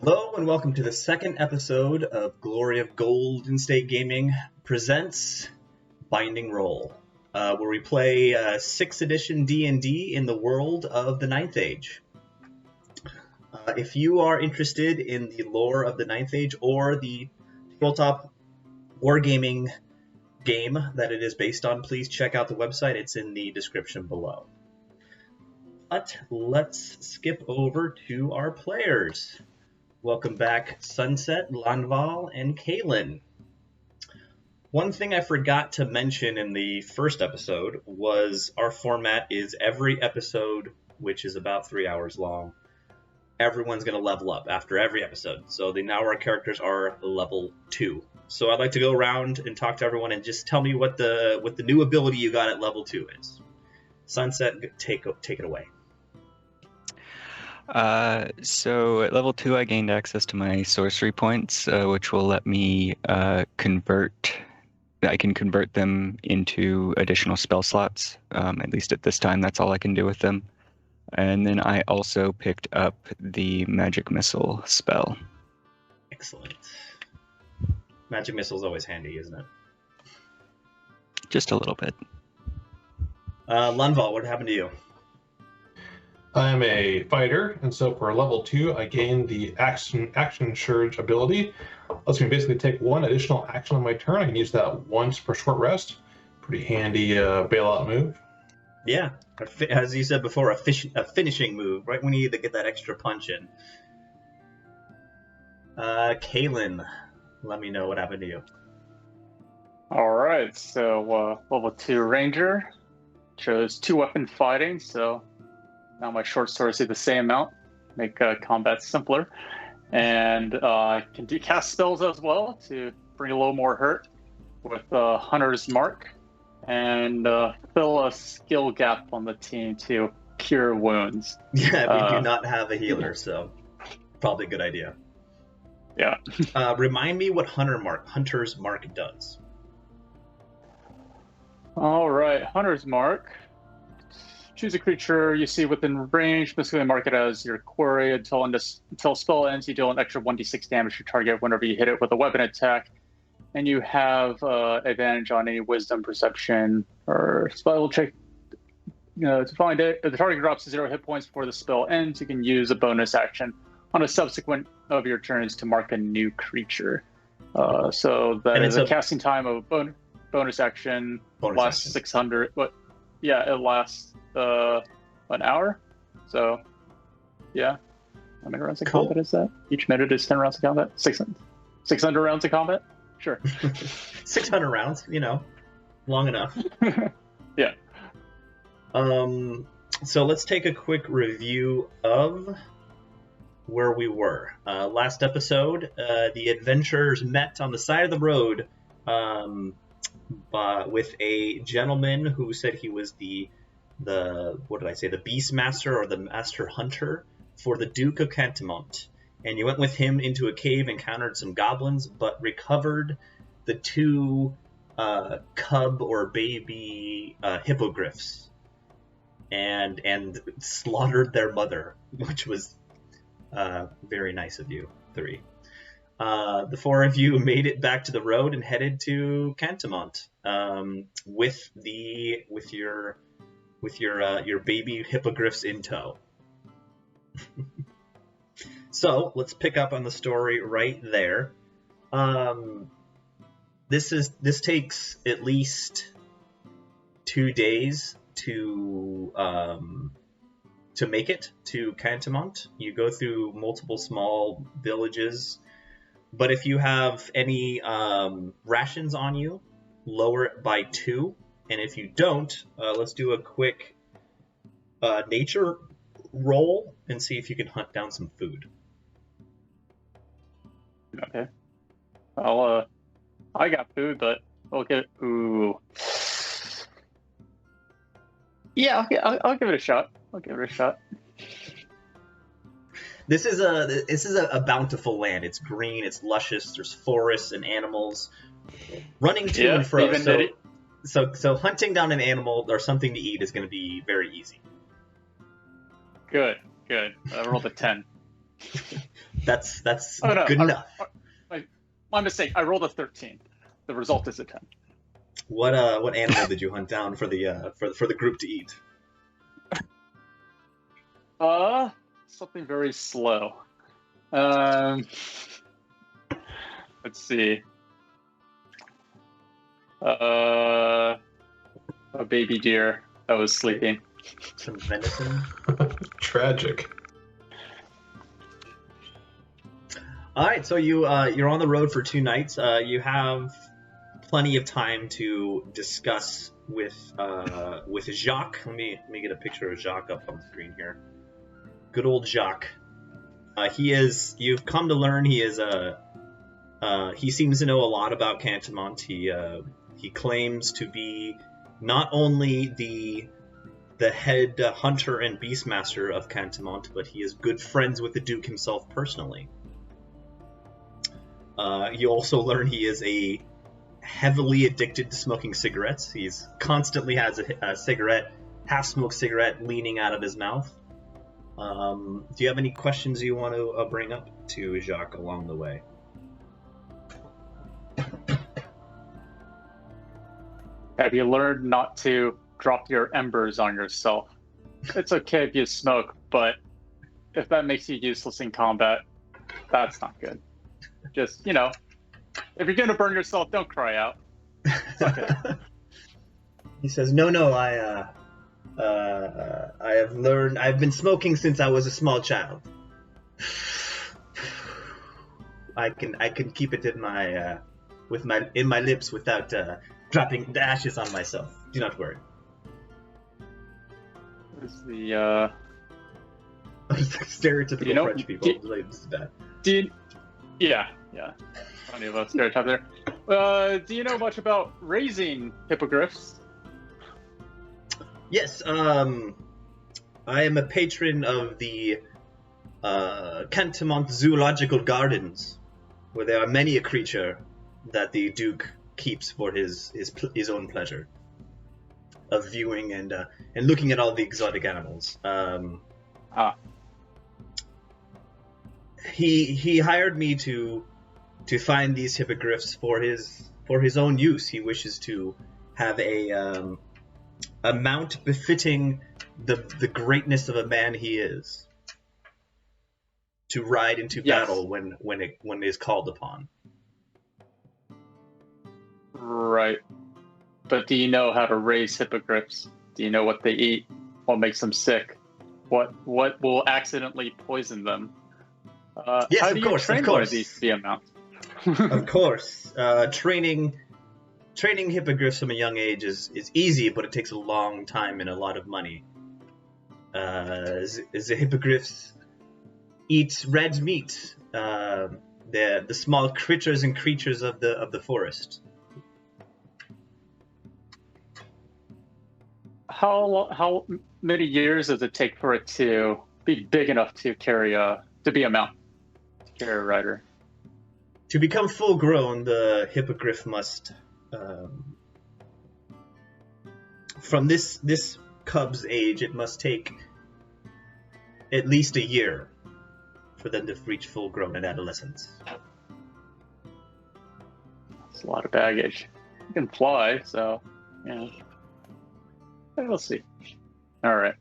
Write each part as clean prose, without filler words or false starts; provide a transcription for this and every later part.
Hello and welcome to the second episode of Glory of Golden State Gaming presents Binding Roll, where we play 6th edition D&D in the world of the Ninth Age. If you are interested in the lore of the Ninth Age or the tabletop wargaming game that it is based on, please check out the website. It's in the description below. But let's skip over to our players. Welcome back, Sunset, Lanval, and Kaylin. One thing I forgot to mention in the first episode was our format is every episode, which is about 3 hours long, everyone's going to level up after every episode. So now our characters are level 2. So I'd like to go around and talk to everyone and just tell me what the new ability you got at level 2 is. Sunset, take it away. So at level 2, I gained access to my sorcery points, which will let me I can convert them into additional spell slots. At least at this time, that's all I can do with them. And then I also picked up the Magic Missile spell. Excellent. Magic Missile's always handy, isn't it? Just a little bit. Lanval, what happened to you? I'm a fighter, and so for level 2, I gained the action surge ability. Lets me basically take one additional action on my turn. I can use that once per short rest. Pretty handy bailout move. Yeah, as you said before, a finishing move, right when you need to get that extra punch in. Kaylin, let me know what happened to you. Alright, so level 2 ranger. Chose 2-weapon fighting, so now my short swords do the same amount, make combat simpler. And I can cast spells as well to bring a little more hurt with Hunter's Mark, and fill a skill gap on the team to cure wounds. Yeah, we do not have a healer, so probably a good idea. Yeah. Remind me what Hunter's Mark does. Alright, Hunter's Mark. Choose a creature you see within range, basically mark it as your quarry until spell ends. You deal an extra 1d6 damage to target whenever you hit it with a weapon attack. And you have advantage on any wisdom, perception, or spell check. To find it, if the target drops to 0 hit points before the spell ends, you can use a bonus action on a subsequent of your turns to mark a new creature. So that is a casting time of bonus action. Lasts 600. Yeah, it lasts an hour. So, yeah. How many rounds of combat is that? Each minute is 10 rounds of combat? 600 rounds of combat? Sure. 600 rounds, long enough. Yeah. So let's take a quick review of where we were. Last episode, the adventurers met on the side of the road with a gentleman who said he was the Beastmaster or the Master Hunter for the Duke of Cantemont. And you went with him into a cave, encountered some goblins, but recovered the 2 cub or baby hippogriffs and slaughtered their mother, which was very nice of you 3. The 4 of you made it back to the road and headed to Cantemont with your baby hippogriffs in tow. So let's pick up on the story right there. This takes at least 2 days to make it to Cantemont. You go through multiple small villages. But if you have any rations on you, lower it by 2. And if you don't, let's do a quick nature roll and see if you can hunt down some food. Okay. I got food, but I'll get... Ooh. Yeah, I'll give it a shot. This is a bountiful land. It's green, it's luscious, there's forests and animals running to and fro. So hunting down an animal or something to eat is going to be very easy. Good. I rolled a 10. That's Oh no, good enough. My mistake. I rolled a 13. The result is a 10. What animal did you hunt down for the group to eat? Something very slow. Let's see. A baby deer that was sleeping. Some venison. Tragic. All right, so you're on the road for 2 nights. You have plenty of time to discuss with Jacques. Let me get a picture of Jacques up on the screen here. Good old Jacques. You've come to learn he seems to know a lot about Cantemont. He claims to be not only the head hunter and beastmaster of Cantemont, but he is good friends with the Duke himself personally. You also learn he is a heavily addicted to smoking cigarettes. He's constantly has a cigarette, half-smoked cigarette, leaning out of his mouth. Do you have any questions you want to bring up to Jacques along the way? Have you learned not to drop your embers on yourself? It's okay if you smoke, but if that makes you useless in combat, that's not good. Just, if you're going to burn yourself, don't cry out. It's okay. He says, no, I have learned, I've been smoking since I was a small child. I can keep it in my lips without dropping the ashes on myself. Do not worry. Is the stereotypical French people. This is bad. Yeah. Plenty of a stereotype there. Do you know much about raising hippogriffs? Yes, I am a patron of the Cantemont Zoological Gardens, where there are many a creature that the Duke keeps for his own pleasure of viewing and looking at all the exotic animals. He hired me to find these hippogriffs for his own use. He wishes to have a mount befitting the greatness of a man he is, to ride into battle when it is called upon. Right. But do you know how to raise hippogriffs? Do you know what they eat? What makes them sick? What will accidentally poison them? Yes, how do you train one of these to be a mount? Of course. Training hippogriffs from a young age is easy, but it takes a long time and a lot of money. The hippogriffs eat red meat. The small critters and creatures of the forest. How many years does it take for it to be big enough to be a mount, to carry a rider? To become full grown, the hippogriff must, from this cub's age, it must take at least a year for them to reach full grown in adolescence. That's a lot of baggage. You can fly, so yeah. We'll see. All right.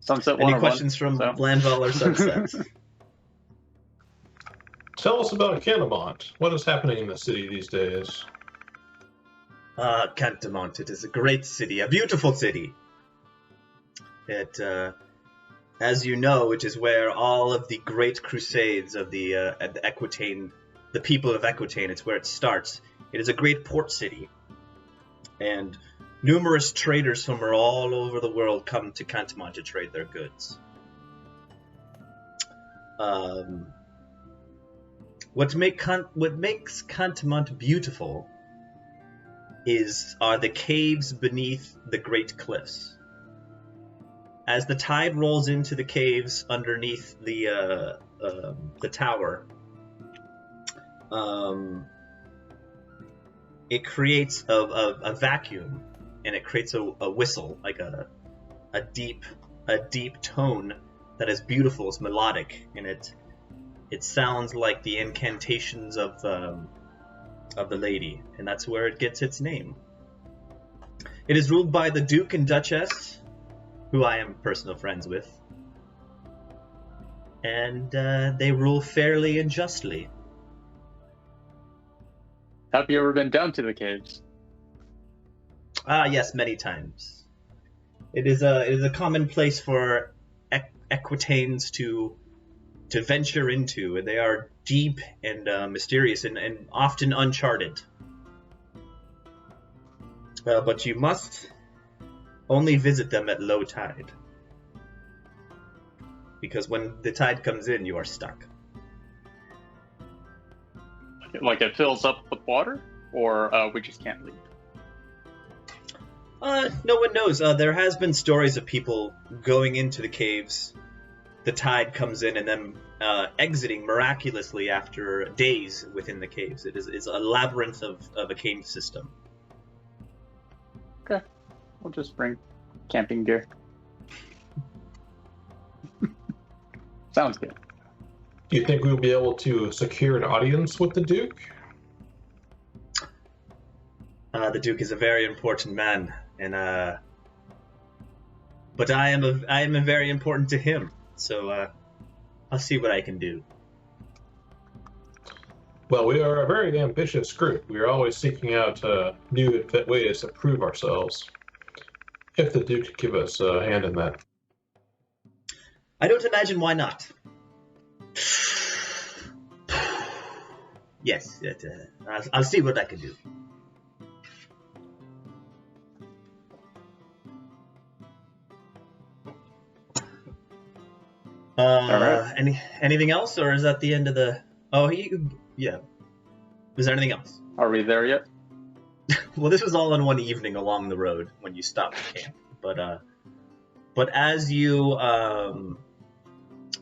Sunset. Any questions from Blandval or Sunset? Tell us about Cantemont. What is happening in the city these days? Cantemont. It is a great city, a beautiful city. It, as you know, it is where all of the great crusades of the Aquitaine, the people of Aquitaine, it's where it starts. It is a great port city, and numerous traders from all over the world come to Cantemont to trade their goods. What makes Cantemont beautiful are the caves beneath the great cliffs. As the tide rolls into the caves underneath the tower, it creates a vacuum, and it creates a whistle, like a deep tone that is beautiful. It's melodic, and It sounds like the incantations of the lady, and that's where it gets its name. It is ruled by the Duke and Duchess, who I am personal friends with, and they rule fairly and justly. Have you ever been down to the caves? Yes, many times. It is a common place for Equitanes to venture into, and they are deep and mysterious and often uncharted. But you must only visit them at low tide, because when the tide comes in, you are stuck. Like it fills up with water, or we just can't leave? No one knows. There has been stories of people going into the caves, the tide comes in, and then exiting miraculously after days within the caves. It is a labyrinth of a cave system. Okay, we'll just bring camping gear. Sounds good. Do you think we'll be able to secure an audience with the Duke? The Duke is a very important man, and but I am very important to him. So I'll see what I can do. Well, we are a very ambitious group. We are always seeking out new ways to prove ourselves. If the Duke could give us a hand in that. I don't imagine why not. Yes, I'll see what I can do. Alright. Anything else, or is that the end of the? Oh, yeah. Is there anything else? Are we there yet? Well, this was all in one evening along the road when you stopped the camp. But as you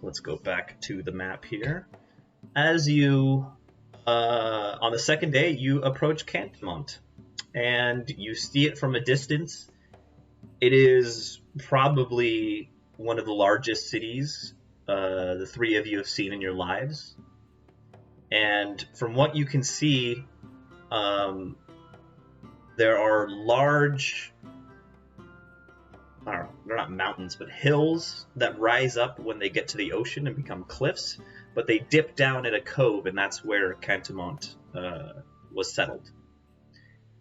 let's go back to the map here. As you on the second day, you approach Cantemont, and you see it from a distance. It is probably one of the largest cities the three of you have seen in your lives. And from what you can see, there are large, I don't know, they're not mountains, but hills that rise up when they get to the ocean and become cliffs, but they dip down at a cove, and that's where Cantemont was settled.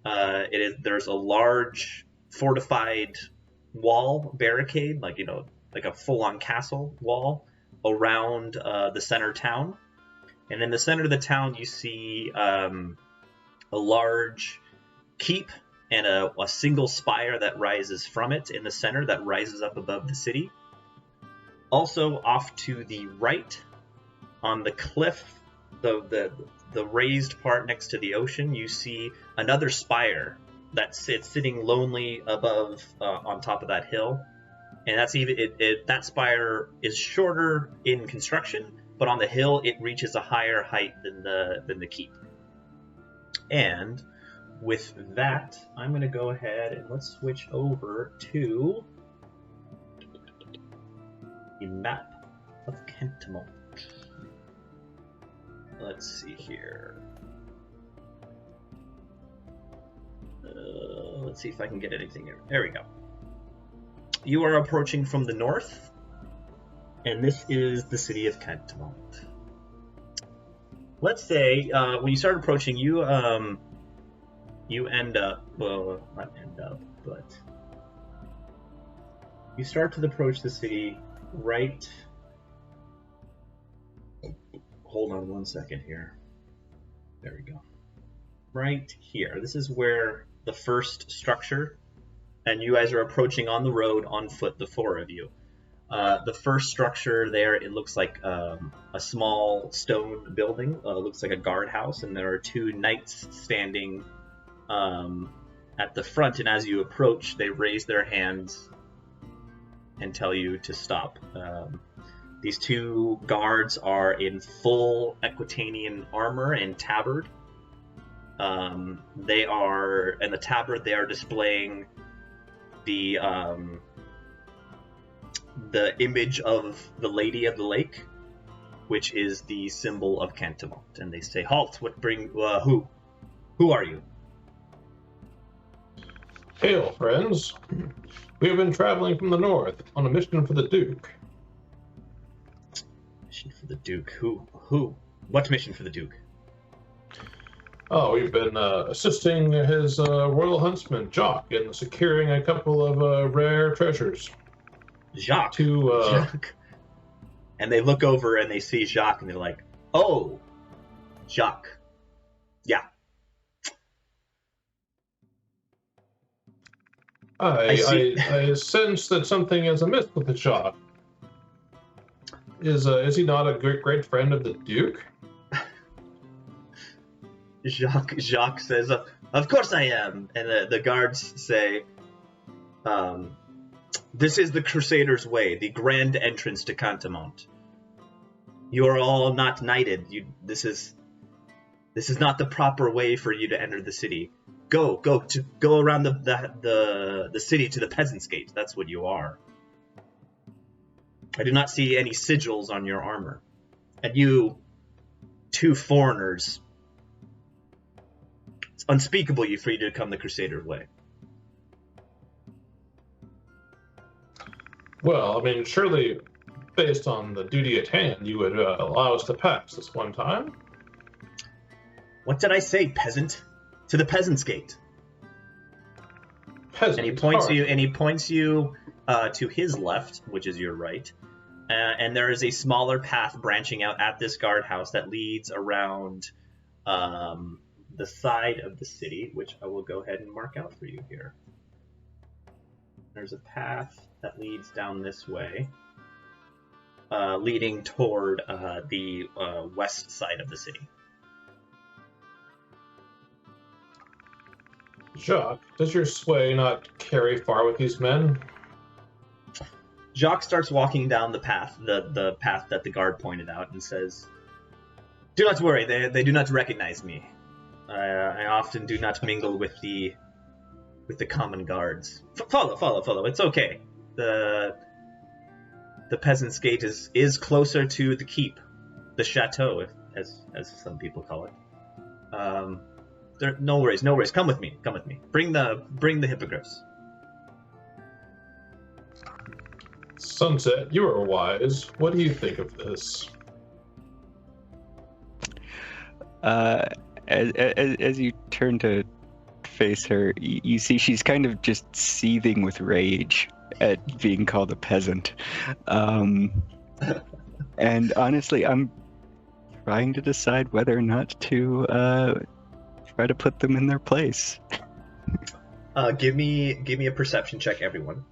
There's a large fortified wall barricade, like a full-on castle wall around the center town. And in the center of the town, you see a large keep and a single spire that rises from it in the center that rises up above the city. Also, off to the right, on the cliff, the raised part next to the ocean, you see another spire that sits sitting lonely above on top of that hill. And that's that spire is shorter in construction, but on the hill it reaches a higher height than the keep. And with that, I'm going to go ahead and let's switch over to the map of Cantemont. Let's see here. Let's see if I can get anything here. There we go. You are approaching from the north, and this is the city of Cantemont. Let's say when you start approaching, you end up, well, not end up, but you start to approach the city right. Hold on one second here. There we go. Right here. This is where the first structure, and you guys are approaching on the road on foot, the four of you. The first structure there, it looks like a small stone building. It looks like a guardhouse, and there are two knights standing at the front. And as you approach, they raise their hands and tell you to stop. These two guards are in full Equitanian armor and tabard. They are, in the tabard, they are displaying the image of the Lady of the Lake, which is the symbol of Cantamont. And they say, "Halt! Who are you?" Hail, friends. We have been traveling from the north on a mission for the Duke. Mission for the Duke. Who? What mission for the Duke? Oh, we've been assisting his royal huntsman, Jock, in securing a couple of rare treasures. Jacques. To, Jacques. And they look over and they see Jacques and they're like, "Oh, Jacques. Yeah." I sense that something is amiss with the Jacques. Is he not a great friend of the Duke? Jacques says, "Of course I am." And the guards say, "This is the Crusaders' way, the grand entrance to Cantamont. You are all not knighted. This is not the proper way for you to enter the city. Go around the city to the Peasants' Gate. That's what you are. I do not see any sigils on your armor. And you, two foreigners, it's unspeakable for you to come the Crusader way." Well, I mean, surely, based on the duty at hand, you would allow us to pass this one time. "What did I say, peasant? To the Peasants' Gate." Peasant. And he points you to his left, which is your right. And there is a smaller path branching out at this guardhouse that leads around the side of the city, which I will go ahead and mark out for you here. There's a path that leads down this way, leading toward the west side of the city. Jacques, does your sway not carry far with these men? Jacques starts walking down the path, the path that the guard pointed out, and says, "Do not worry, they do not recognize me. I often do not mingle with the common guards. Follow. It's okay. The Peasants' Gate is closer to the keep, the chateau, as some people call it. No worries. Come with me. Bring the hippogriffs." Sunset, you are wise. What do you think of this? As you turn to face her, you see she's kind of just seething with rage at being called a peasant. And honestly, I'm trying to decide whether or not to try to put them in their place. Give me a perception check, everyone.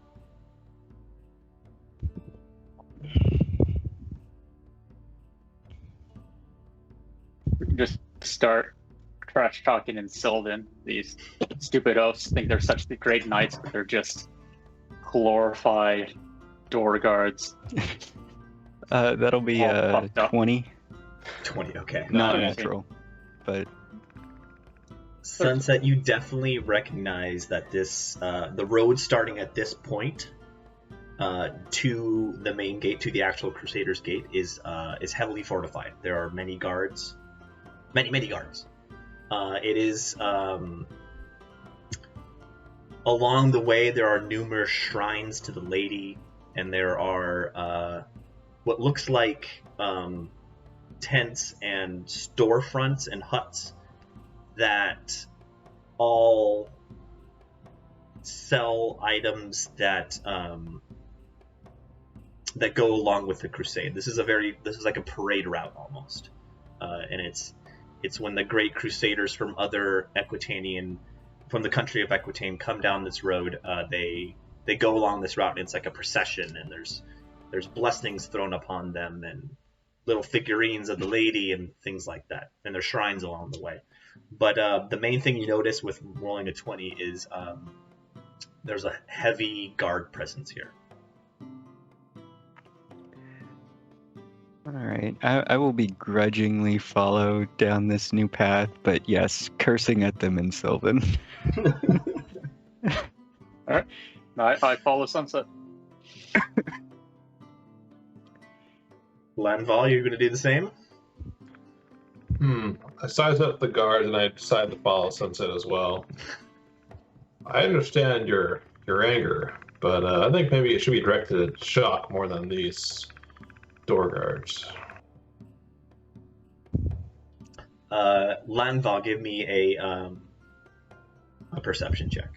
We can just start trash talking in Sylvan. These stupid oafs think they're such the great knights, but they're just glorified door guards. That'll be 20. 20, okay. Not natural, but... Sunset, you definitely recognize that this the road starting at this point to the main gate, to the actual Crusaders' Gate, is heavily fortified. There are many guards, many guards. It is along the way there are numerous shrines to the lady, and there are what looks like tents and storefronts and huts that all sell items that that go along with the crusade. This is like a parade route almost, and it's when the great crusaders from the country of Aquitaine come down this road. They go along this route, and it's like a procession, and there's blessings thrown upon them and little figurines of the lady and things like that, and there's shrines along the way. But the main thing you notice with rolling a 20 is there's a heavy guard presence here. All right, I will begrudgingly follow down this new path, but yes, cursing at them in Sylvan. All right, I follow Sunset. Lanval, you're going to do the same? I size up the guards and I decide to follow Sunset as well. I understand your anger, but I think maybe it should be directed at Shock more than these door guards. Lanval, give me a perception check.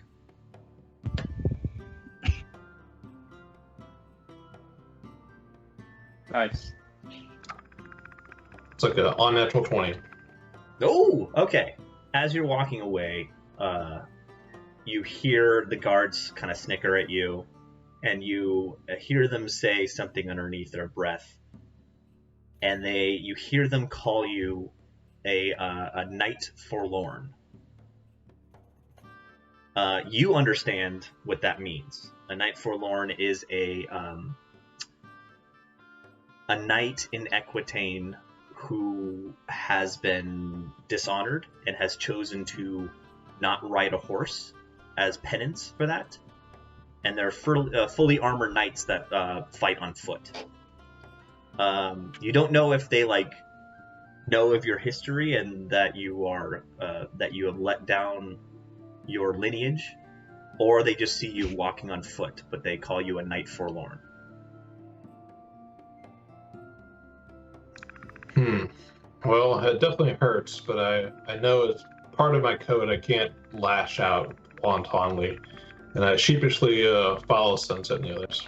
Nice. It's like an unnatural 20. Oh, okay. As you're walking away, you hear the guards kind of snicker at you, and you hear them say something underneath their breath, and you hear them call you a knight forlorn. You understand what that means. A knight forlorn is a knight in Aquitaine who has been dishonored and has chosen to not ride a horse as penance for that. And they're fully armored knights that fight on foot. You don't know if they know of your history and that you have let down your lineage, or they just see you walking on foot, but they call you a knight forlorn. Well, it definitely hurts, but I know it's part of my code. I can't lash out wantonly, and I sheepishly follow Sunset and the others.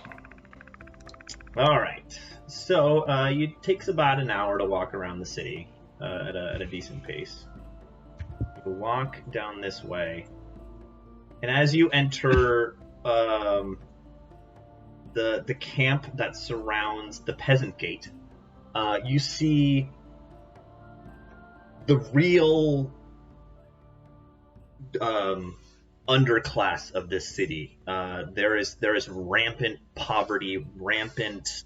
All right. So it takes about an hour to walk around the city at a decent pace. You walk down this way, and as you enter the camp that surrounds the peasant gate, you see the real underclass of this city. There is rampant poverty, rampant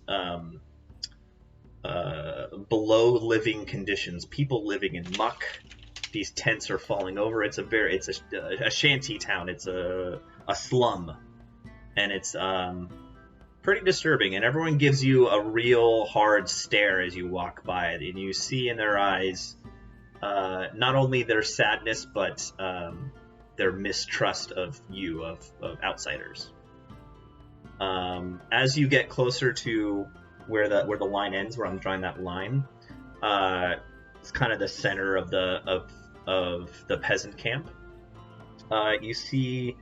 below living conditions. People living in muck. These tents are falling over. It's a shanty town. It's a slum, and it's pretty disturbing. And everyone gives you a real hard stare as you walk by, and you see in their eyes not only their sadness, but their mistrust of you, of outsiders. As you get closer to where the line ends, where I'm drawing that line, it's kind of the center of the peasant camp. You see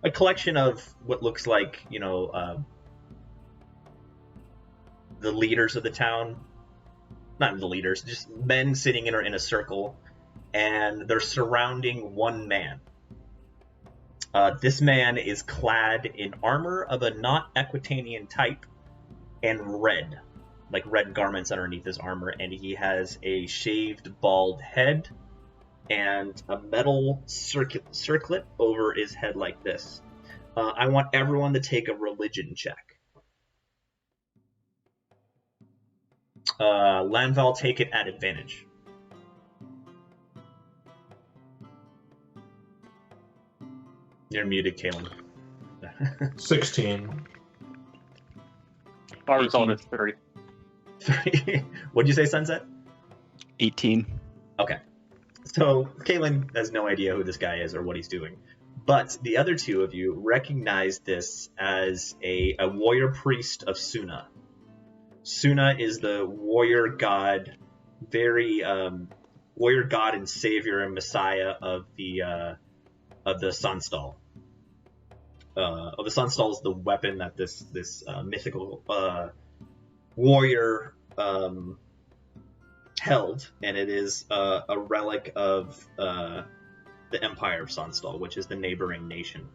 a collection of what looks like, the leaders of the town. Not the leaders, just men sitting in a circle, and they're surrounding one man. This man is clad in armor of a not Aquitanian type, and red garments underneath his armor, and he has a shaved bald head and a metal circlet over his head like this. I want everyone to take a religion check. Lanval, take it at advantage. You're muted, Kalen. 16. Our result is 30. What'd you say, Sunset? 18. Okay. So Kalen has no idea who this guy is or what he's doing. But the other two of you recognize this as a warrior priest of Suna. Suna is the warrior god, warrior god and savior and messiah of the Sunstall. The Sunstall is the weapon that this mythical warrior held, and it is a relic of the Empire of Sunstall, which is the neighboring nation.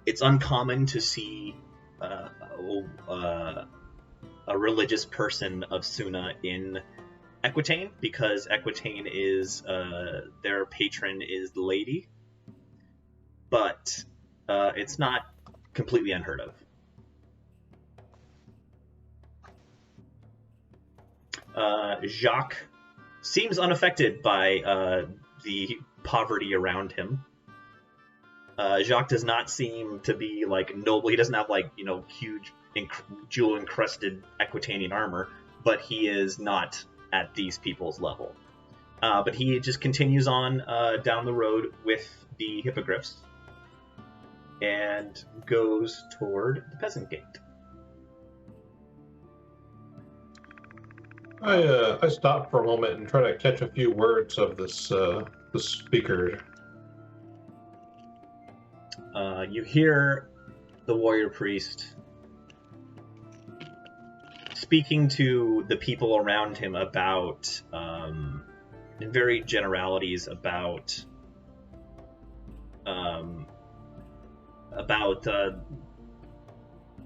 It's uncommon to see a religious person of Suna in Aquitaine, because Aquitaine is their patron is the lady, but it's not completely unheard of. Jacques seems unaffected by the poverty around him. Jacques does not seem to be like noble. He doesn't have like huge jewel encrusted Aquitanian armor, but he is not at these people's level. But he just continues on down the road with the hippogriffs and goes toward the peasant gate. I stop for a moment and try to catch a few words of this the speaker. You hear the warrior priest speaking to the people around him about, in very generalities, about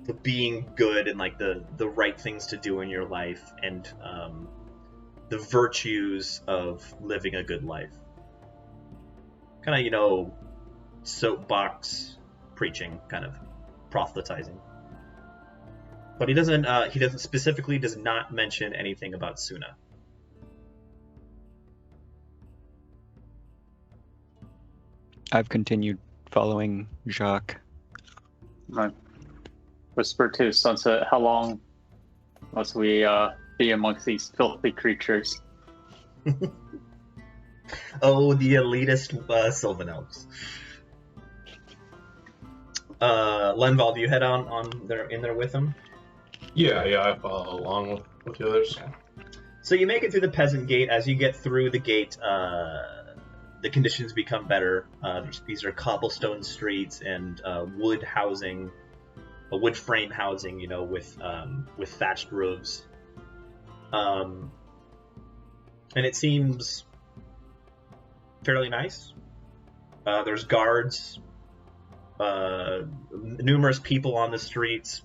the being good and like the right things to do in your life, and the virtues of living a good life. Kind of, soapbox preaching, kind of proselytizing. But he doesn't specifically does not mention anything about Suna. I've continued following Jacques. Right. Whisper to Sunset, how long must we be amongst these filthy creatures? Oh, the elitist Sylvan Elves. Lenval, do you head on there in there with him? Yeah, I follow along with the others. Okay. So you make it through the peasant gate. As you get through the gate, the conditions become better. These are cobblestone streets and wood housing, a wood frame housing, with thatched roofs. And it seems fairly nice. There's guards, numerous people on the streets,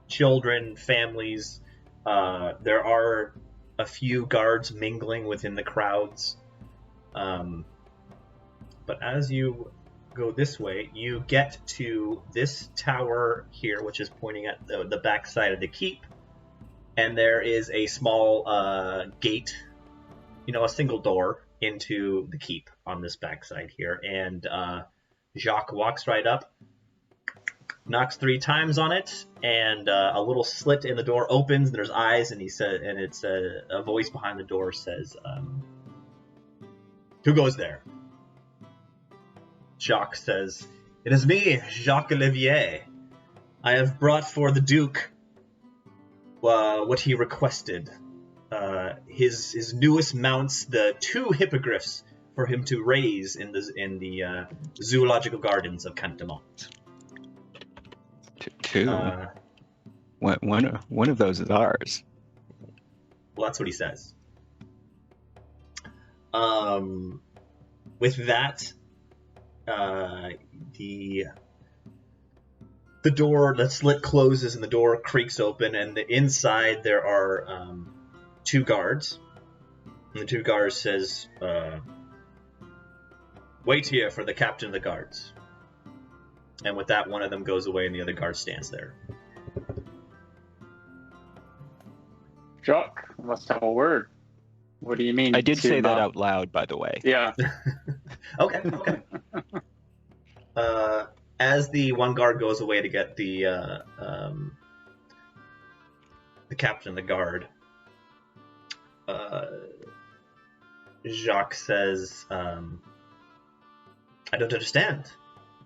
children, families. There are a few guards mingling within the crowds. But as you go this way, you get to this tower here, which is pointing at the back side of the keep. And there is a small gate, a single door into the keep on this backside here. And Jacques walks right up, knocks 3 times on it, and a little slit in the door opens, and there's eyes, and it's a voice behind the door says, "Who goes there?" Jacques says, "It is me, Jacques Olivier. I have brought for the Duke what he requested. His newest mounts, the 2 hippogriffs for him to raise in the zoological gardens of Cantemont." 2. One of those is ours. Well, that's what he says. With that, the door, the slit closes and the door creaks open, and inside there are 2 guards. And the 2 guards says, "Wait here for the captain of the guards." And with that, one of them goes away and the other guard stands there. Jacques, must have a word. What do you mean? I did say that out loud, by the way. Yeah. Okay. As the one guard goes away to get the captain of the guard, Jacques says, "I don't understand.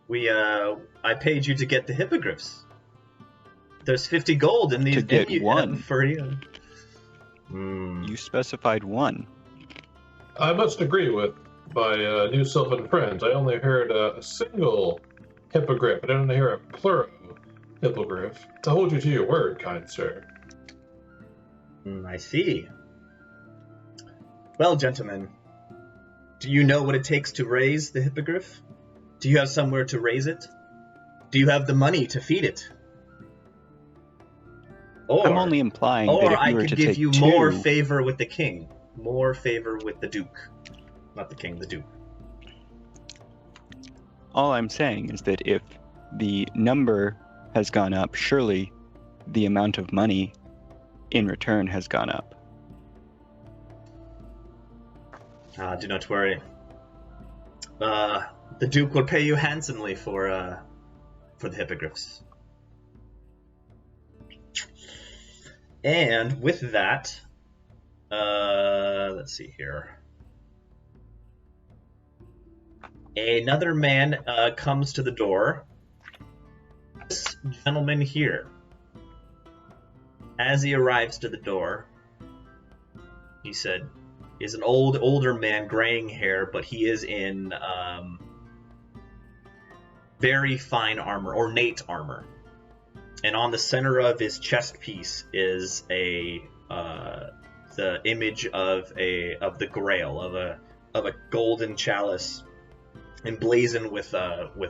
I paid you to get the hippogriffs. There's 50 gold in these." To get one. For you. You specified 1. I must agree with my new Sylvan friends. I only heard a single hippogriff. I didn't hear a plural hippogriff. To hold you to your word, kind sir. I see. Well, gentlemen, do you know what it takes to raise the hippogriff? Do you have somewhere to raise it? Do you have the money to feed it? Or, I'm only implying that if I you were could to give take you 2, more favor with the king, more favor with the duke. Not the king, the duke. all I'm saying is that if the number has gone up, surely the amount of money in return has gone up. Do not worry. The Duke will pay you handsomely for the hippogriffs. And with that, let's see here. Another man comes to the door. This gentleman here, as he arrives to the door, he said, is an older man, graying hair, but he is in very fine armor, ornate armor. And on the center of his chest piece is the image of the Grail, of a golden chalice, emblazoned with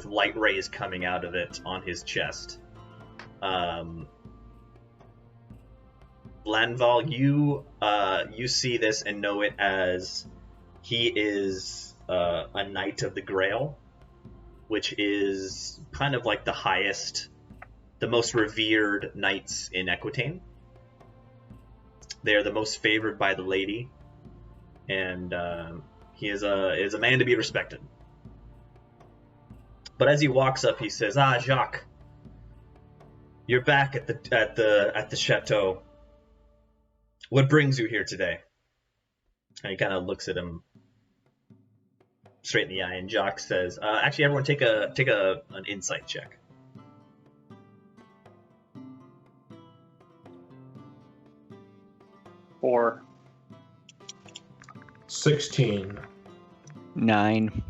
light rays coming out of it on his chest. Lanval, you see this and know it as he is a Knight of the Grail, which is kind of like the highest, the most revered knights in Aquitaine. They are the most favored by the lady, and he is a man to be respected. But as he walks up, he says, "Ah, Jacques, you're back at the chateau. What brings you here today?" And he kind of looks at him straight in the eye, and Jacques says, "Actually, everyone, take an insight check." Or 16. 9.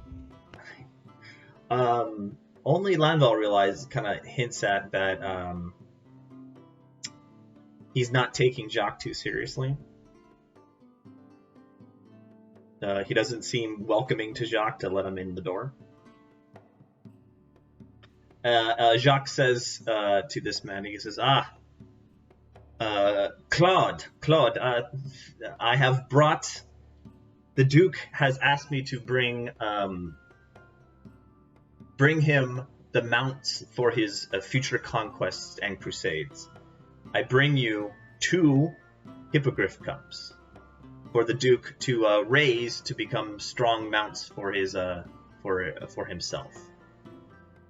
Only Lanval kind of hints at that he's not taking Jacques too seriously. He doesn't seem welcoming to Jacques to let him in the door. Jacques says to this man, he says, Claude, I have brought... The Duke has asked me to bring him the mounts for his future conquests and crusades. I bring you 2 hippogriff cups for the Duke to raise to become strong mounts for his for himself.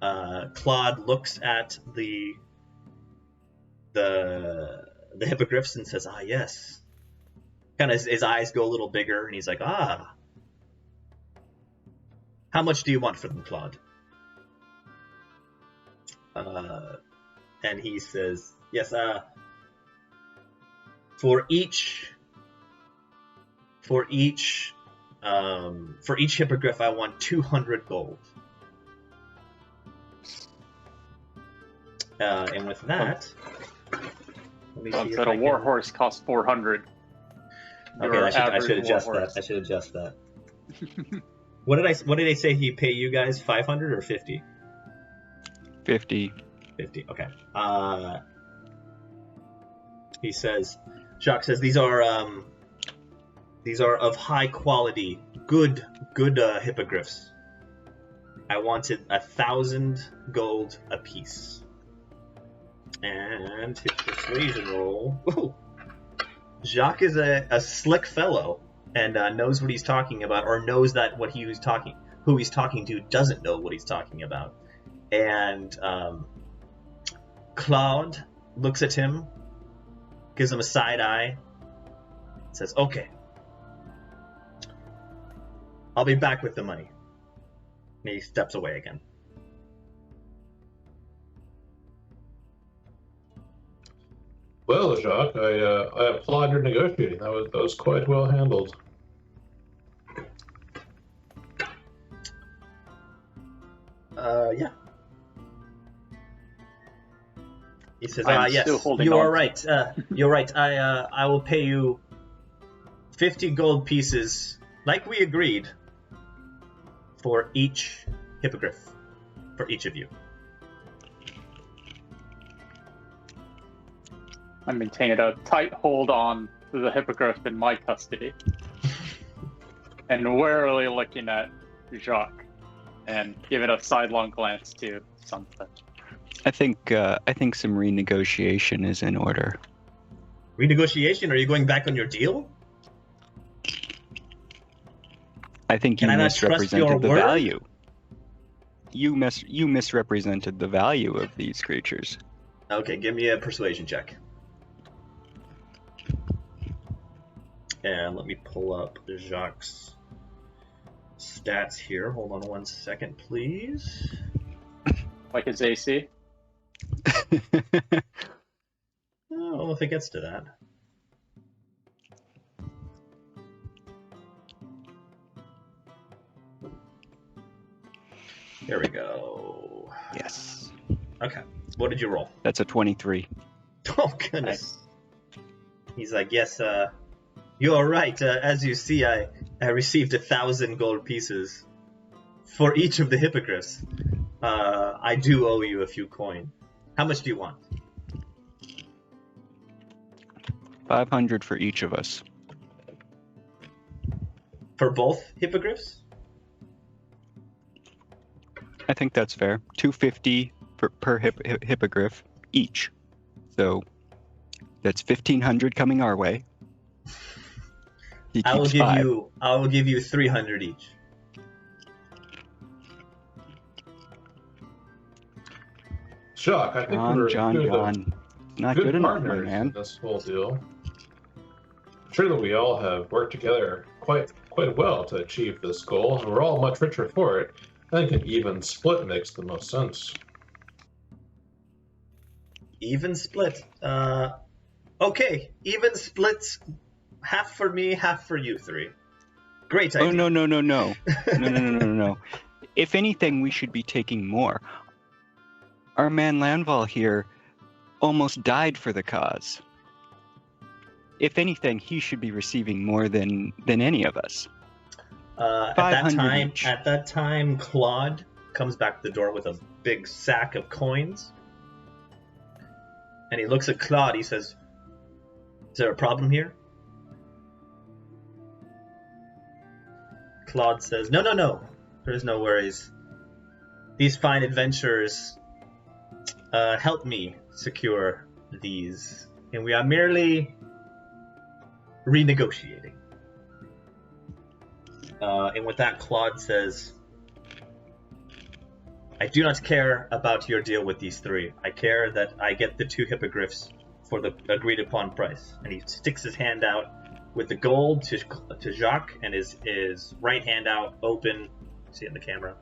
Claude looks at the hippogriffs and says, "Ah, yes." Kind of his eyes go a little bigger, and he's like, "Ah, how much do you want for them, Claude?" And he says, "Yes, for each hippogriff, I want 200 gold." And with that, let me see if that I a war can... horse costs 400. Okay, I should adjust that. I should adjust that. What did I say he pay you guys? 500 or 50? 50. 50. Okay. He says, Jacques says, these are of high quality, good hippogriffs. I wanted 1,000 gold apiece. And his persuasion roll. Whoa. Jacques is a slick fellow and knows what he's talking about, or knows that who he's talking to doesn't know what he's talking about. And Claude looks at him, gives him a side eye, says, "Okay, I'll be back with the money." And he steps away again. Well, Jacques, I applaud your negotiating. That was quite well handled. Yeah. He says, "Yes, you are right. You're right. I will pay you 50 gold pieces, like we agreed, for each hippogriff, for each of you." I'm maintaining a tight hold on the hippogriff in my custody, and warily looking at Jacques, and giving a sidelong glance to something. I think some renegotiation is in order. Renegotiation? Are you going back on your deal? I think you Can I not trust your misrepresented the word? value. you misrepresented the value of these creatures. Okay, give me a persuasion check. And let me pull up Jacques' stats here. Hold on 1 second, please. Like his AC. I don't know if it gets to that. There we go. Yes. Okay. What did you roll? That's a 23. Oh, goodness. He's like, yes, you're right. As you see, I received 1,000 gold pieces for each of the hippogriffs. I do owe you a few coin. How much do you want? 500 for each of us. For both hippogriffs? I think that's fair. 250 per hippogriff each. So that's 1,500 coming our way. He I will keeps give you 300 each. Shock, I think we're John. Not good enough, my partners in man. this whole deal. I'm sure that we all have worked together quite well to achieve this goal, and we're all much richer for it. I think an even split makes the most sense. Even split. Okay. Even splits. Half for me, half for you three. Great idea. Oh, no. No. If anything, we should be taking more. Our man Lanval here almost died for the cause. If anything, he should be receiving more than any of us. At that time, Claude comes back to the door with a big sack of coins. And he looks at Claude. He says, "Is there a problem here?" Claude says, No. There's no worries. These fine adventurers help me secure these, and we are merely renegotiating. And with that, Claude says, I do not care about your deal with these three. I care that I get the 2 hippogriffs for the agreed upon price. And he sticks his hand out with the gold to Jacques, and his right hand out open. See it in the camera.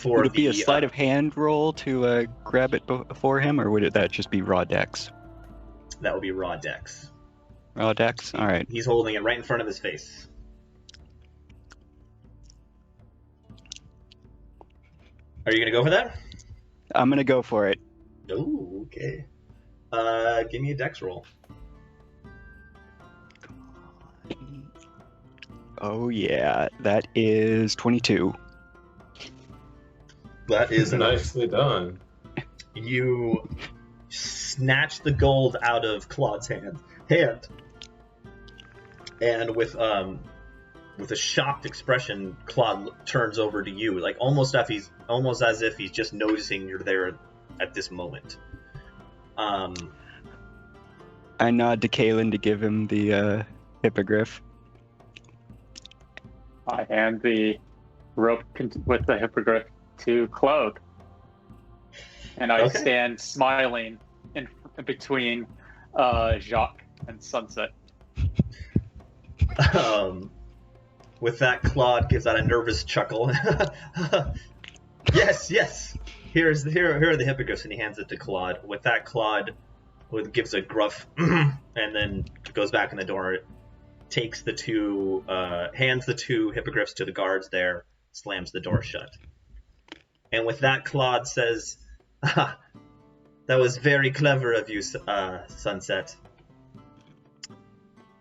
Would it be a sleight of hand roll to grab it for him, or would that just be raw dex? That would be raw dex. Raw dex? All right. He's holding it right in front of his face. Are you going to go for that? I'm going to go for it. Oh, okay. Give me a dex roll. Oh, yeah. That is 22. That is nicely done. You snatch the gold out of Claude's hand, and with a shocked expression, Claude turns over to you, like almost as if he's just noticing you're there at this moment. I nod to Kalen to give him the hippogriff. I hand the rope with the hippogriff to Claude, and I stand smiling in between Jacques and Sunset. With that, Claude gives out a nervous chuckle. Yes. Here are the hippogriffs, and he hands it to Claude. With that, Claude gives a gruff, and then goes back in the door, takes hands the 2 hippogriffs to the guards there, slams the door shut. And with that, Claude says, "That was very clever of you, Sunset.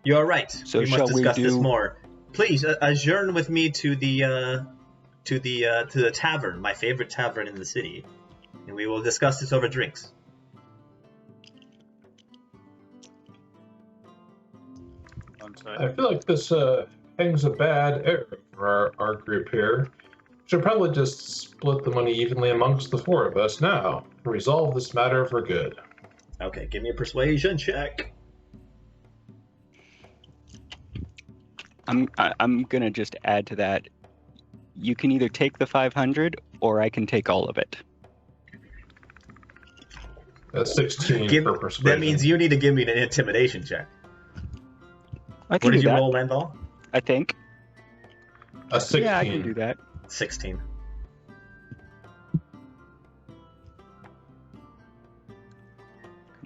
You're right. So we must discuss this more. Please adjourn with me to the tavern, my favorite tavern in the city, and we will discuss this over drinks." I feel like this hangs a bad air for our group here. Should probably just split the money evenly amongst the 4 of us now. Resolve this matter for good. Okay, give me a persuasion check. I'm gonna just add to that. you can either take the 500 or I can take all of it. That's 16 for persuasion. That means you need to give me an intimidation check. I can What did do you that, roll, Landval? I think. A 16. Yeah, I can do that. 16.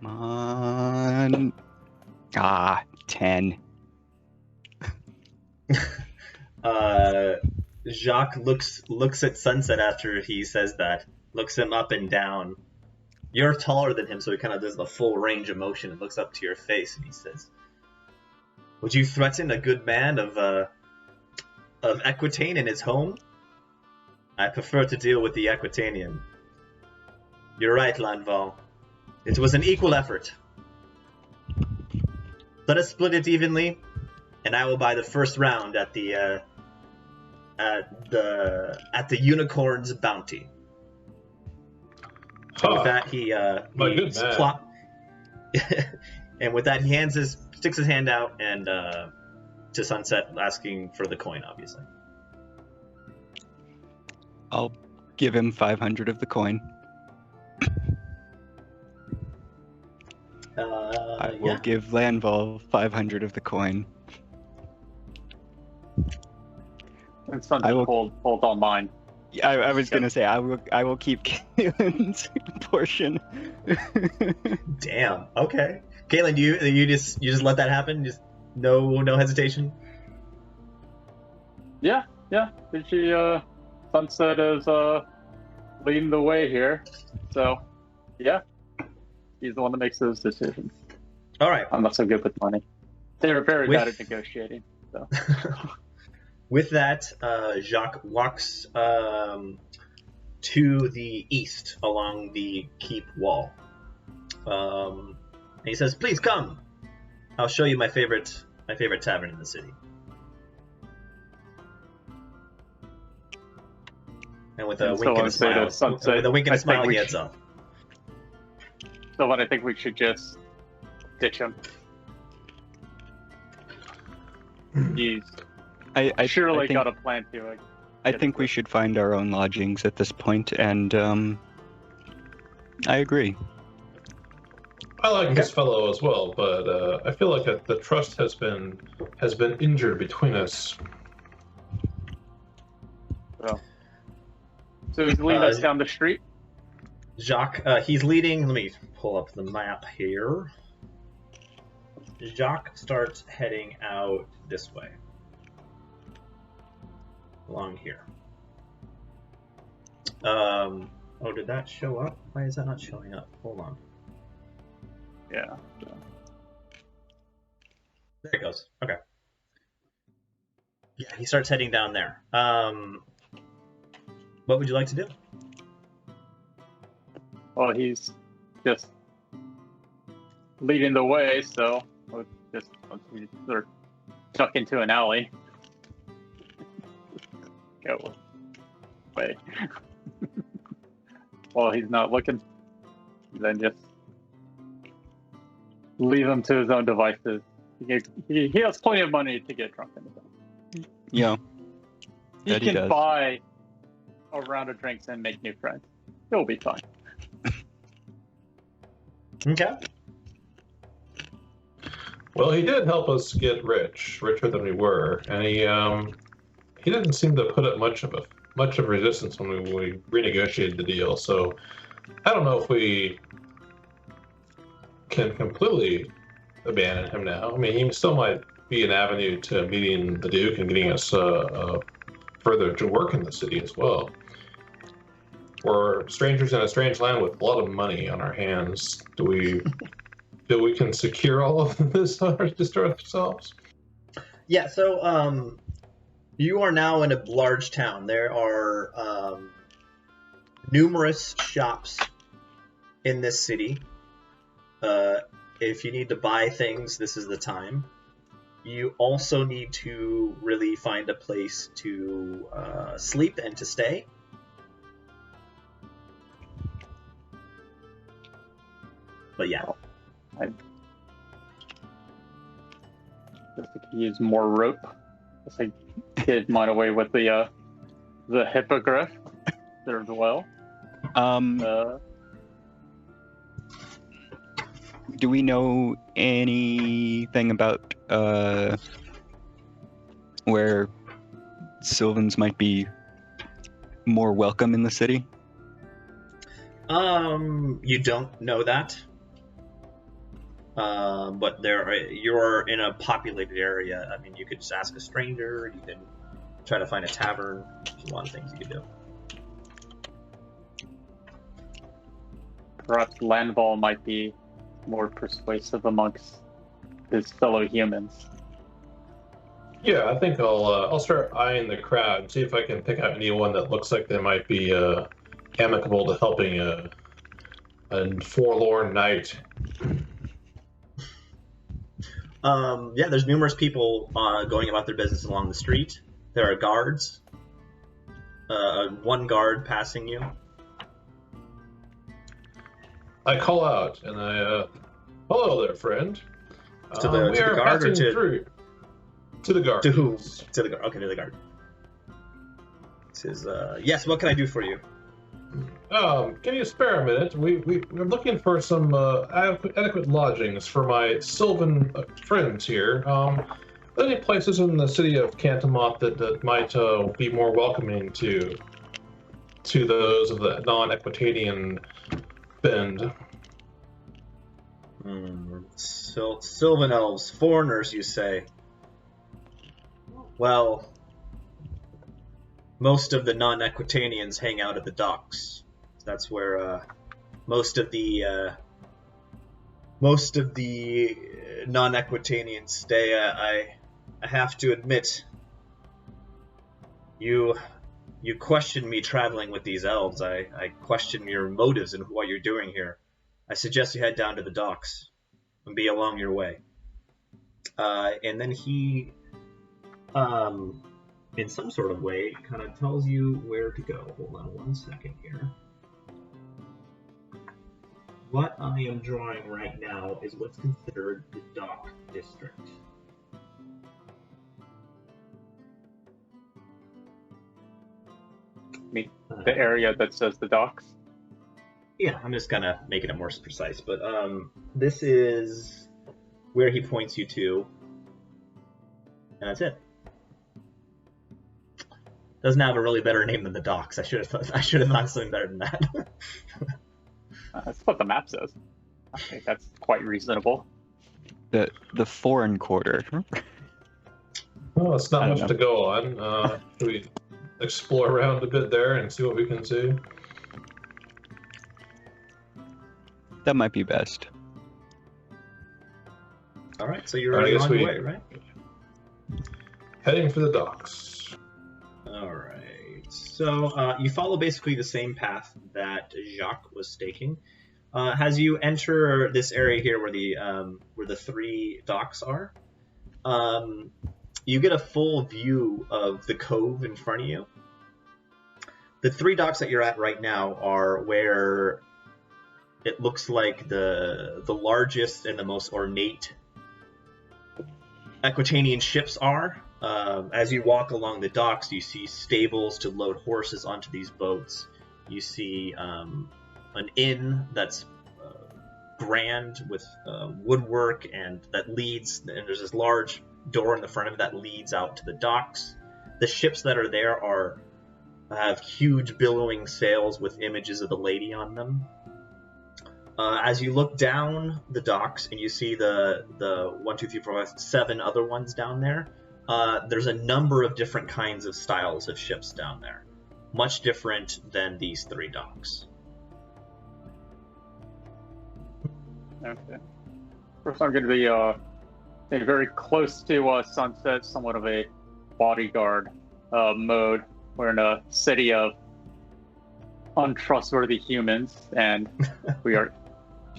Come on. 10. Jacques looks at Sunset after he says that, looks him up and down. You're taller than him, so he kind of does the full range of motion and looks up to your face, and he says, "Would you threaten a good man of Aquitaine in his home? I prefer to deal with the Aquitanian." You're right, Landval. It was an equal effort. Let us split it evenly, and I will buy the first round at the unicorn's bounty. And with that, he and with that, he sticks his hand out and to Sunset, asking for the coin, obviously. I'll give him 500 of the coin. I will give Landval 500 of the coin. And Sunset hold on mine. I was gonna say I will keep Kalen's portion. Damn. Okay. Kalen, you just let that happen? Just no hesitation? Yeah. She Sunset is leading the way here. So yeah. He's the one that makes those decisions. All right. I'm not so good with money. They're very bad at negotiating. So. With that, Jacques walks to the east along the keep wall. And he says, "Please come. I'll show you my favorite tavern in the city." And with a wink and a smile, he heads off. So what I think we should just ditch him. He's surely got a plan to it. I think we should find our own lodgings at this point, and I agree. I like this fellow as well, but I feel like the trust has been injured between us. So he's leading us down the street? Jacques, he's leading. Let me pull up the map here. Jacques starts heading out this way. Along here. Oh, did that show up? Why is that not showing up? Hold on. Yeah. There it goes. Okay. Yeah, he starts heading down there. What would you like to do? Well, he's just leading the way, so we'll just sort of duck into an alley. Go away. While he's not looking, then just leave him to his own devices. He has plenty of money to get drunk in the day. Yeah. He can buy a round of drinks and make new friends. He'll be fine. Okay. Well, he did help us get richer than we were, and he didn't seem to put up much of resistance when we renegotiated the deal. So I don't know if we can completely abandon him now. I mean, he still might be an avenue to meeting the Duke and getting us further to work in the city as well. We're strangers in a strange land with a lot of money on our hands. Do we can secure all of this just ourselves? Yeah, so you are now in a large town. There are numerous shops in this city. If you need to buy things, this is the time. You also need to really find a place to sleep and to stay. But yeah. I just use more rope. Just like hid mine away with the The hippogriff. Served well. Do we know anything about where Sylvans might be more welcome in the city? You don't know that. But you're in a populated area. I mean, you could just ask a stranger. You can try to find a tavern. There's a lot of things you could do. Perhaps Landval might be more persuasive amongst his fellow humans. Yeah, I think I'll start eyeing the crowd and see if I can pick out anyone that looks like they might be amicable to helping a forlorn knight. Yeah, there's numerous people going about their business along the street. There are guards. One guard passing you. I call out and hello there, friend. To the guard or to the guard? To who? To the guard. Okay, to the guard. It says, yes. What can I do for you? Can you spare a minute? We're looking for some adequate lodgings for my Sylvan friends here. Any places in the city of Cantamont that might be more welcoming to those of the non-Equitanian bend? Sylvan elves, foreigners, you say? Well, most of the non-Equitanians hang out at the docks. That's where most of the non-Equitanians stay. I have to admit, you question me traveling with these elves. I question your motives and what you're doing here. I suggest you head down to the docks and be along your way. And then he, in some sort of way, kind of tells you where to go. Hold on one second here. What I am drawing right now is what's considered the dock district. The area that says the docks? Yeah, I'm just kind of making it more precise, but this is where he points you to, and that's it. Doesn't have a really better name than the docks. I should have thought something better than that. That's what the map says. I think that's quite reasonable. The foreign quarter. Well, it's not much to go on. Should we explore around a bit there and see what we can see? That might be best. All right, so you're already on your way, right? Heading for the docks. All right. So you follow basically the same path that Jacques was staking. As you enter this area here, where the three docks are, you get a full view of the cove in front of you. The three docks that you're at right now are where it looks like the largest and the most ornate Equitanian ships are. As you walk along the docks, you see stables to load horses onto these boats. You see an inn that's grand with woodwork and that leads, and there's this large door in the front of it that leads out to the docks. The ships that are there have huge billowing sails with images of the lady on them. As you look down the docks and you see the 1, 2, 3, 4, 5, 7 other ones down there, there's a number of different kinds of styles of ships down there. Much different than these three docks. Okay. First, I'm going to be very close to sunset, somewhat of a bodyguard mode. We're in a city of untrustworthy humans, and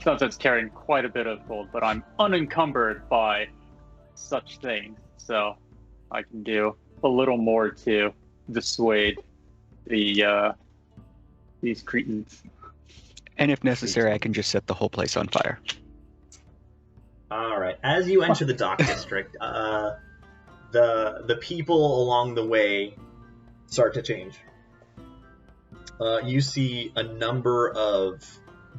Sunset's carrying quite a bit of gold, but I'm unencumbered by such things, so I can do a little more to dissuade these cretins. And if necessary, I can just set the whole place on fire. All right. As you enter the dock district, the people along the way start to change. You see a number of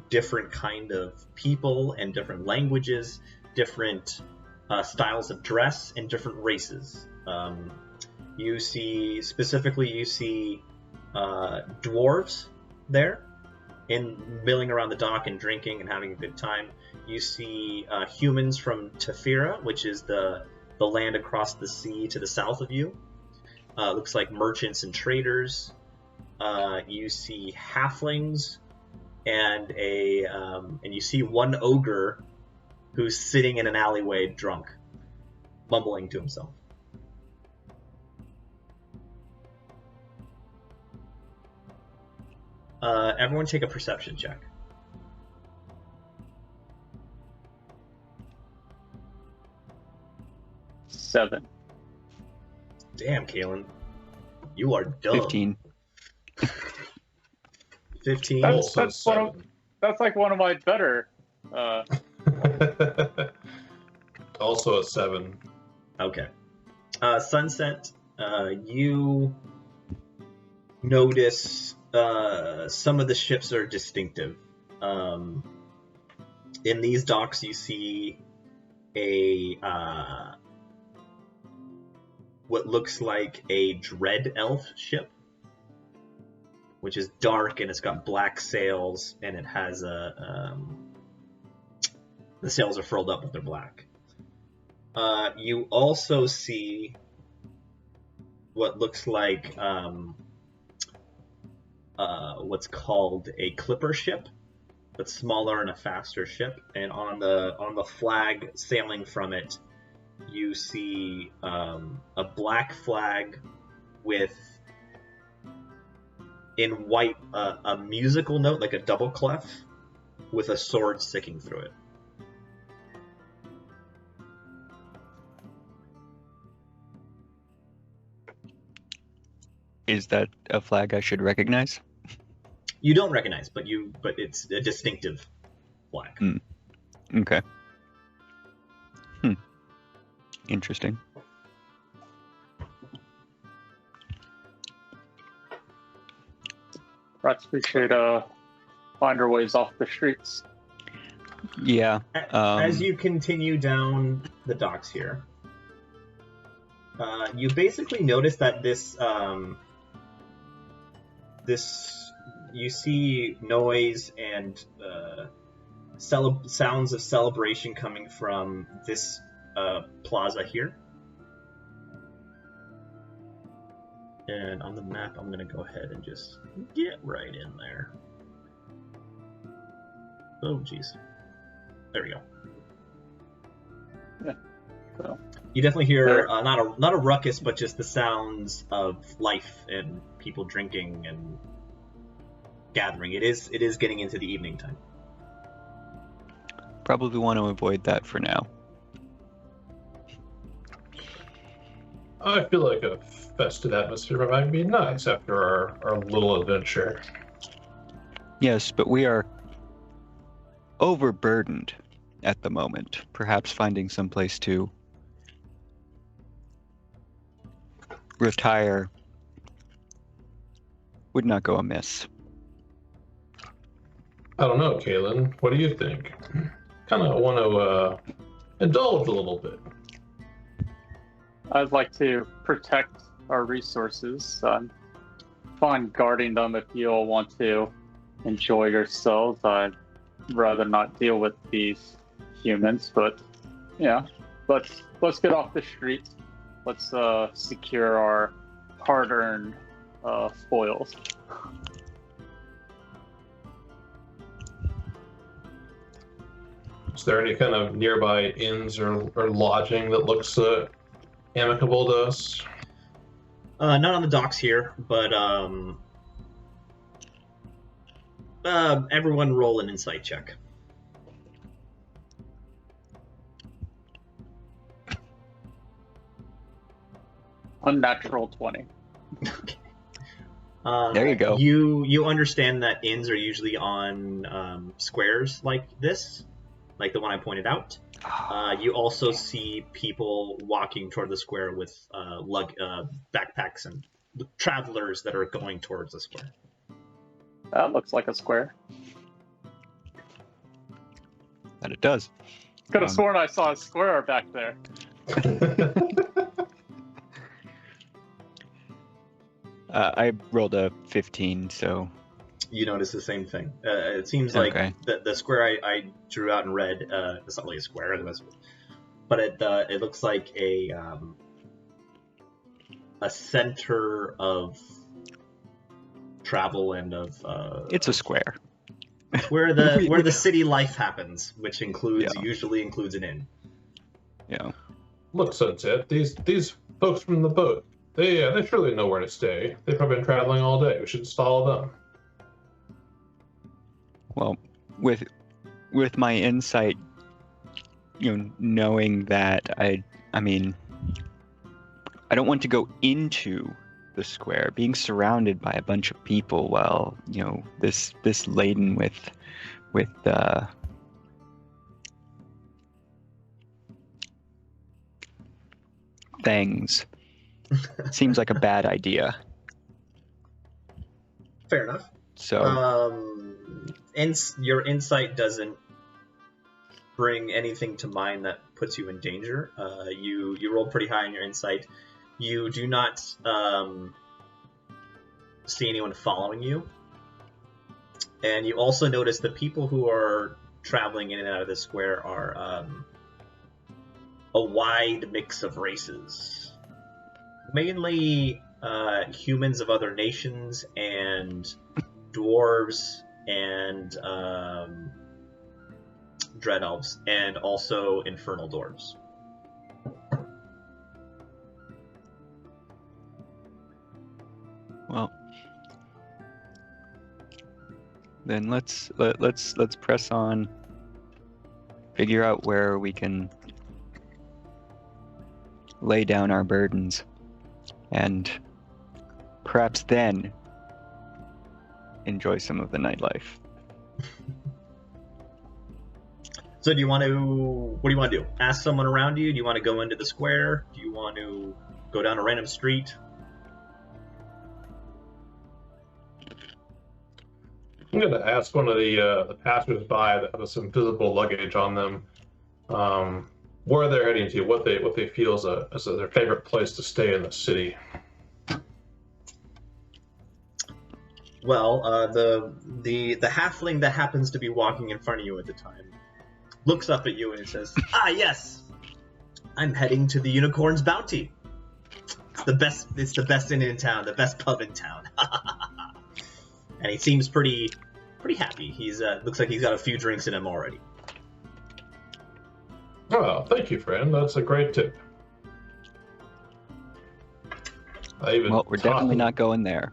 different kind of people and different languages, different styles of dress, and different races. You see dwarves there, milling around the dock and drinking and having a good time. You see humans from Tefira, which is the land across the sea to the south of you. Looks like merchants and traders. You see halflings and you see one ogre who's sitting in an alleyway drunk, mumbling to himself. Everyone take a perception check. Seven. Damn, Kalen. You are dumb. 15. 15? That's like one of my better. Also a 7. Okay. Sunset, you notice some of the ships are distinctive. In these docks, you see what looks like a dread elf ship, which is dark and it's got black sails, and it has the sails are furled up, but they're black. You also see what looks like what's called a clipper ship, but smaller and a faster ship. And on the flag sailing from it, you see a black flag with in white a musical note, like a double clef, with a sword sticking through it. Is that a flag I should recognize? You don't recognize, but it's a distinctive flag. Okay. Interesting. Perhaps we should find our ways off the streets. Yeah. As you continue down the docks here, you basically notice that this you see noise and sounds of celebration coming from this plaza here. And on the map, I'm going to go ahead and just get right in there. Oh, jeez. There we go. Yeah. So. You definitely hear not a ruckus, but just the sounds of life and people drinking and gathering. It is getting into the evening time. Probably want to avoid that for now. I feel like a festive atmosphere might be nice after our little adventure. Yes, but we are overburdened at the moment. Perhaps finding some place to retire would not go amiss. I don't know, Kaylin. What do you think? Kind of want to indulge a little bit. I'd like to protect our resources. I'm fine guarding them if you all want to enjoy yourselves. I'd rather not deal with these humans, but yeah, let's get off the street. Let's secure our hard-earned spoils. Is there any kind of nearby inns or lodging that looks amicable to us? Not on the docks here, but everyone roll an insight check. Unnatural 20. Okay. There you go. You understand that inns are usually on squares like this, like the one I pointed out. You also see people walking toward the square with backpacks and travelers that are going towards the square. That looks like a square. That it does. Could have sworn I saw a square back there. I rolled a 15, so You notice the same thing. It seems Okay. like the square I drew out in red, it's not really a square, but it looks like a center of travel and of it's a square. where the city life happens, which Yeah. usually includes an inn. Yeah. Look, Sunset, these folks from the boat, they surely know where to stay. They've probably been traveling all day. We should just follow them. Well, with my insight, knowing that I mean, I don't want to go into the square, being surrounded by a bunch of people while this laden with things seems like a bad idea. Fair enough. So Your insight doesn't bring anything to mind that puts you in danger. You rolled pretty high on your insight. You do not see anyone following you, and you also notice the people who are traveling in and out of this square are a wide mix of races, mainly humans of other nations and dwarves and dread elves, and also infernal dwarves. well, then let's press on. Figure out where we can lay down our burdens, and perhaps then enjoy some of the nightlife. So what do you want to do? Ask someone around you? Do you want to go into the square? Do you want to go down a random street? I'm going to ask one of the passers-by that have some visible luggage on them where they're heading to, what they feel as their favorite place to stay in the city. Well, the halfling that happens to be walking in front of you at the time looks up at you and says, "Ah, yes, I'm heading to the Unicorn's Bounty. It's the best inn in town, the best pub in town." And he seems pretty happy. He's looks like he's got a few drinks in him already. Oh, thank you, friend. That's a great tip. Well, we're definitely not going there.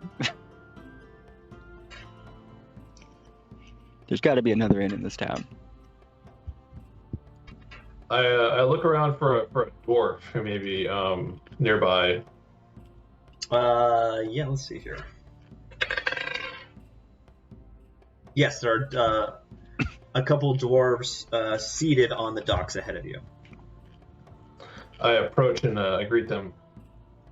There's got to be another inn in this town. I look around for a dwarf who may be nearby. Yeah, let's see here. Yes, there are a couple dwarves seated on the docks ahead of you. I approach and I greet them.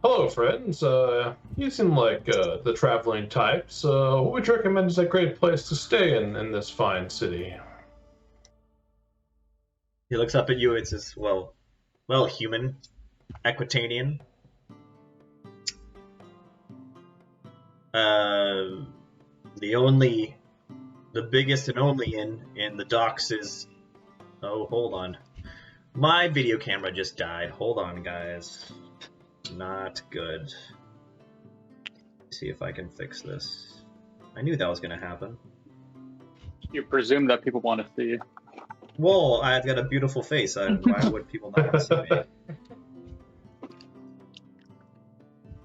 Hello, friends. You seem like the traveling types. What would you recommend is a great place to stay in this fine city? He looks up at you and says, well, human, Equitanian. The biggest and only inn in the docks is... Oh, hold on. My video camera just died. Hold on, guys. Not good. Let's see if I can fix this. I knew that was going to happen. You presume that people want to see you. Well, I've got a beautiful face. Why would people not want to see me?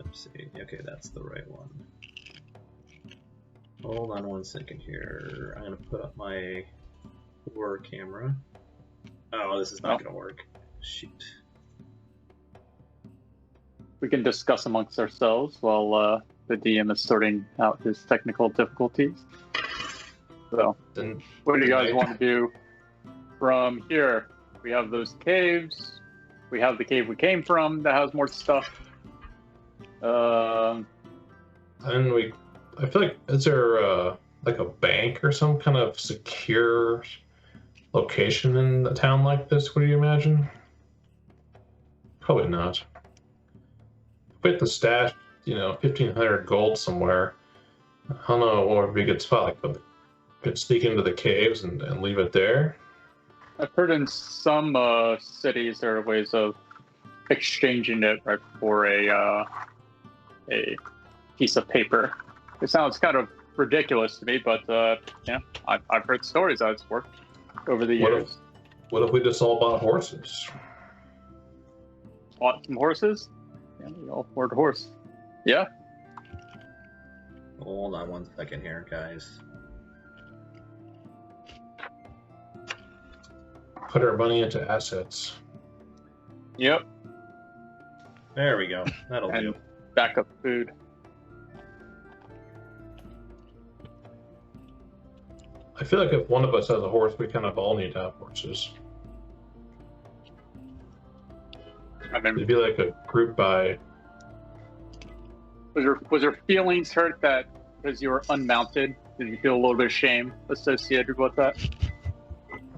Let's see. Okay, that's the right one. Hold on one second here. I'm going to put up my horror camera. Oh, this is not going to work. Shoot. We can discuss amongst ourselves while the DM is sorting out his technical difficulties. So, what do you guys want to do from here? We have those caves. We have the cave we came from that has more stuff. And I feel like, is there like a bank or some kind of secure location in a town like this? What do you imagine? Probably not. If we have to stash, 1,500 gold somewhere, I don't know what would be a good spot. Like, could sneak into the caves and leave it there. I've heard in some cities there are ways of exchanging it right for a piece of paper. It sounds kind of ridiculous to me, but I've heard stories how it's worked over the years. What if we just all bought horses? Bought some horses? Yeah, we all afford a horse. Yeah. Hold on 1 second here, guys. Put our money into assets. Yep. There we go. That'll And do. backup food. I feel like if one of us has a horse, we kind of all need to have horses. I mean, It'd be like a group buy. was your feelings hurt that because you were unmounted? Did you feel a little bit of shame associated with that?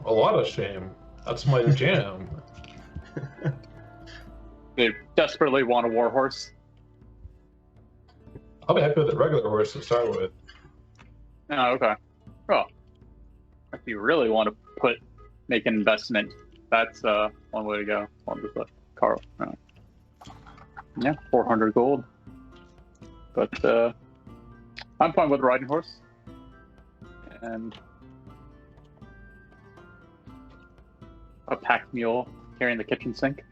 A lot of shame. That's my jam. They desperately want a war horse. I'll be happy with a regular horse to start with. Oh, okay. Well, if you really want to make an investment, that's one way to go. On with the car. Yeah, 400 gold. But I'm fine with riding horse. And a pack mule carrying the kitchen sink.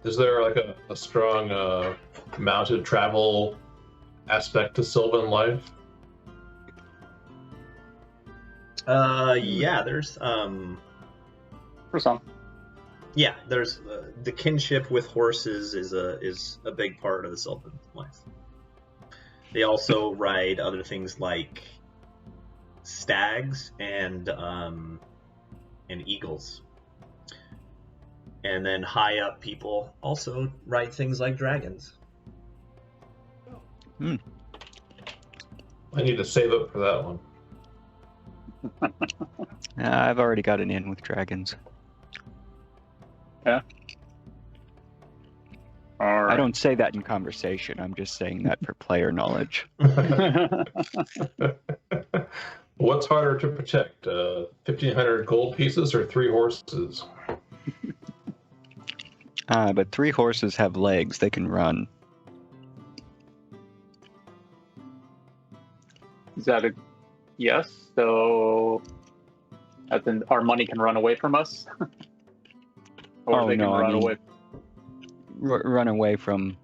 Is there like a strong mounted travel aspect to Sylvan life? Yeah, there's For some. yeah, there's the kinship with horses is a big part of the Sylvan life. They also ride other things like stags and eagles. And then high up people also ride things like dragons. I need to save up for that one. I've already got an in with dragons. Yeah. All right. I don't say that in conversation. I'm just saying that for player knowledge. What's harder to protect, 1,500 gold pieces or 3 horses? But 3 horses have legs. They can run. Is that a yes? So, as in our money can run away from us, or Oh, they can no, I run mean- away. Run away from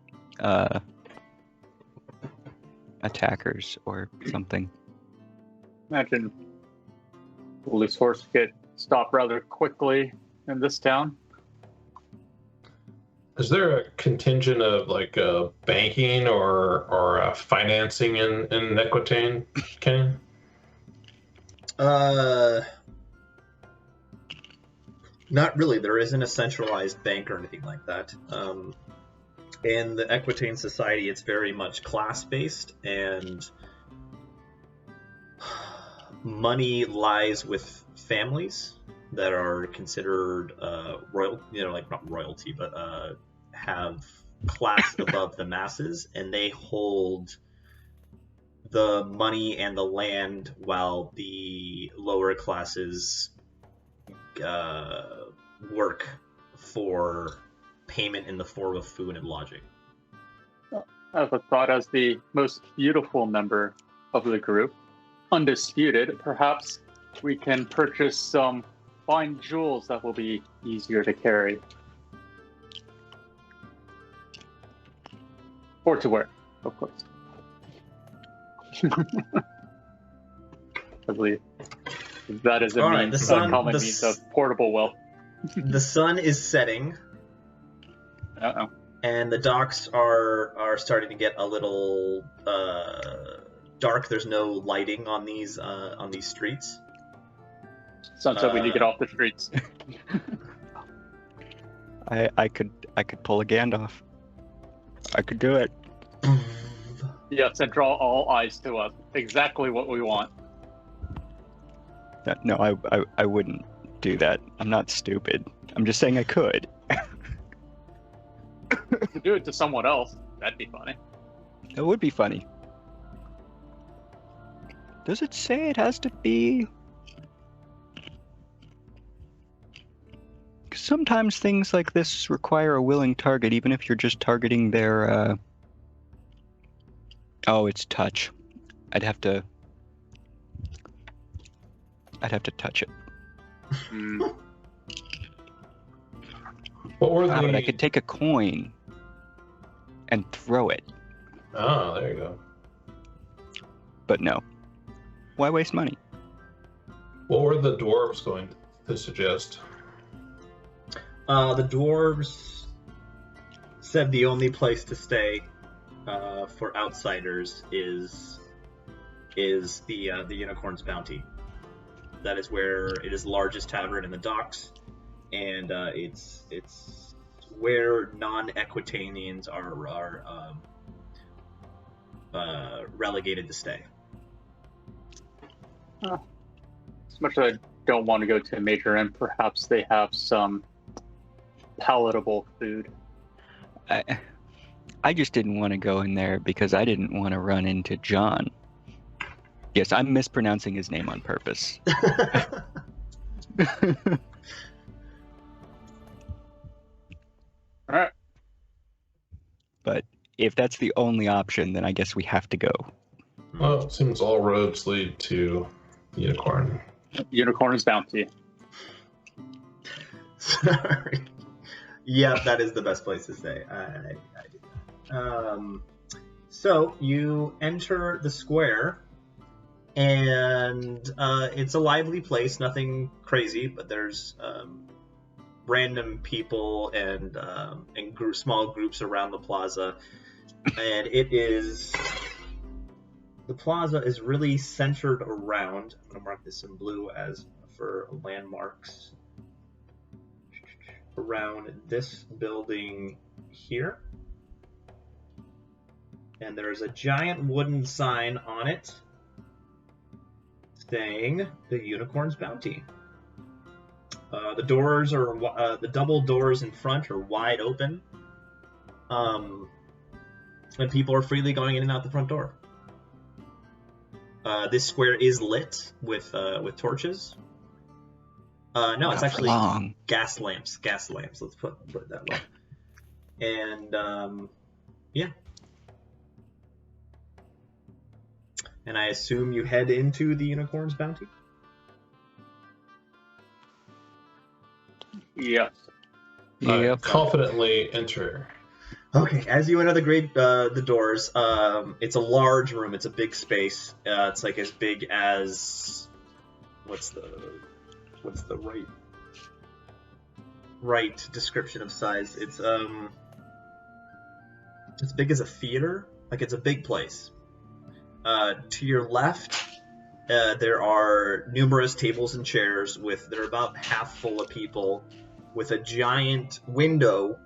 attackers or something. Imagine will this horse get stopped rather quickly in this town? Is there a contingent of like banking or financing in Equitane, Ken? Not really. There isn't a centralized bank or anything like that. In the Equitane society, it's very much class-based, and money lies with families that are considered royal, like not royalty, but have class above the masses, and they hold the money and the land while the lower classes work for payment in the form of food and lodging. I have a thought as the most beautiful member of the group, undisputed. Perhaps we can purchase some fine jewels that will be easier to carry. Or to wear, of course. I believe that is a All right, means, the sun- common the means s- of portable wealth. The sun is setting, Uh-oh. and the docks are starting to get a little dark. There's no lighting on these streets. Sunset, we need to get off the streets. I could pull a Gandalf. I could do it. Yes, and draw all eyes to us. Exactly what we want. No, I wouldn't do that. I'm not stupid. I'm just saying I could. To do it to someone else, that'd be funny. It would be funny. Does it say it has to be? 'Cause sometimes things like this require a willing target, even if you're just targeting their. Oh, it's touch. I'd have to touch it. Mm. What were But I the? could take a coin and throw it. Oh, there you go. But no. Why waste money? What were the dwarves going to suggest? The dwarves said the only place to stay for outsiders is the Unicorn's Bounty. That is where it is the largest tavern in the docks, and it's where non-Equitanians are relegated to stay. As much as I don't want to go to a major inn, perhaps they have some palatable food. I just didn't want to go in there because I didn't want to run into John. Yes, I'm mispronouncing his name on purpose. All right. But if that's the only option, then I guess we have to go. Well, it seems all roads lead to Unicorn. Unicorn's Bounty. Sorry. Yeah, that is the best place to stay. I do that. So you enter the square, and it's a lively place. Nothing crazy, but there's random people and small groups around the plaza, and the plaza is really centered around. I'm gonna mark this in blue as for landmarks. Around this building here, and there's a giant wooden sign on it saying the Unicorn's Bounty. The doors are the double doors in front are wide open, and people are freely going in and out the front door. This square is lit with torches. No, it's actually long. gas lamps. Let's put it that way. And yeah. And I assume you head into the Unicorn's Bounty? Yes. Yep. Confidently enter. Okay, as you enter the doors, it's a large room. It's a big space. It's like as big as what's the right description of size? It's as big as a theater. Like it's a big place. To your left, there are numerous tables and chairs they're about half full of people, with a giant window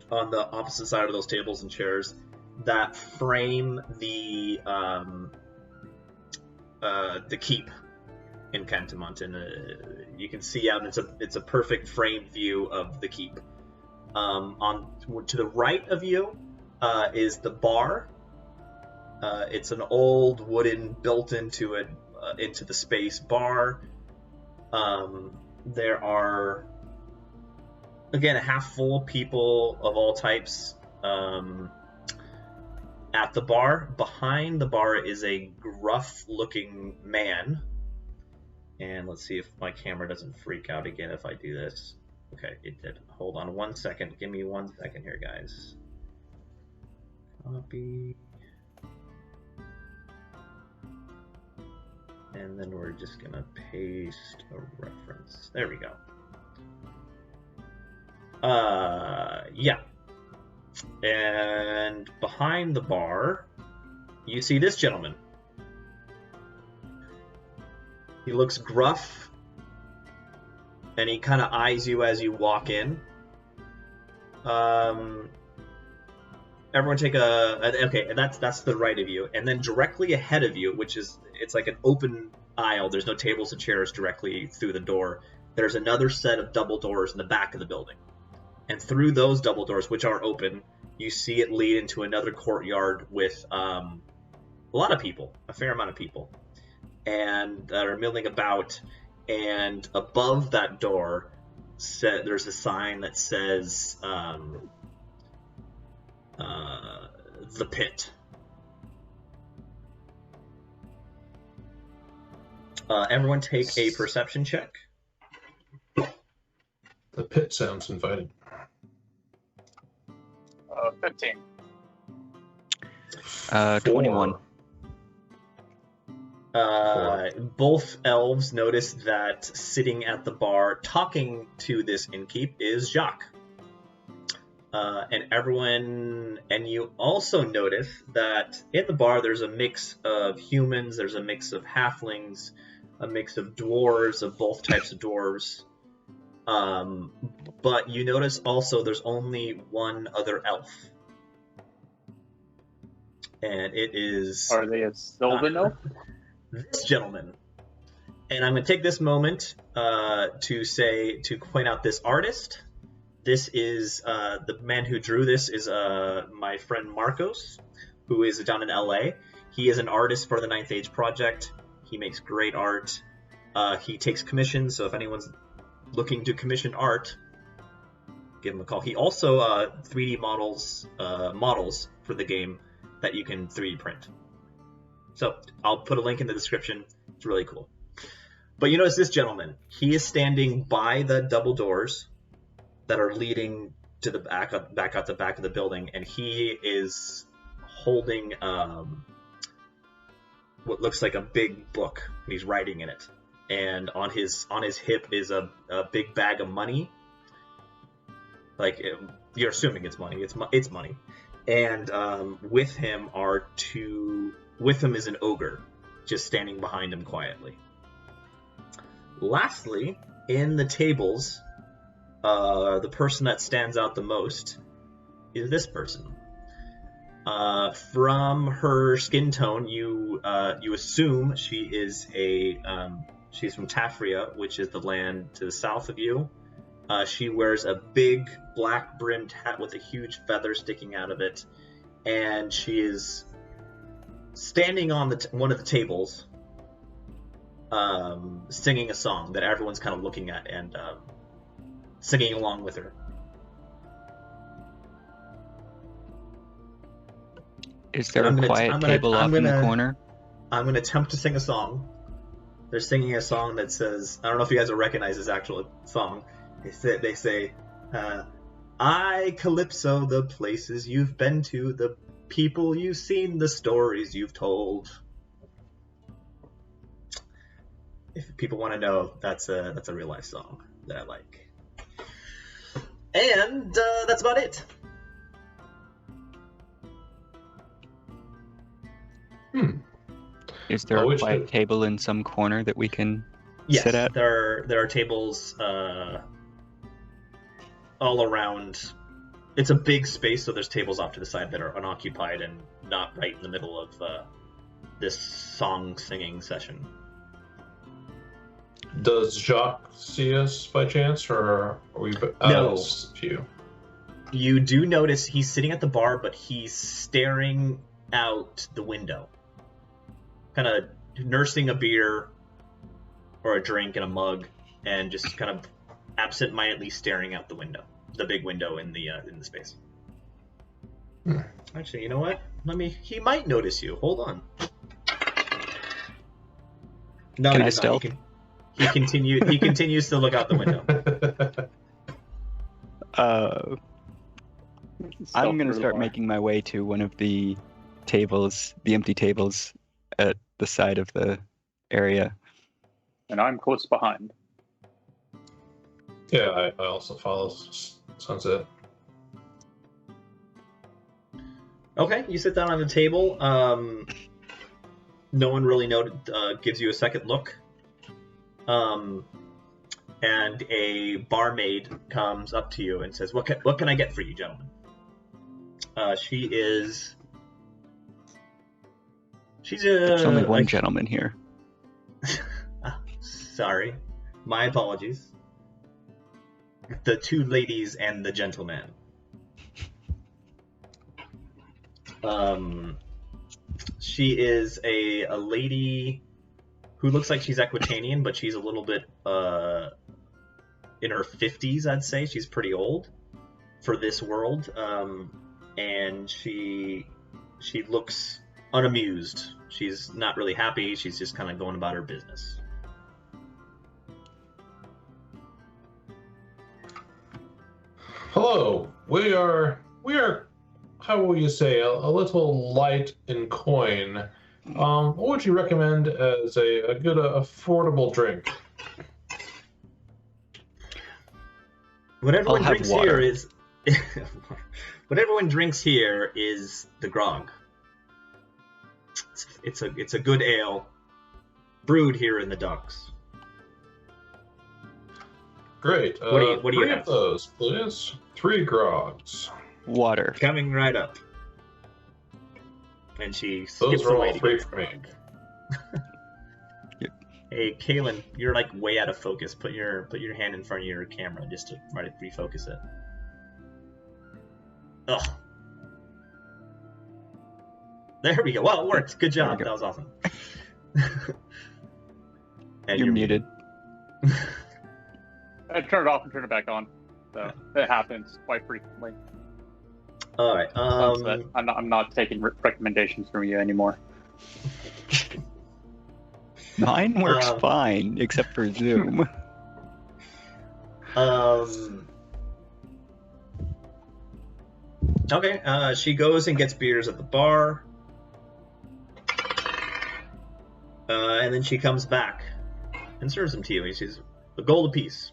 on the opposite side of those tables and chairs that frame the keep in Cantamont, and you can see out. It's a perfect framed view of the keep. To the right of you is the bar. It's an old wooden built into the space bar. There are again a half full people of all types at the bar. Behind the bar is a gruff looking man. And let's see if my camera doesn't freak out again if I do this. Okay, it did. Hold on 1 second. Give me 1 second here, guys. Copy. And then we're just gonna paste a reference. There we go. Yeah. And behind the bar, you see this gentleman. He looks gruff, and he kind of eyes you as you walk in. everyone take okay, and that's the right of you, and then directly ahead of you, it's like an open aisle. There's no tables and chairs directly through the door. There's another set of double doors in the back of the building, and through those double doors, which are open, you see it lead into another courtyard with a lot of people, a fair amount of people, and that are milling about. And above that door, there's a sign that says the pit. Everyone take a perception check. The pit sounds inviting. 15. 21. Both elves notice that sitting at the bar talking to this innkeep is Jacques. And you also notice that in the bar there's a mix of humans, there's a mix of halflings, a mix of dwarves, of both types of dwarves. But you notice also there's only one other elf. And it is... Are they a Sylvan elf? This gentleman. And I'm going to take this moment to point out this artist. This is the man who drew this is my friend Marcos, who is down in LA. He is an artist for the Ninth Age Project. He makes great art. He takes commissions, so if anyone's looking to commission art, give him a call. He also 3D models for the game that you can 3D print. So I'll put a link in the description. It's really cool. But you notice this gentleman. He is standing by the double doors that are leading to the back out the back of the building, and he is holding what looks like a big book, and he's writing in it. And on his hip is a big bag of money. Like you're assuming it's money. It's money. And with him is an ogre, just standing behind him quietly. Lastly, in the tables, the person that stands out the most is this person. From her skin tone, you assume she is she's from Tafria, which is the land to the south of you. She wears a big black-brimmed hat with a huge feather sticking out of it, and she is standing on one of the tables, singing a song that everyone's kind of looking at and singing along with her. Is there a quiet table off in the corner? I'm going to attempt to sing a song. They're singing a song that says, I don't know if you guys will recognize this actual song. They say, I, Calypso, the places you've been to, the people you've seen, the stories you've told. If people want to know, that's a real life song that I like. And that's about it. Is there a quiet table in some corner that we can sit at? There are tables all around. It's a big space, so there's tables off to the side that are unoccupied and not right in the middle of this song singing session. Does Jacques see us by chance, or are we out No. of view? You do notice he's sitting at the bar, but he's staring out the window, kind of nursing a beer or a drink in a mug, and just kind of absent-mindedly staring out the window, the big window in the space. Actually, you know what? He might notice you. Hold on. No, Can I does not. stealth? He continues to look out the window. I'm going to start making my way to one of the tables, the empty tables at the side of the area. And I'm close behind. Yeah, I also follow Sunset. Okay, you sit down on the table. No one really gives you a second look. And a barmaid comes up to you and says, "What can I get for you, gentlemen?" She's There's only one a gentleman here. sorry, my apologies. The two ladies and the gentleman. She is a lady who looks like she's Equitanian, but she's a little bit in her 50s, I'd say. She's pretty old for this world, and she looks unamused. She's not really happy. She's just kind of going about her business. Hello, we are, how will you say, a little light in coin. What would you recommend as a good, affordable drink? What everyone I'll have drinks water. here is what everyone drinks here is the grog. It's a good ale, brewed here in the docks. Great. What do you three have? of those, please. 3 grogs. Water. Coming right up. And she skips Those are away all to free get for me. Hey, Kaylin, you're like way out of focus. Put your hand in front of your camera just to try to refocus it. Ugh. There we go. Well, it worked. Good job. There we That go. was awesome. And You're muted. I turn it off and turn it back on. So it happens quite frequently. All right. Sunset. I'm not taking recommendations from you anymore. Mine works fine, except for Zoom. Okay. She goes and gets beers at the bar, and then she comes back and serves them to you. She's a gold apiece.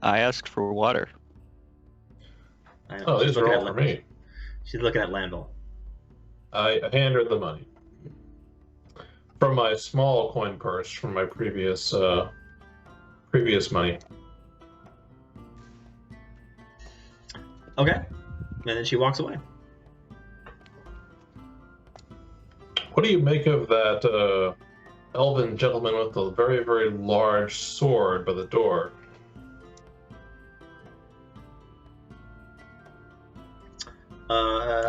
I asked for water. I know, Oh, she's these are looking all at for me. She's looking at Landville. I hand her the money. From my small coin purse from my previous money. Okay. And then she walks away. What do you make of that elven gentleman with the very, very large sword by the door?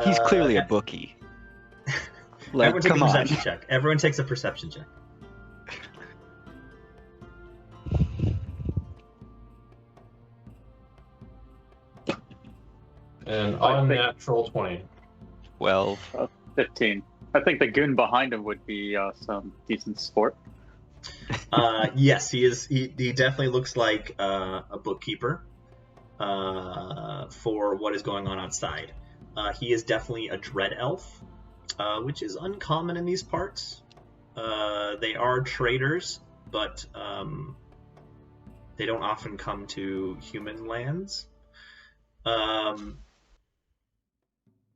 He's clearly a bookie. Like, Everyone take come a on. perception check. Everyone takes a perception check. An I think- unnatural 20. 12. 15. I think the goon behind him would be some decent sport. Yes, he is. He definitely looks like a bookkeeper for what is going on outside. He is definitely a dread elf, which is uncommon in these parts. They are traders, but they don't often come to human lands.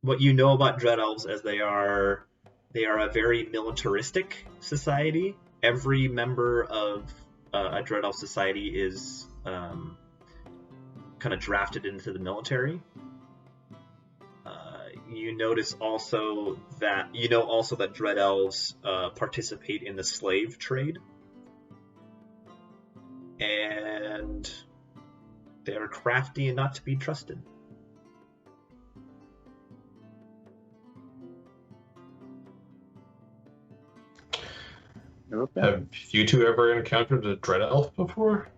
What you know about dread elves is they are a very militaristic society. Every member of a dread elf society is kind of drafted into the military. You notice also that dread elves participate in the slave trade, and they are crafty and not to be trusted. Okay. Have you two ever encountered a dread elf before?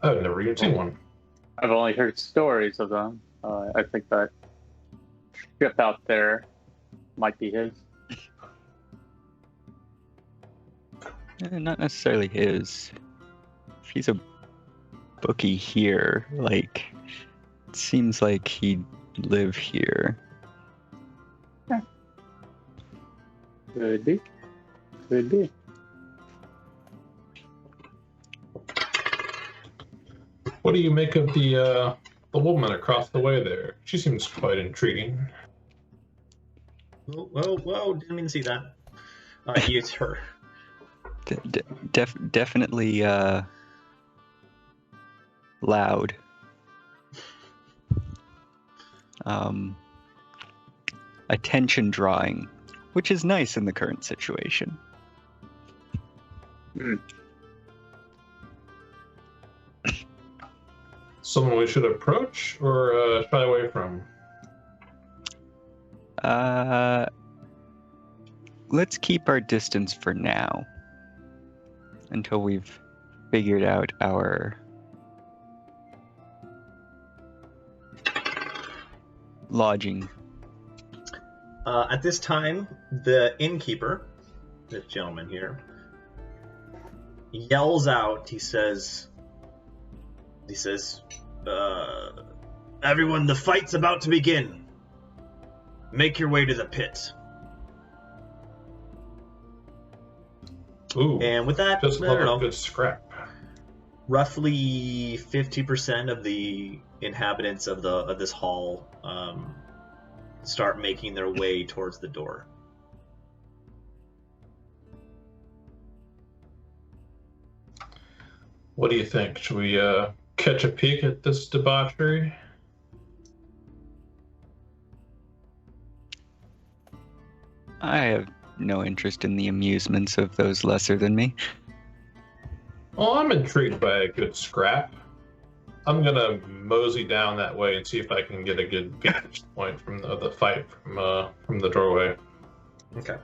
I've never even seen one. I've only heard stories of them. I think that ship out there might be his. Not necessarily his. If he's a bookie here, like, it seems like he'd live here. Could be. Could be. What do you make of the woman across the way there? She seems quite intriguing. Whoa, didn't mean to see that. It's her. Definitely loud. attention drawing, which is nice in the current situation. Someone we should approach or shy away from? Let's keep our distance for now until we've figured out our lodging. At this time, the innkeeper, this gentleman here, yells out. He says, "Everyone, the fight's about to begin. Make your way to the pit." Ooh, And with that, just I love don't a know, good scrap. roughly 50% of the inhabitants of this hall start making their way towards the door. What do you think? Should we catch a peek at this debauchery? I have no interest in the amusements of those lesser than me. Well, I'm intrigued by a good scrap. I'm gonna mosey down that way and see if I can get a good vantage point from the fight from the doorway. Okay.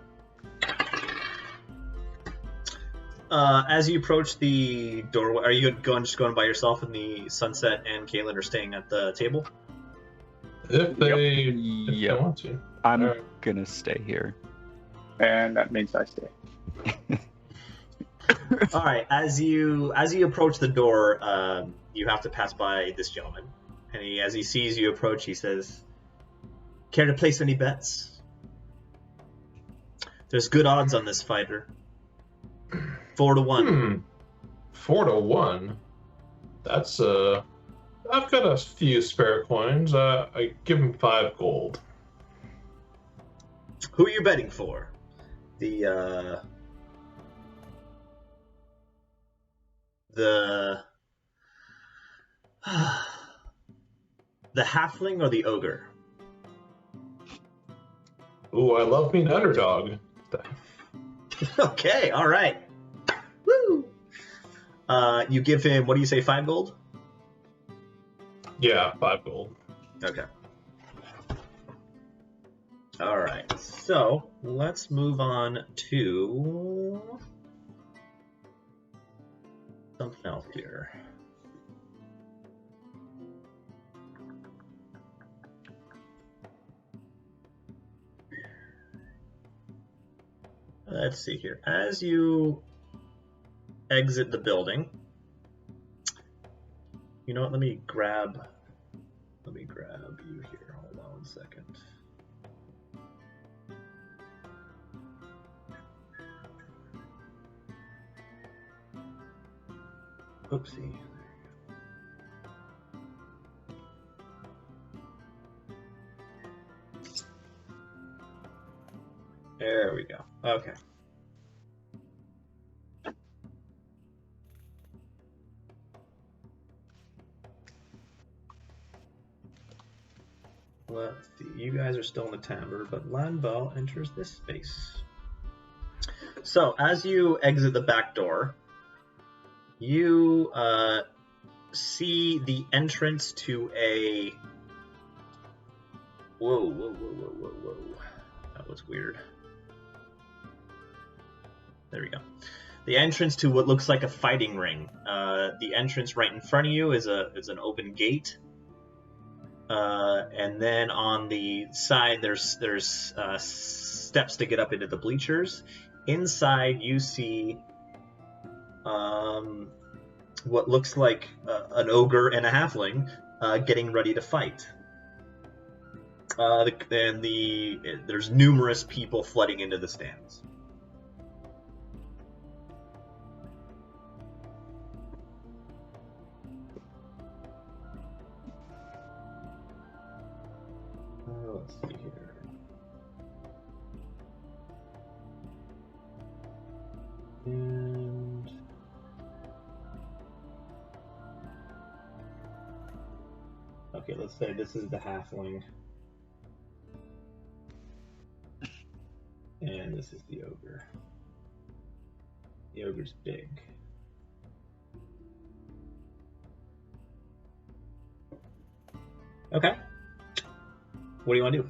As you approach the doorway, are you just going by yourself, and the Sunset and Kaylin are staying at the table? If they Yep. want to. I'm All right. gonna stay here. And that means I stay. All right. As you approach the door, you have to pass by this gentleman, and as he sees you approach, he says, "Care to place any bets? There's good odds on this fighter. 4-1. 4-1. That's I've got a few spare coins. I give him 5 gold. Who are you betting for? The halfling or the ogre? Ooh, I love being an underdog. Okay, all right. Woo! You give him, what do you say, 5 gold? Yeah, 5 gold. Okay. All right, so let's move on to something else here. Let's see here. As you exit the building, you know what? Let me grab you here. Hold on one second. Oopsie. There we go. Okay. Let's see. You guys are still in the timbre, but Lanval enters this space. So, as you exit the back door, you see the entrance to a... Whoa. That was weird. There we go. The entrance to what looks like a fighting ring. The entrance right in front of you is an open gate. And then on the side, there's steps to get up into the bleachers. Inside, you see what looks like an ogre and a halfling getting ready to fight. There's numerous people flooding into the stands. Let's see here. And okay, let's say this is the halfling. And this is the ogre. The ogre's big. Okay. What do you want to do?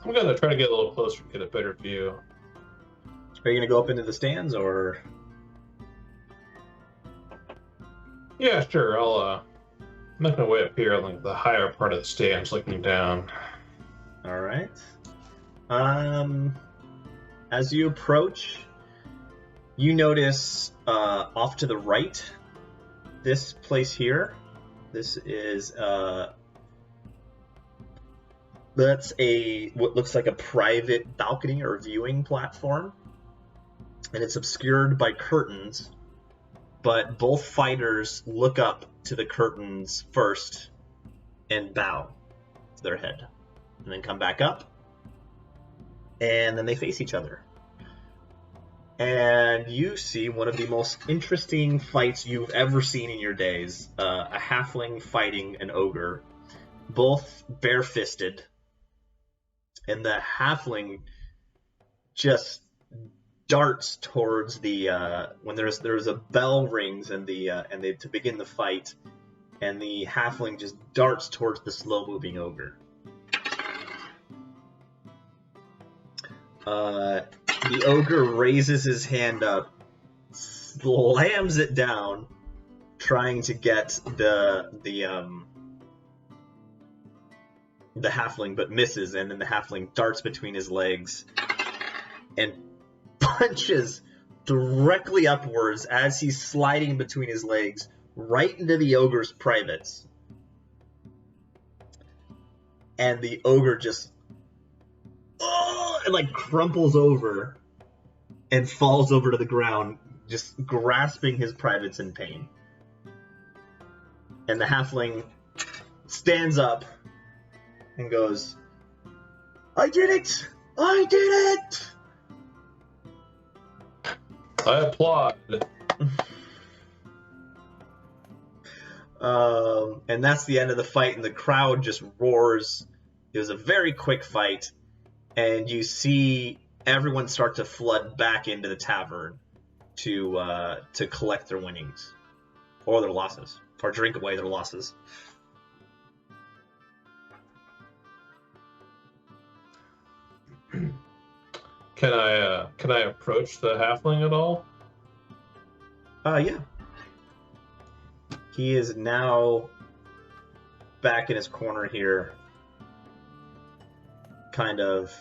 I'm gonna try to get a little closer to get a better view. Are you going to go up into the stands, or? Yeah, sure. I'm making my way up here, like the higher part of the stands, looking down. All right. As you approach, you notice off to the right, this place here. This is that's what looks like a private balcony or viewing platform, and it's obscured by curtains. But both fighters look up to the curtains first and bow their head, and then come back up, and then they face each other. And you see one of the most interesting fights you've ever seen in your days. A halfling fighting an ogre, both bare-fisted, and the halfling just darts towards the when there's a bell rings and they to begin the fight, and the halfling just darts towards the slow-moving ogre. The ogre raises his hand up, slams it down, trying to get the halfling, but misses, and then the halfling darts between his legs and punches directly upwards as he's sliding between his legs right into the ogre's privates. And the ogre just and crumples over and falls over to the ground, just grasping his privates in pain. And the halfling stands up and goes, "I did it! I did it!" I applaud. And that's the end of the fight, and the crowd just roars. It was a very quick fight, and you see everyone start to flood back into the tavern to collect their winnings or their losses, or drink away their losses. Can I approach the halfling at all? Yeah. He is now back in his corner here, kind of,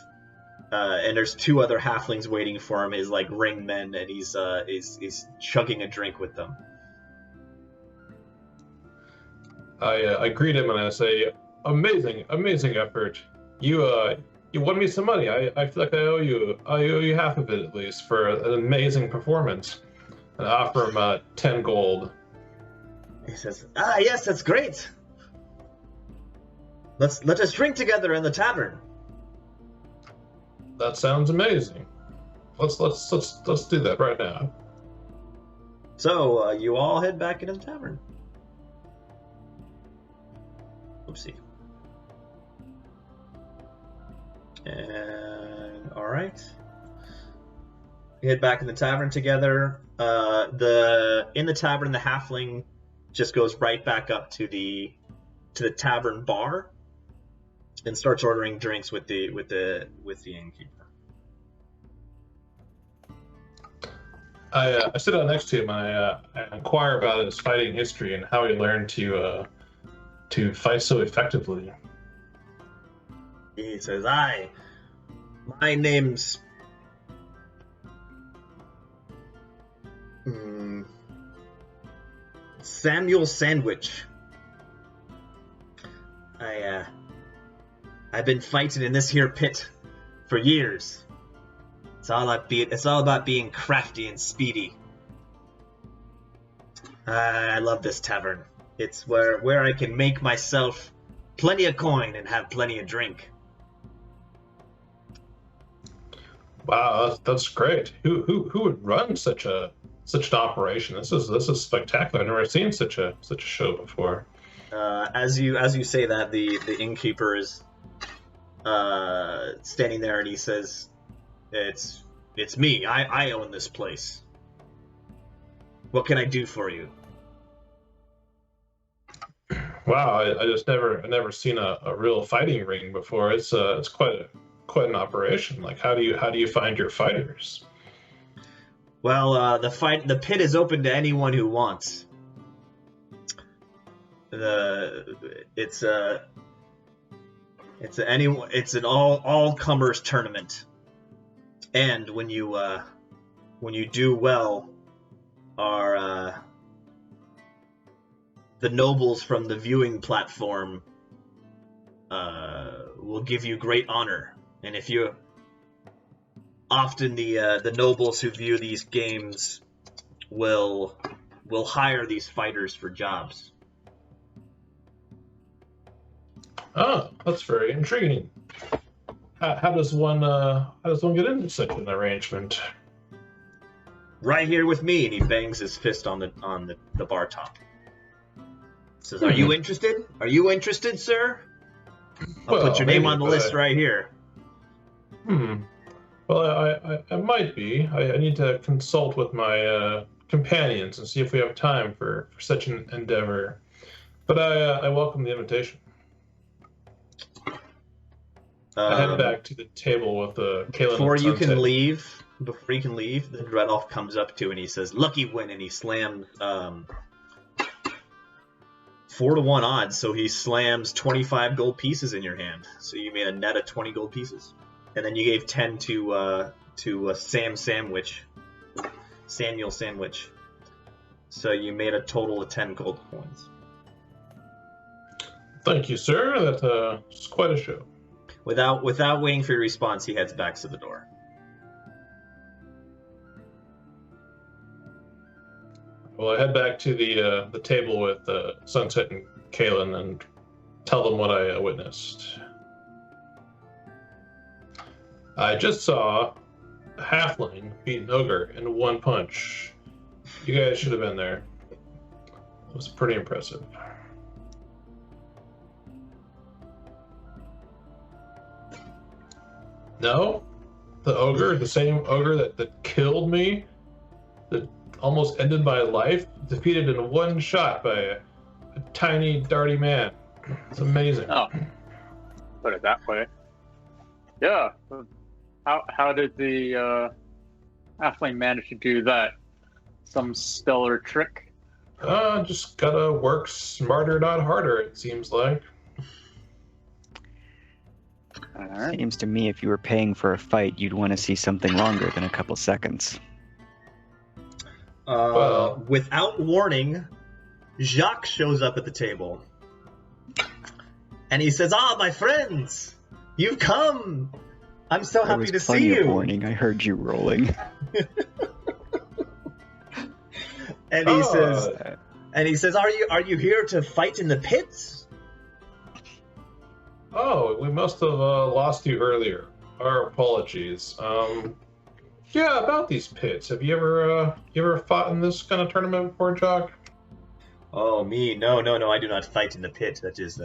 and there's two other halflings waiting for him, his ring men, and he's chugging a drink with them. I greet him and I say, amazing effort. You won me some money. I feel like I owe you half of it at least for an amazing performance. And I offer him 10 gold. He says, yes, that's great. Let us drink together in the tavern. That sounds amazing. Let's do that right now. So you all head back into the tavern. Oopsie. And all right, you head back in the tavern together. In the tavern, the halfling just goes right back up to the tavern bar and starts ordering drinks with the innkeeper. I sit down next to him. I inquire about his fighting history and how he learned to fight so effectively. He says, my name's Samuel Sandwich. I've been fighting in this here pit for years. It's all about being crafty and speedy. I love this tavern. It's where I can make myself plenty of coin and have plenty of drink. Wow, that's great. Who would run such an operation? This is spectacular. I've never seen such a show before. As you say that, the innkeeper is standing there, and he says, It's me. I own this place. What can I do for you? Wow, I just never seen a real fighting ring before. It's quite an operation. Like, how do you find your fighters? Well, the pit is open to anyone who wants. It's an all comers tournament, and when you do well, the nobles from the viewing platform will give you great honor, and if you often the nobles who view these games will hire these fighters for jobs. Oh, that's very intriguing. How does one get into such an arrangement? Right here with me, and he bangs his fist on the bar top. Says, "Are you interested? Are you interested, sir? I'll put your name on the list right here." Well, I might be. I need to consult with my companions and see if we have time for such an endeavor. But I welcome the invitation. I head back to the table with Kalen. Before you can leave, the Dread Elf comes up to and he says, "Lucky win," and he slams 4-to-1 odds, so he slams 25 gold pieces in your hand. So you made a net of 20 gold pieces, and then you gave 10 to Samuel Sandwich. So you made a total of 10 gold coins. Thank you, sir. That's quite a show. Without waiting for your response, he heads back to the door. Well, I head back to the table with Sunset and Kalen and tell them what I witnessed. I just saw a halfling beat an ogre in one punch. You guys should have been there. It was pretty impressive. No? The same ogre that killed me, that almost ended my life, defeated in one shot by a tiny, darty man. It's amazing. Oh, put it that way. Yeah. How did the halfling manage to do that? Some spell or trick? Just gotta work smarter, not harder, it seems like. Alright. Seems to me if you were paying for a fight, you'd want to see something longer than a couple seconds. Without warning, Jacques shows up at the table. And he says, "Ah, my friends! You've come! I'm so happy to see you!" There was plenty of warning. I heard you rolling. And he says, "Are you here to fight in the pits?" Oh, we must have lost you earlier. Our apologies. Yeah, about these pits. Have you ever fought in this kind of tournament before, Jock? Oh, me? No, I do not fight in the pit. That is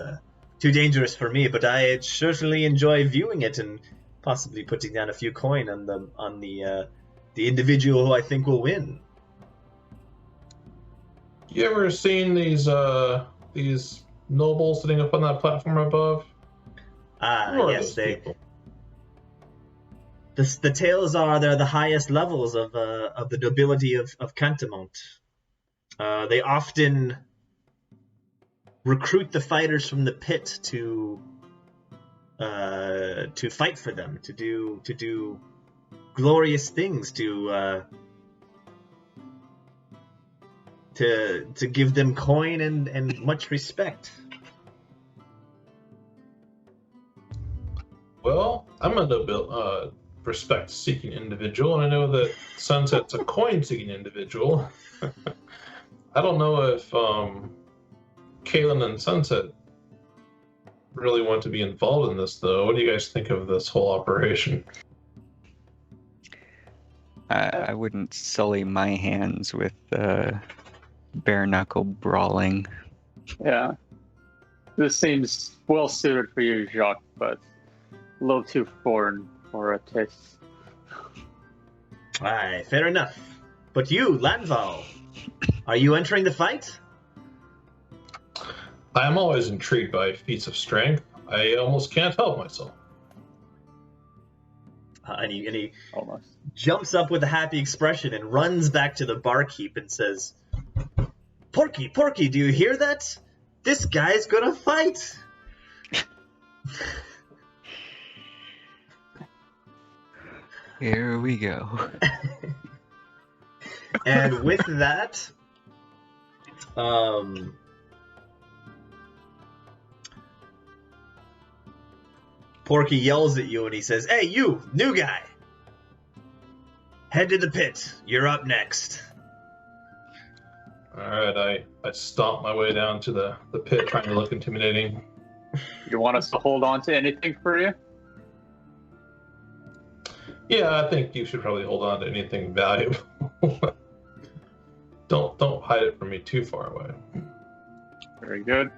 too dangerous for me, but I certainly enjoy viewing it and possibly putting down a few coin on the individual who I think will win. You ever seen these nobles sitting up on that platform above? Yes, the tales are they're the highest levels of the nobility of Cantamont. They often recruit the fighters from the pit to fight for them, to do glorious things, to give them coin and much respect. Well, I'm a respect-seeking individual, and I know that Sunset's a coin-seeking individual. I don't know if Kalen and Sunset really want to be involved in this, though. What do you guys think of this whole operation? I wouldn't sully my hands with bare-knuckle brawling. Yeah. This seems well suited for you, Jacques, but A little too foreign for a taste. Aye, fair enough. But you, Lanval, are you entering the fight? I am always intrigued by feats of strength. I almost can't help myself. And he Almost. jumps up with a happy expression and runs back to the barkeep and says, Porky, do you hear that? This guy's gonna fight! Here we go. And with that, Porky yells at you and he says, Hey, you, new guy! Head to the pit. You're up next. Alright, I stomp my way down to the pit, trying to look intimidating. You want us to hold on to anything for you? Yeah, I think you should probably hold on to anything valuable. Don't hide it from me too far away. Very good.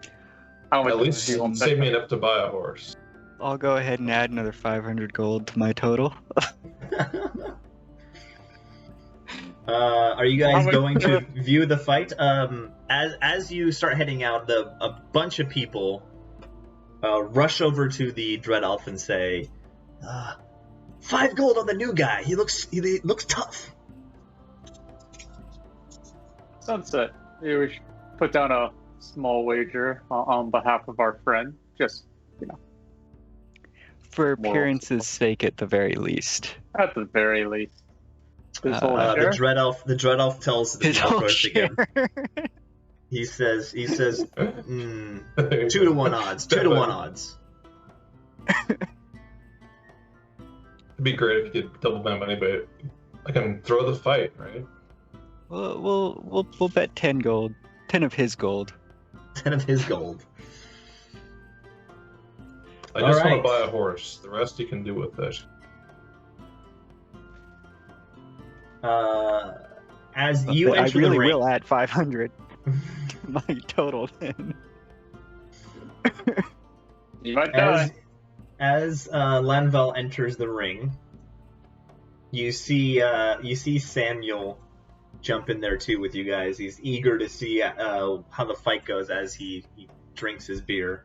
How much At least do you want save me enough to buy a horse. I'll go ahead and add another 500 gold to my total. Are you guys How going much- to view the fight? As you start heading out, a bunch of people rush over to the Dread Elf and say, 5 gold on the new guy. He looks tough. Sunset. Maybe we should put down a small wager on behalf of our friend. Just, For Moral appearance's sake, at the very least. at the very least. His whole Uh, share? The Dread Elf tells the His people whole first again. share. He says, 2 to 1 odds. 2 to 1 odds. It'd be great if you could double my money, but I can throw the fight, right? We'll bet 10 gold. 10 of his gold. 10 of his gold. I just Alright. want to buy a horse. The rest you can do with it. As you I enter really the ring, will add 500 to my total then. You might die. as Lanval enters the ring, you see Samuel jump in there too with you guys. He's eager to see how the fight goes as he drinks his beer.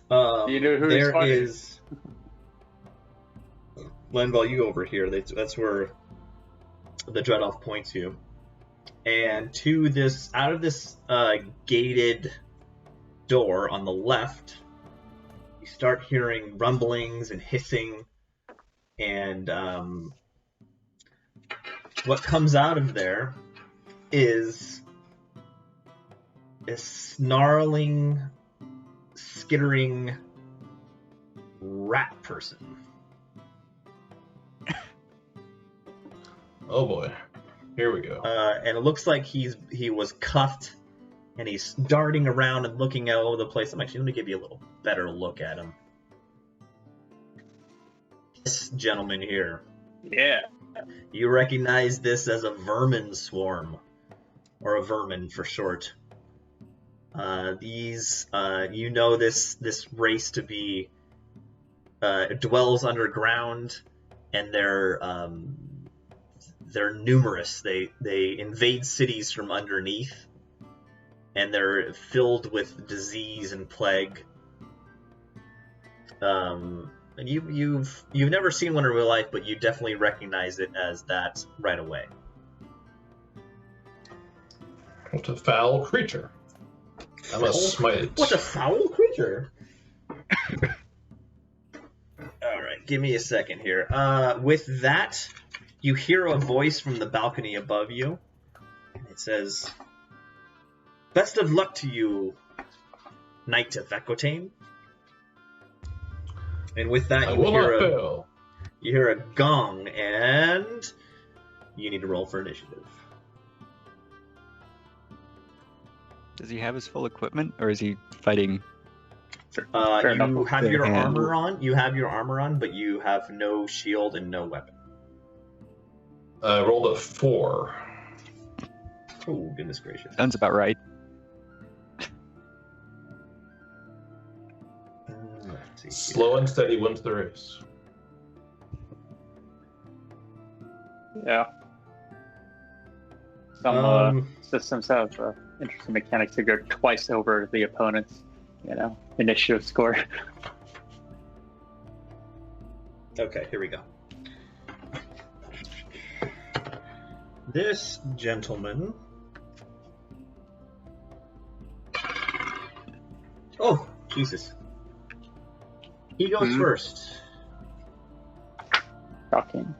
Do you know who he's there fighting? is Lanval. You over here. That's where the Dread Elf points you. And to this, out of this gated door on the left, you start hearing rumblings and hissing, and what comes out of there is a snarling, skittering rat person. Oh boy. Here we go. And it looks like he was cuffed, and he's darting around and looking all over the place. I'm actually going to give you a little better look at him. This gentleman here, Yeah. you recognize this as a vermin swarm, or a vermin for short. These, you know this race to be, dwells underground, and they're numerous. They invade cities from underneath, and they're filled with disease and plague. And you've never seen one in real life, but you definitely recognize it as that right away. What a foul creature. I must smite it. What a foul creature! Alright, give me a second here. With that, you hear a voice from the balcony above you. It says, Best of luck to you, Knight of Aquitaine. And with that, I will not fail. you hear a gong, and you need to roll for initiative. Does he have his full equipment, or is he fighting? Fair enough. You have your And- armor on. You have your armor on, but you have no shield and no weapon. I rolled a 4. Oh, goodness gracious. Sounds about right. Let's see Slow and steady wins the race. Yeah. Some systems have interesting mechanics to go twice over the opponent's, initiative score. Okay, here we go. This gentleman. Oh, Jesus. He goes first. Shocking.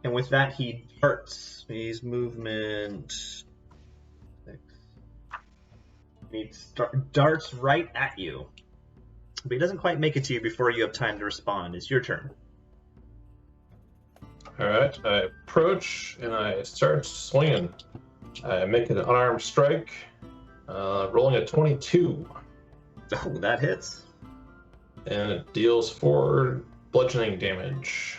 And with that, he darts. He's movement 6. He darts right at you. But he doesn't quite make it to you before you have time to respond. It's your turn. Alright, I approach and I start swinging. I make an unarmed strike, rolling a 22. Oh, that hits. And it deals 4 bludgeoning damage.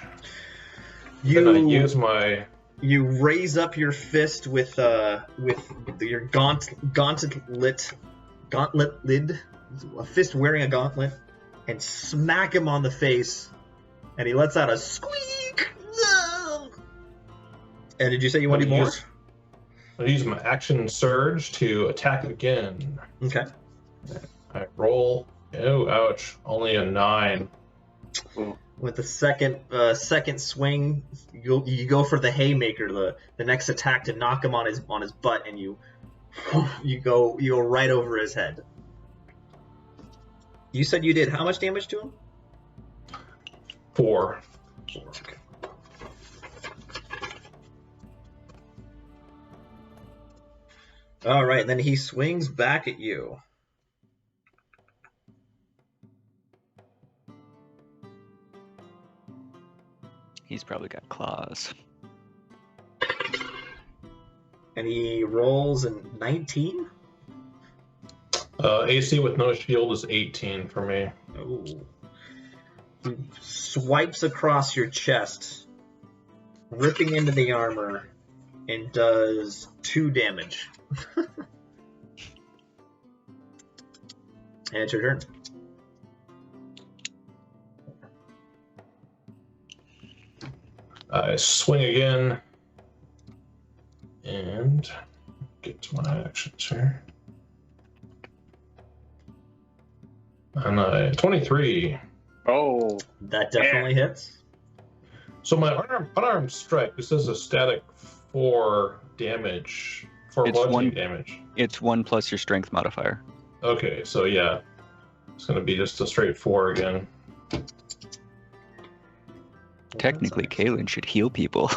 Then I use my... You raise up your fist with your gauntlet lid, a fist wearing a gauntlet, and smack him on the face, and he lets out a squeak. And did you say you want to do more? I use my action surge to attack again. Okay. I roll. Oh, ouch! Only a 9. With the second swing, you go for the haymaker, the next attack to knock him on his butt, and you go right over his head. You said you did how much damage to him? 4. Okay. All right, then he swings back at you. He's probably got claws. And he rolls a 19? AC with no shield is 18 for me. Oh. He swipes across your chest, ripping into the armor, and does 2 damage. And it's your turn. I swing again, and get to my actions here. And 23. Oh. That definitely hits. So my unarmed strike, this is a static 4 damage, 4 bludgeoning damage. It's 1 plus your strength modifier. Okay, so yeah, it's going to be just a straight 4 again. Technically, Kalen should heal people.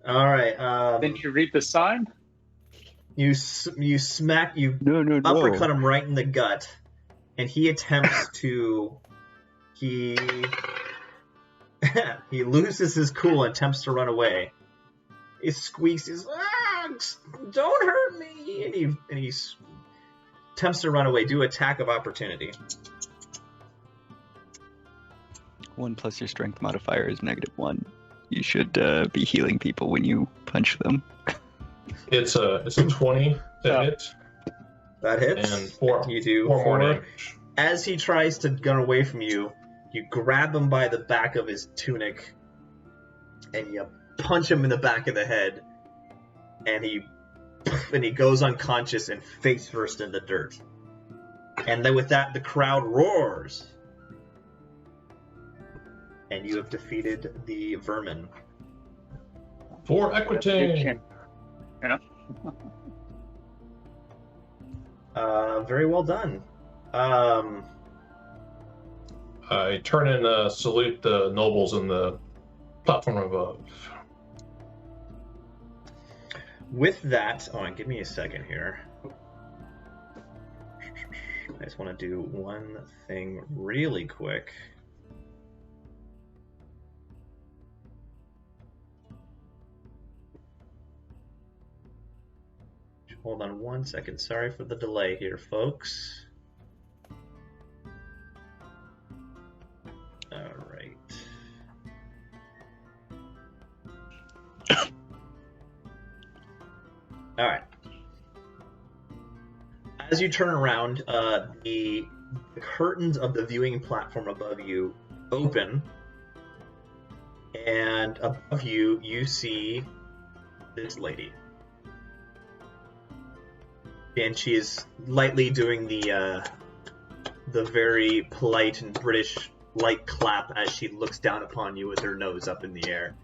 All right. Didn't you read the sign? You uppercut him right in the gut, and he attempts to. He loses his cool and attempts to run away. He squeaks, "Don't hurt me!" And he attempts to run away. Do attack of opportunity. 1 plus your strength modifier is -1. You should be healing people when you punch them. It's a 20 to hit. That hits. And 4. You do 4 more 4. damage. As he tries to gun away from you, you grab him by the back of his tunic, and you punch him in the back of the head, and he goes unconscious and face first in the dirt. And then with that, the crowd roars. And you have defeated the vermin. For Equitane. Yeah. Very well done. I turn and salute the nobles in the platform above. With that, give me a second here. I just want to do one thing really quick. Hold on 1 second. Sorry for the delay here, folks. All right. All right. As you turn around, the curtains of the viewing platform above you open, and above you, you see this lady. And she is lightly doing the very polite and British light clap as she looks down upon you with her nose up in the air.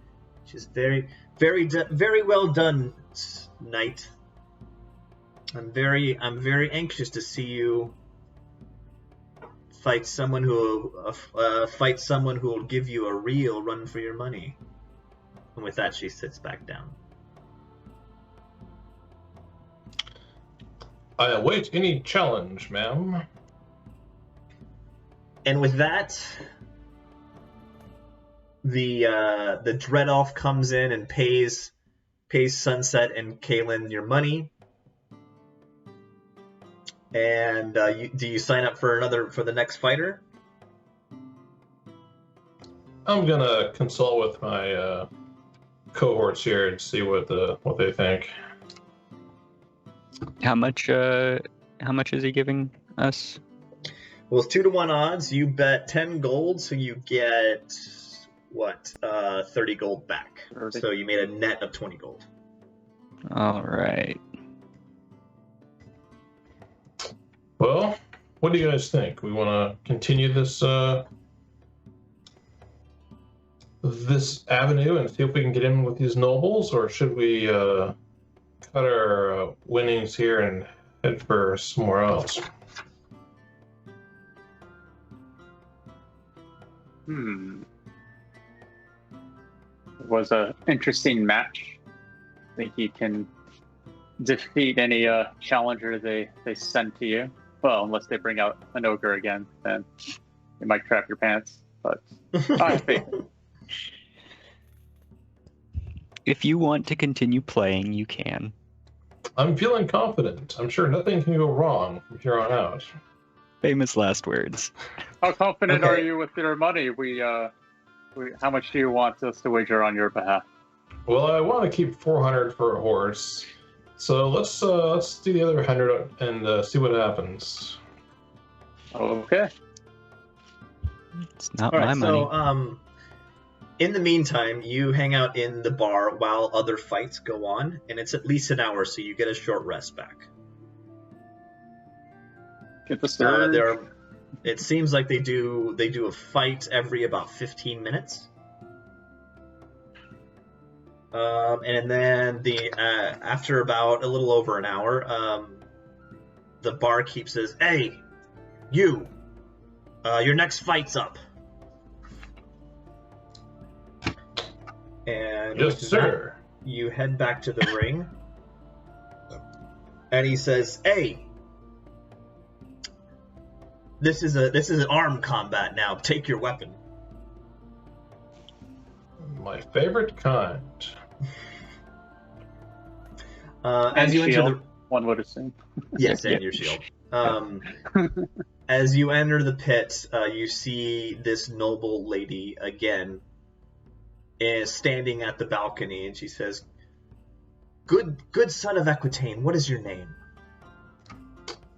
She's very well done, knight. I'm very anxious to see you fight someone who will give you a real run for your money. And with that, she sits back down. I await any challenge, ma'am. And with that, the Dread Elf comes in and pays Sunset and Kaylin your money. And do you sign up for the next fighter? I'm gonna consult with my cohorts here and see what they think. How much is he giving us? Well, it's 2-to-1 odds. You bet 10 gold, so you get 30 gold back. 30. So you made a net of 20 gold. All right. Well, what do you guys think? We want to continue this this avenue and see if we can get in with these nobles, or should we cut our winnings here and head for somewhere else? It was an interesting match. I think you can defeat any challenger they send to you. Well, unless they bring out an ogre again, then they might crap your pants. But I think If you want to continue playing, you can. I'm feeling confident. I'm sure nothing can go wrong from here on out. Famous last words. how confident Okay. are you with your money? How much do you want us to wager on your behalf? Well, I want to keep 400 for a horse, so let's do the other 100 and see what happens. Okay. It's not All my right. money. So, in the meantime, you hang out in the bar while other fights go on, and it's at least an hour, so you get a short rest back. Get the surge. It seems like they do a fight every about 15 minutes. And then after about a little over an hour, the barkeep says, "Hey, you, your next fight's up." And Yes, with that, sir. you head back to the ring, and he says, "Hey, this is armed combat now. Take your weapon." My favorite kind. As you enter shield, the one would assume. yes, and Yeah. your shield. As you enter the pit, you see this noble lady again, is standing at the balcony, and she says, "Good son of Aquitaine, what is your name?"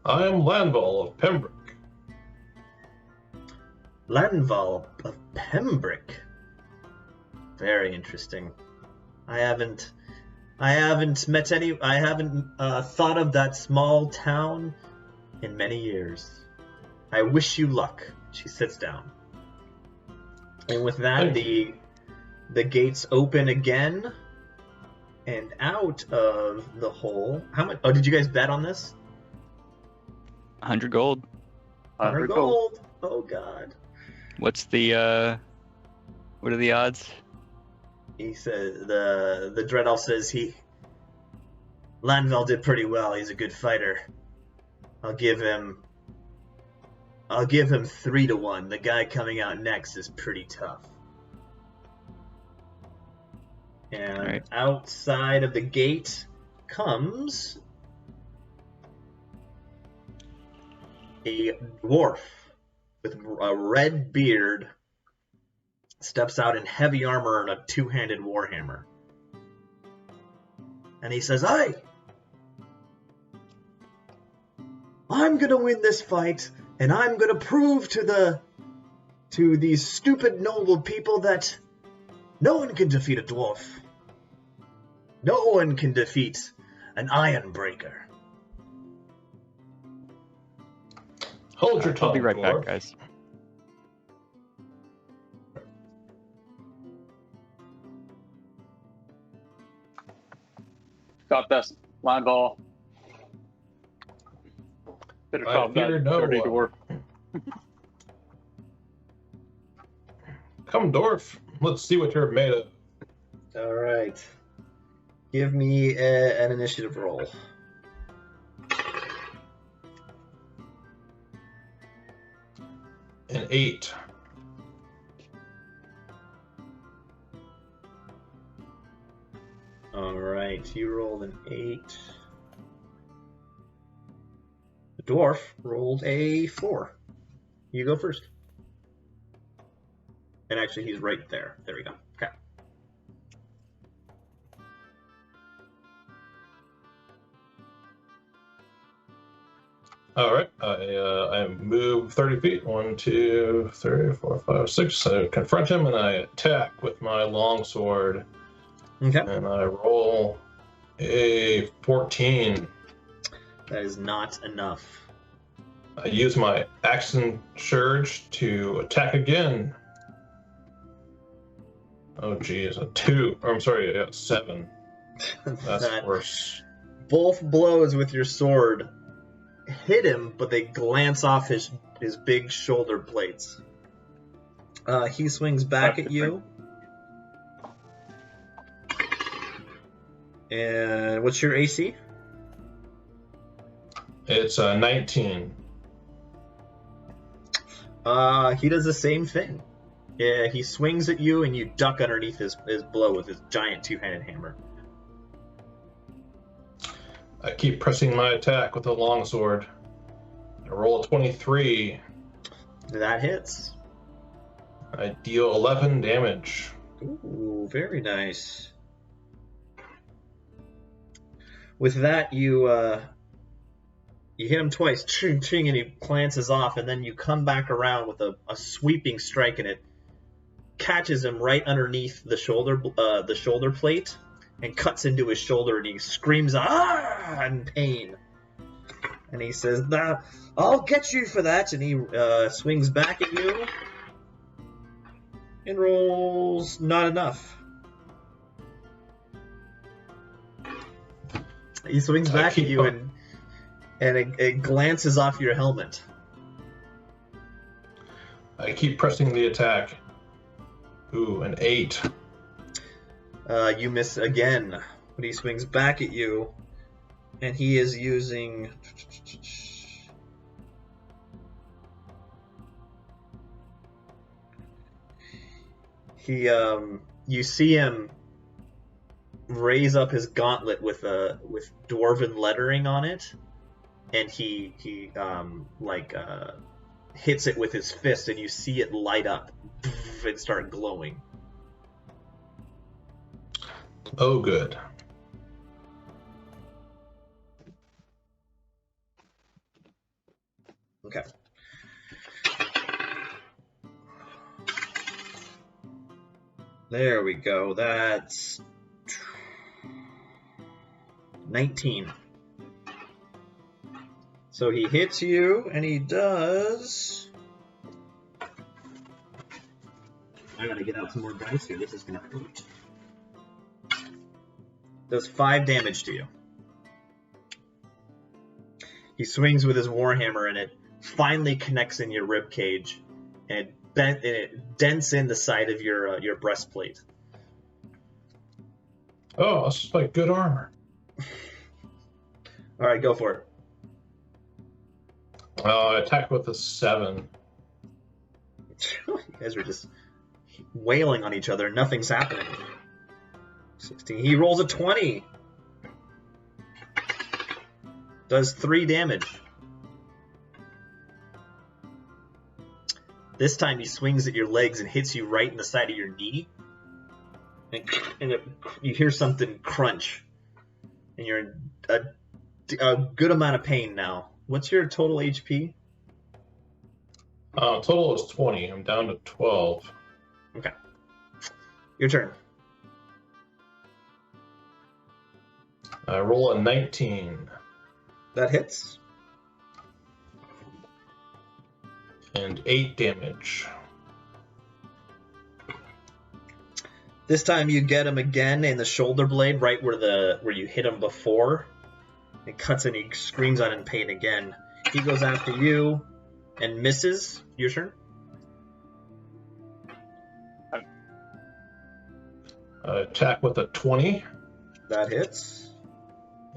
I am Lanval of Pembroke. Lanval of Pembroke. Very interesting. I haven't thought of that small town in many years. I wish you luck. She sits down. And with that, Thank the gates open again, and out of the hole. How much? Oh, did you guys bet on this? 100 gold. 100 gold. Oh God. What's the what are the odds? He says the Dread Elf says Lanval did pretty well. He's a good fighter. I'll give him 3-to-1. The guy coming out next is pretty tough. And Alright. outside of the gate comes a dwarf with a red beard, steps out in heavy armor and a two-handed warhammer. And he says, "Hey! I'm gonna win this fight, and I'm gonna prove to these stupid noble people that no one can defeat a dwarf. No one can defeat an Ironbreaker. Hold your tongue, I'll be right dwarf. back, guys. Got this. Line ball. Better I call fear that no dirty one. dwarf. Come, dwarf. Let's see what you're made of. All right. Give me an initiative roll. An 8. All right, you rolled an 8. The dwarf rolled a 4. You go first. And actually, he's right there. There we go. Okay. All right. I move 30 feet. 1, 2, 3, 4, 5, 6. I confront him and I attack with my longsword. Okay. And I roll a 14. That is not enough. I use my action surge to attack again. Oh, geez. A 2. Or, I'm sorry, a 7. That's That worse. both blows with your sword hit him, but they glance off his big shoulder plates. He swings back at you. And what's your AC? It's 19. He does the same thing. Yeah, he swings at you and you duck underneath his blow with his giant two-handed hammer. I keep pressing my attack with a longsword. I roll a 23. That hits. I deal 11 damage. Ooh, very nice. With that, you hit him twice, ching, ching, and he glances off, and then you come back around with a sweeping strike, and it catches him right underneath the shoulder plate, and cuts into his shoulder, and he screams "ah!" in pain. And he says, "Nah, I'll get you for that." And he swings back at you, and rolls not enough. He swings back at you, and it glances off your helmet. I keep pressing the attack. Ooh, an 8. You miss again, but he swings back at you, and he is using. You see him raise up his gauntlet with dwarven lettering on it, and he hits it with his fist, and you see it light up and start glowing. Oh, good. Okay. There we go. That's 19. So he hits you, and he does. I gotta get out some more dice here. This is gonna hurt. Does 5 damage to you. He swings with his warhammer, and it finally connects in your rib cage, and it dents in the side of your breastplate. Oh, this is like good armor. All right, go for it. I attack with a 7. You guys are just wailing on each other. Nothing's happening. 16. He rolls a 20. Does 3 damage. This time he swings at your legs and hits you right in the side of your knee. And you hear something crunch. And you're in a good amount of pain now. What's your total HP? Total is 20. I'm down to 12. Okay. Your turn. I roll a 19. That hits. And 8 damage. This time you get him again in the shoulder blade, right where you hit him before. It cuts and he screams out in pain again. He goes after you and misses. Your turn. Attack with a 20. That hits.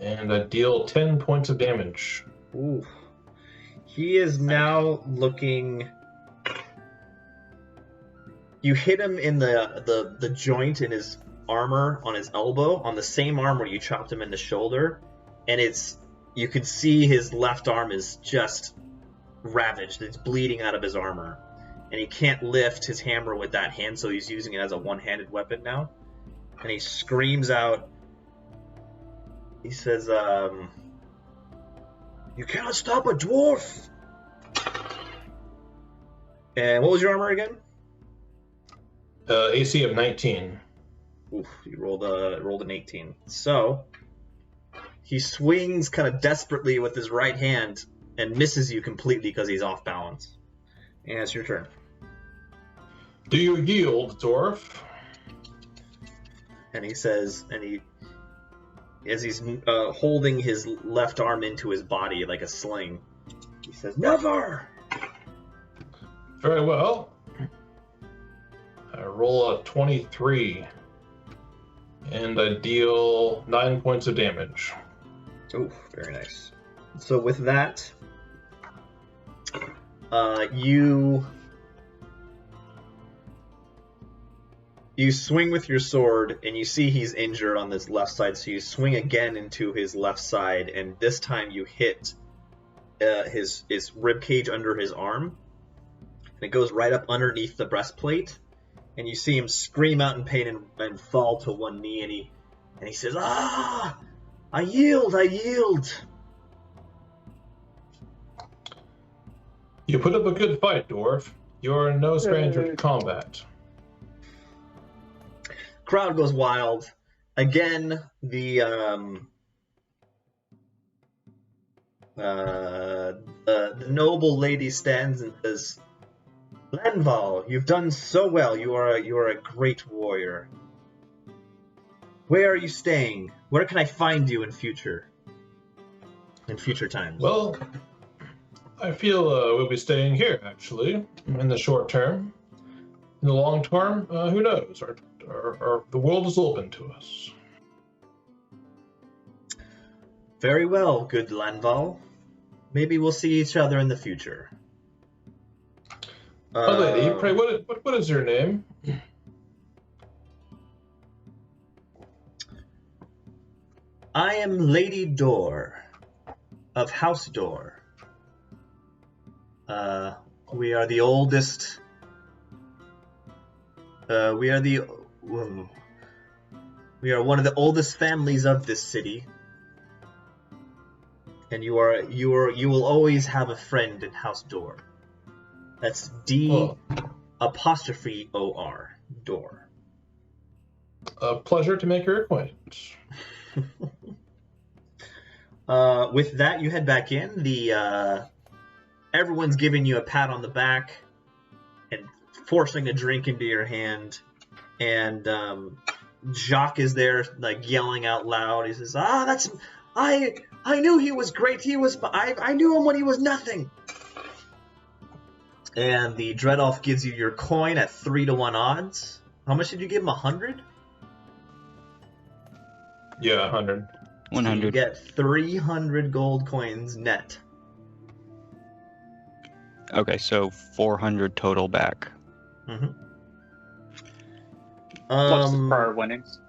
And I deal 10 points of damage. Ooh. He is now looking... You hit him in the joint in his armor on his elbow, on the same arm where you chopped him in the shoulder, and you can see his left arm is just ravaged. It's bleeding out of his armor, and he can't lift his hammer with that hand, so he's using it as a one-handed weapon now. And he screams out. He says, "You cannot stop a dwarf!" And what was your armor again? AC of 19. Oof, you rolled an 18. So he swings kind of desperately with his right hand and misses you completely because he's off balance. And it's your turn. Do you yield, dwarf? And he says, as he's holding his left arm into his body like a sling, he says, "Never!" Very well. I roll a 23. And I deal 9 points of damage. Oh, very nice. So with that, you swing with your sword, and you see he's injured on this left side, so you swing again into his left side, and this time you hit his rib cage under his arm, and it goes right up underneath the breastplate, and you see him scream out in pain and fall to one knee, and he says, "Ah! I yield! I yield!" You put up a good fight, dwarf. You're no stranger to combat. Crowd goes wild. Again, the noble lady stands and says, "Lanval, you've done so well. You are a great warrior. Where are you staying? Where can I find you in future times?" Well, I feel we'll be staying here, actually, in the short term. In the long term, who knows? The world is open to us. Very well, good Lanval. Maybe we'll see each other in the future. Lady, pray, what is your name? I am Lady Dior of House Dior. We are the oldest. We are one of the oldest families of this city, and you will always have a friend in House Dior. That's D''OR, Door. A pleasure to make your acquaintance. With that, you head back in. Everyone's giving you a pat on the back and forcing a drink into your hand, and Jacques is there, like, yelling out loud. He says, I knew he was great. I knew him when he was nothing." And the Dread Elf gives you your coin at 3-to-1 odds. How much did you give him? 100? Yeah, 100. 100. So you get 300 gold coins net. Okay, so 400 total back. Mm-hmm. Plus the prior winnings.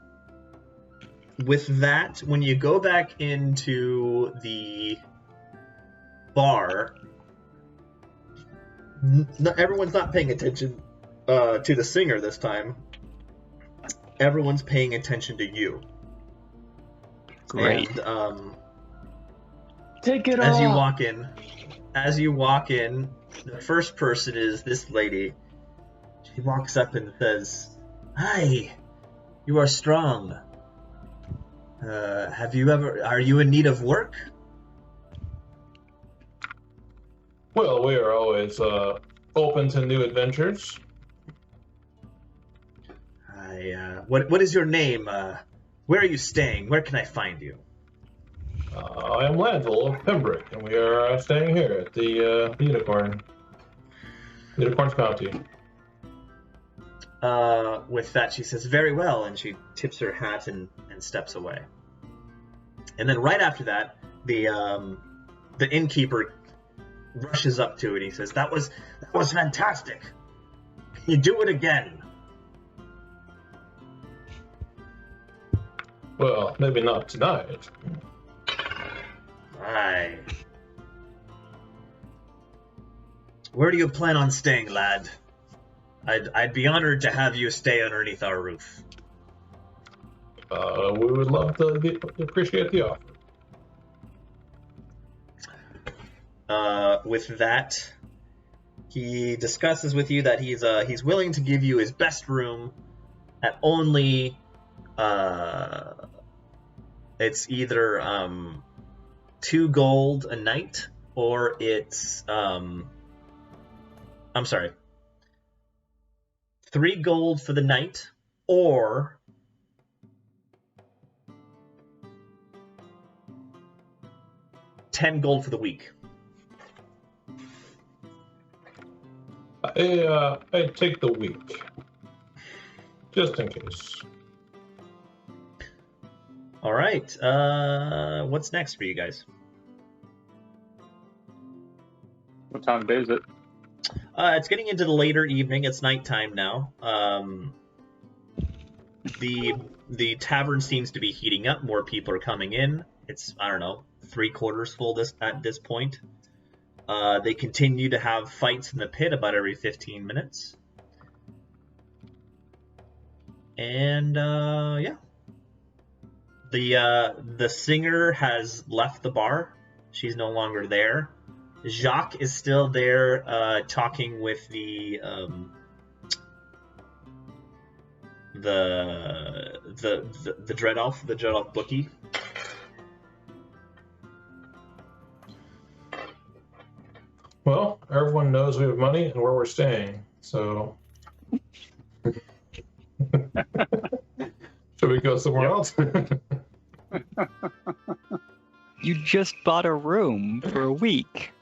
With that, when you go back into the bar, everyone's not paying attention to the singer this time. Everyone's paying attention to you. Great. And Take it As off. you walk in, the first person is this lady. She walks up and says, "Hi, you are strong. Are you in need of work?" Well, we are always open to new adventures. What is your name? Where are you staying? Where can I find you? I am Landel of Pembroke, and we are staying here at the Unicorn's Bounty. With that, she says, "Very well," and she tips her hat and steps away. And then right after that, the innkeeper rushes up to it. He says, "That was fantastic. Can you do it again?" Well, maybe not tonight. Aye. Where do you plan on staying, lad? I'd be honored to have you stay underneath our roof. We would love to appreciate the offer. With that, he discusses with you that he's willing to give you his best room at only it's either 2 gold a night, or it's I'm sorry, 3 gold for the night, or $10 gold for the week. I take the week, just in case. All right. What's next for you guys? What time of day is it? It's getting into the later evening. It's nighttime now. The tavern seems to be heating up. More people are coming in. It's, I don't know, 3/4 full at this point. They continue to have fights in the pit about every 15 minutes. And yeah. The singer has left the bar. She's no longer there. Jacques is still there, talking with the Dread Elf, the Dread Elf bookie. Well, everyone knows we have money and where we're staying, so should we go somewhere else? You just bought a room for a week.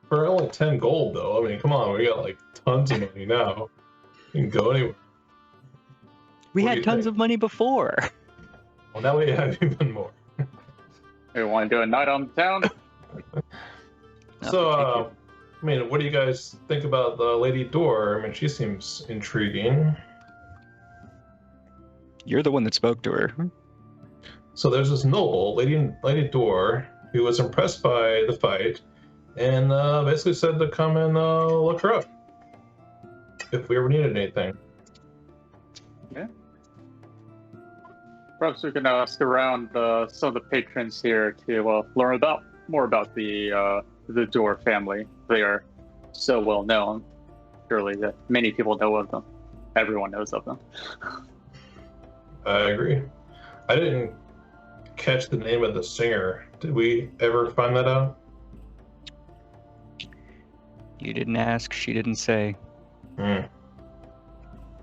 For only 10 gold, though. I mean, come on, we got like tons of money now. You can go anywhere. We What do had you tons think? of money before. Well, now we have even more. Hey, want to do a night on the town? So, I mean, what do you guys think about the Lady Dior? I mean, she seems intriguing. You're the one that spoke to her. So there's this noble, Lady Dior, who was impressed by the fight, and basically said to come and look her up if we ever needed anything. Yeah. Perhaps we can ask around some of the patrons here to learn more about the Dior family. They are so well known, surely that many people know of them. Everyone knows of them. I agree. I didn't catch the name of the singer. Did we ever find that out? You didn't ask, she didn't say.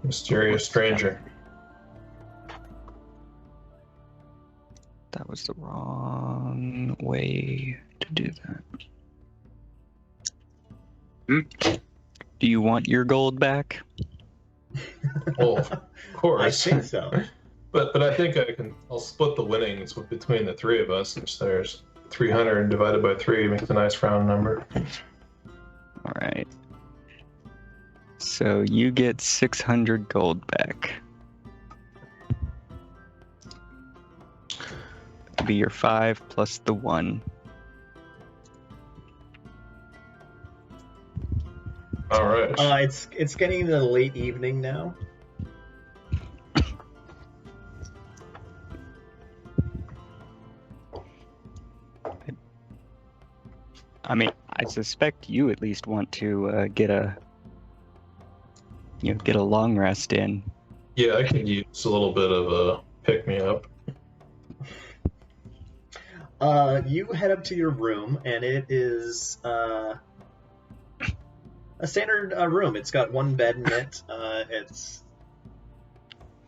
Mysterious stranger. That was the wrong way to do that. Do you want your gold back? Well, of course. I think so. But I think I'll split the winnings between the three of us, since there's 300 divided by 3 makes a nice round number. All right. So you get 600 gold back. It'll be your 5 plus the 1. All right. It's getting into the late evening now. I mean, I suspect you at least want to get a long rest in. Yeah, I could use a little bit of a pick me up. You head up to your room, and it is a standard room. It's got one bed in it.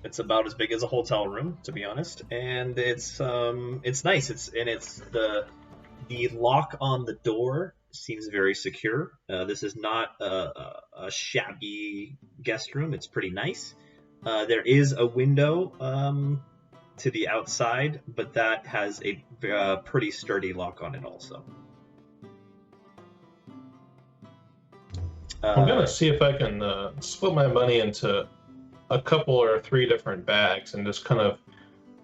It's about as big as a hotel room, to be honest, and it's nice. It's the lock on the door seems very secure. This is not a shabby guest room. It's pretty nice. There is a window to the outside, but that has a pretty sturdy lock on it also. I'm gonna see if I can split my money into a couple or 3 different bags and just kind of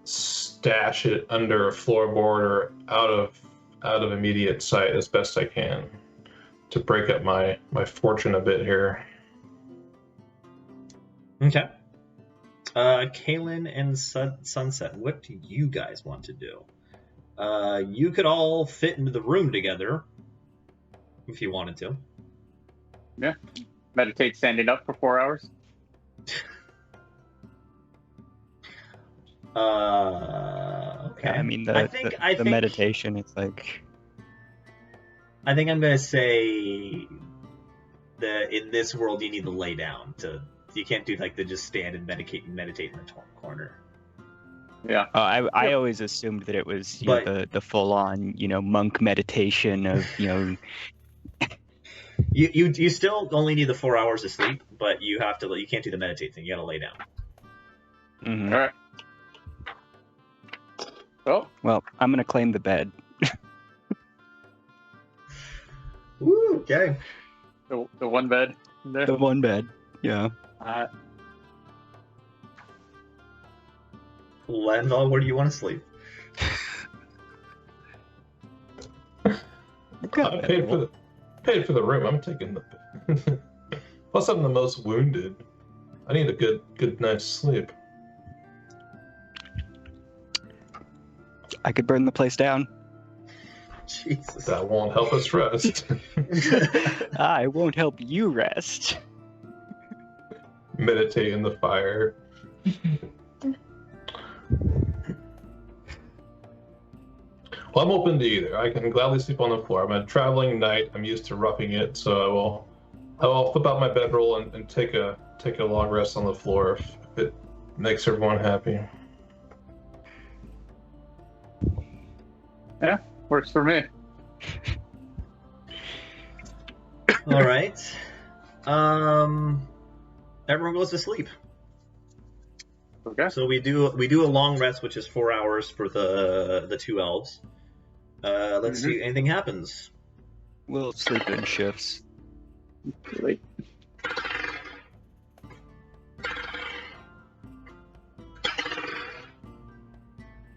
stash it under a floorboard or out of immediate sight as best I can to break up my fortune a bit here. Okay. Kaylin and Sunset, what do you guys want to do? You could all fit into the room together if you wanted to. Yeah. Meditate standing up for 4 hours. Okay. I mean, I think meditation, it's like... I think I'm going to say that in this world you need to lay down. You can't do like the just stand and meditate in the corner. Yeah. I always assumed that it was the full-on, monk meditation of, You still only need the 4 hours of sleep, but you can't do the meditate thing. You got to lay down. Mm-hmm. All right. Well, I'm going to claim the bed. Ooh, okay. The one bed in there? The one bed, yeah. Landval, where do you want to sleep? I paid for the room. I'm taking the plus I'm the most wounded. I need a good night's sleep. I could burn the place down. Jesus. That won't help us rest. I won't help you rest. Meditate in the fire. Well, I'm open to either. I can gladly sleep on the floor. I'm a traveling knight. I'm used to roughing it, so I will flip out my bedroll and take a long rest on the floor if it makes everyone happy. Yeah, works for me. All right. Everyone goes to sleep. Okay. So we do a long rest, which is 4 hours for the 2 elves. Let's see if anything happens. We'll sleep in shifts. Really?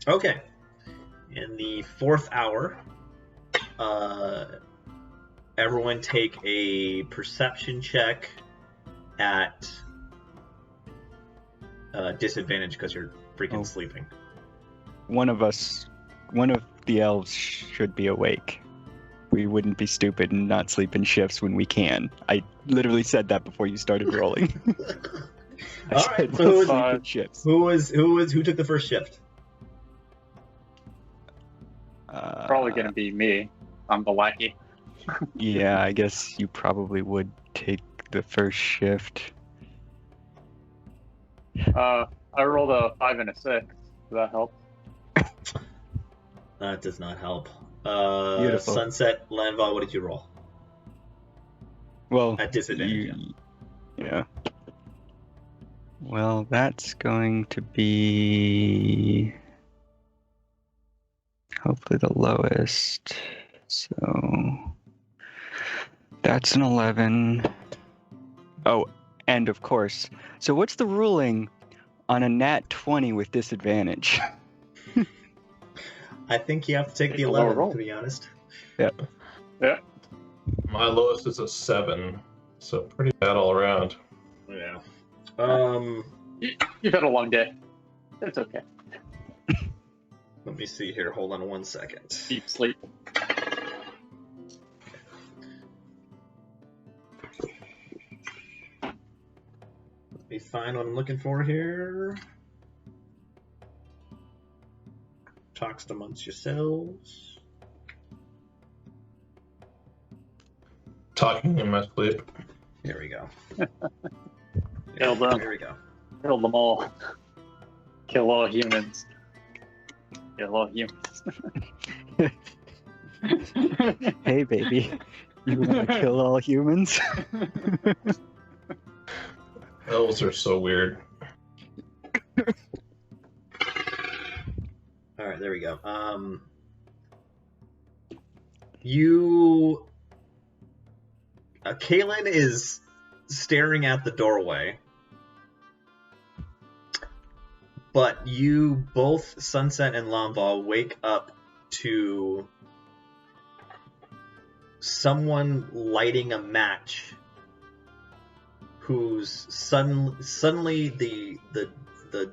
Okay. In the 4th hour, everyone take a perception check at disadvantage because you're freaking sleeping. One of the elves should be awake. We wouldn't be stupid and not sleep in shifts when we can. I literally said that before you started rolling. All right. So shifts. who took the first shift? Probably gonna be me. I'm the lackey. Yeah, I guess you probably would take the first shift. I rolled a 5 and a 6. Does that help? That does not help. Beautiful. Sunset, Landval, what did you roll? Well, at disadvantage. Yeah. Well, that's going to be hopefully the lowest. So that's an 11. Oh, and of course. So what's the ruling on a nat 20 with disadvantage? I think you have to take the 11, to be honest. Yeah. My lowest is a 7, so pretty bad all around. Yeah. You've had a long day. It's okay. Let me see here. Hold on one second. Deep sleep. me find what I'm looking for here. Talks amongst yourselves. Talking in my sleep. Here we go. Kill them. Here we go. Kill them all. Kill all humans. Kill all humans. Hey, baby. You want to kill all humans? Elves are so weird. All right, there we go. Kaylin is staring at the doorway, but you both, Sunset and Lamval, wake up to someone lighting a match. Whose suddenly the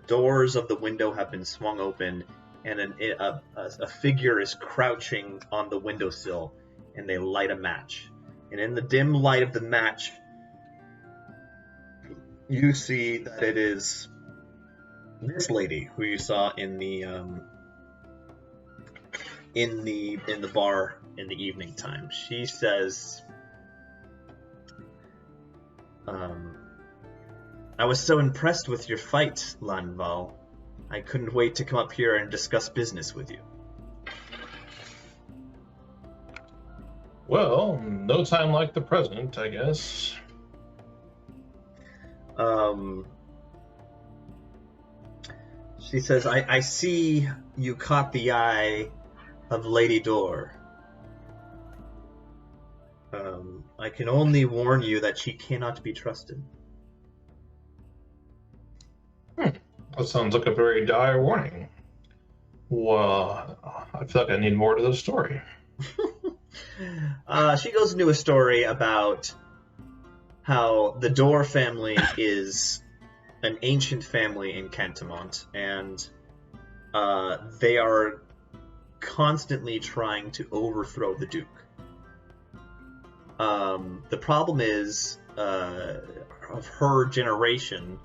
doors of the window have been swung open, and a figure is crouching on the windowsill, and they light a match. And in the dim light of the match, you see that it is this lady who you saw in the bar in the evening time. She says, I was so impressed with your fight, Lanval. I couldn't wait to come up here and discuss business with you. Well, no time like the present, I guess. She says, I see you caught the eye of Lady Dior. I can only warn you that she cannot be trusted. That sounds like a very dire warning. Well, I feel like I need more to the story. She goes into a story about how the Dior family is an ancient family in Cantamont, and they are constantly trying to overthrow the Duke. The problem is, of her generation,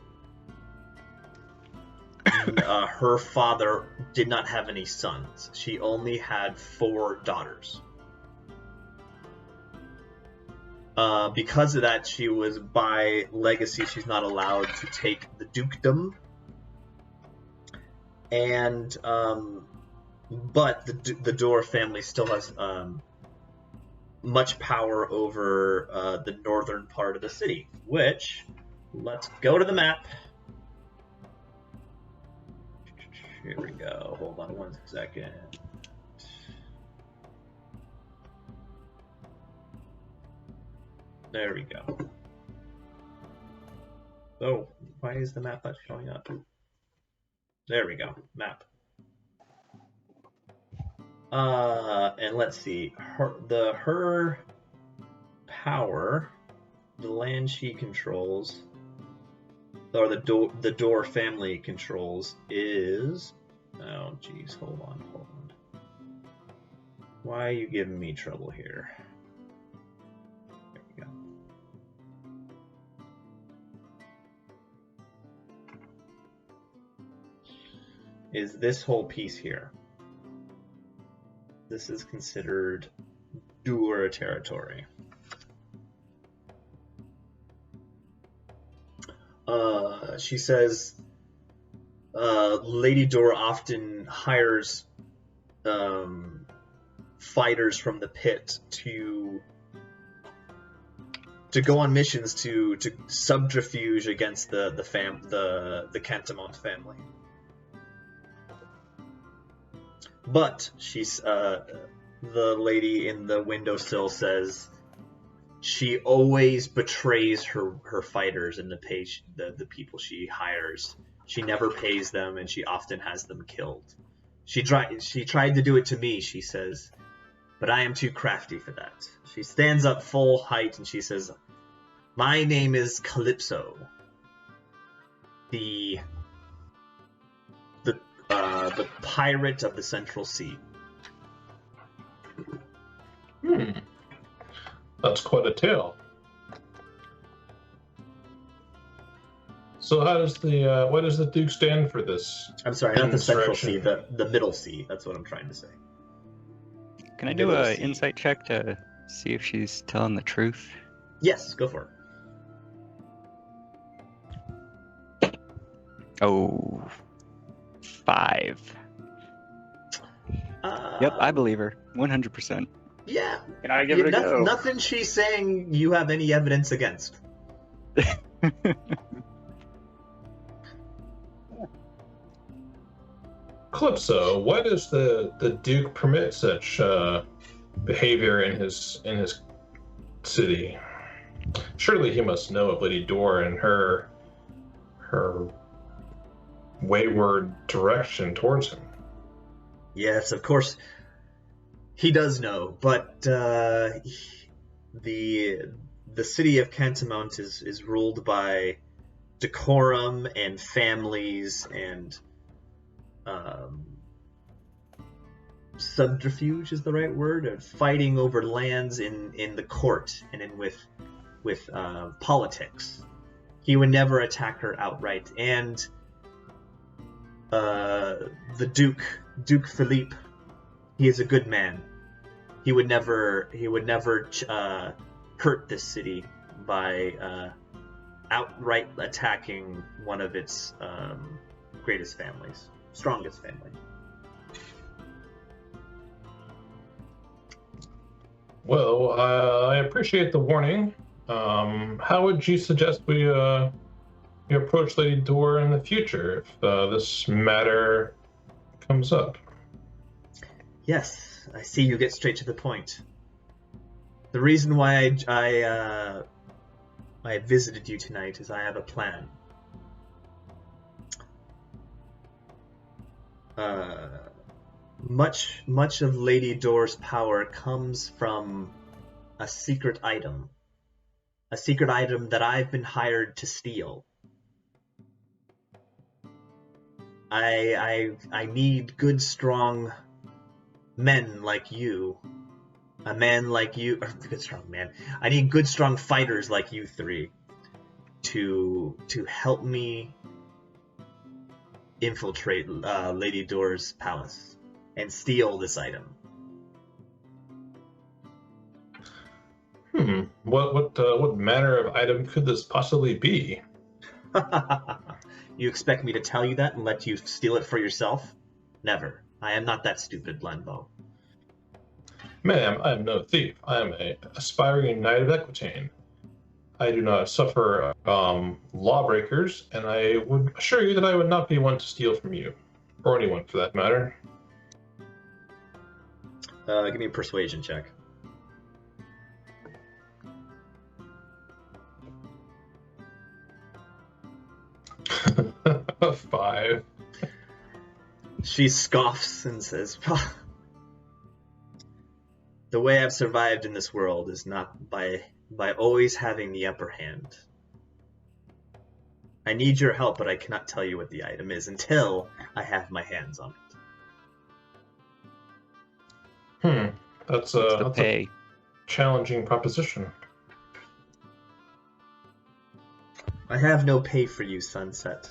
her father did not have any sons. She only had 4 daughters. Because of that, she was, by legacy, she's not allowed to take the dukedom. And, but the Dior family still has, much power over, the northern part of the city, which, let's go to the map. Here we go. Hold on one second. There we go. Oh, why is the map not showing up? There we go. Map. And let's see. Her power, the land she controls, or the Dior family controls, is... Oh, geez. Hold on. Why are you giving me trouble here? There we go. Is this whole piece here. This is considered Dior territory. She says Lady Dior often hires fighters from the pit to go on missions to subterfuge against the Cantamont family. But she's the lady in the windowsill says she always betrays her fighters and the people she hires. She never pays them, and she often has them killed. She tried to do it to me, she says, but I am too crafty for that. She stands up full height and she says, "My name is Calypso, the pirate of the Central Sea." That's quite a tale. So how does the what does the Duke stand for this? I'm sorry, not the Central Insurrection. Sea, the Middle Sea. That's what I'm trying to say. Can I do Middle an Sea. insight check to see if she's telling the truth? Yes, go for it. Oh, 5. Yep, I believe her. 100%. Yeah. Can I give it a go? Nothing she's saying you have any evidence against. Calypso, why does the Duke permit such behavior in his city? Surely he must know of Lady Dior and her wayward direction towards him. Yes, of course, he does know, but the city of Cantamount is ruled by decorum and families and subterfuge is the right word, of fighting over lands in the court and with politics. He would never attack her outright, and the Duke Philippe, he is a good man. He would never hurt this city by outright attacking one of its greatest families, strongest family. Well, I appreciate the warning. How would you suggest we approach Lady Dior in the future if this matter comes up? Yes, I see you get straight to the point. The reason why I visited you tonight is I have a plan. Much of Lady Dior's power comes from a secret item that I've been hired to steal. I need good, strong men like you. A man like you, or good, strong man. I need good, strong fighters like you three to help me infiltrate Lady Dior's palace and steal this item. What manner of item could this possibly be? You expect me to tell you that and let you steal it for yourself? Never. I am not that stupid, Blenbo. Ma'am, I am no thief. I am an aspiring knight of Equitaine. I do not suffer lawbreakers, and I would assure you that I would not be one to steal from you, or anyone for that matter. Give me a persuasion check. A 5. She scoffs and says, "The way I've survived in this world is not by always having the upper hand. I need your help, but I cannot tell you what the item is until I have my hands on it." That's What's the pay? a challenging proposition. I have no pay for you, Sunset.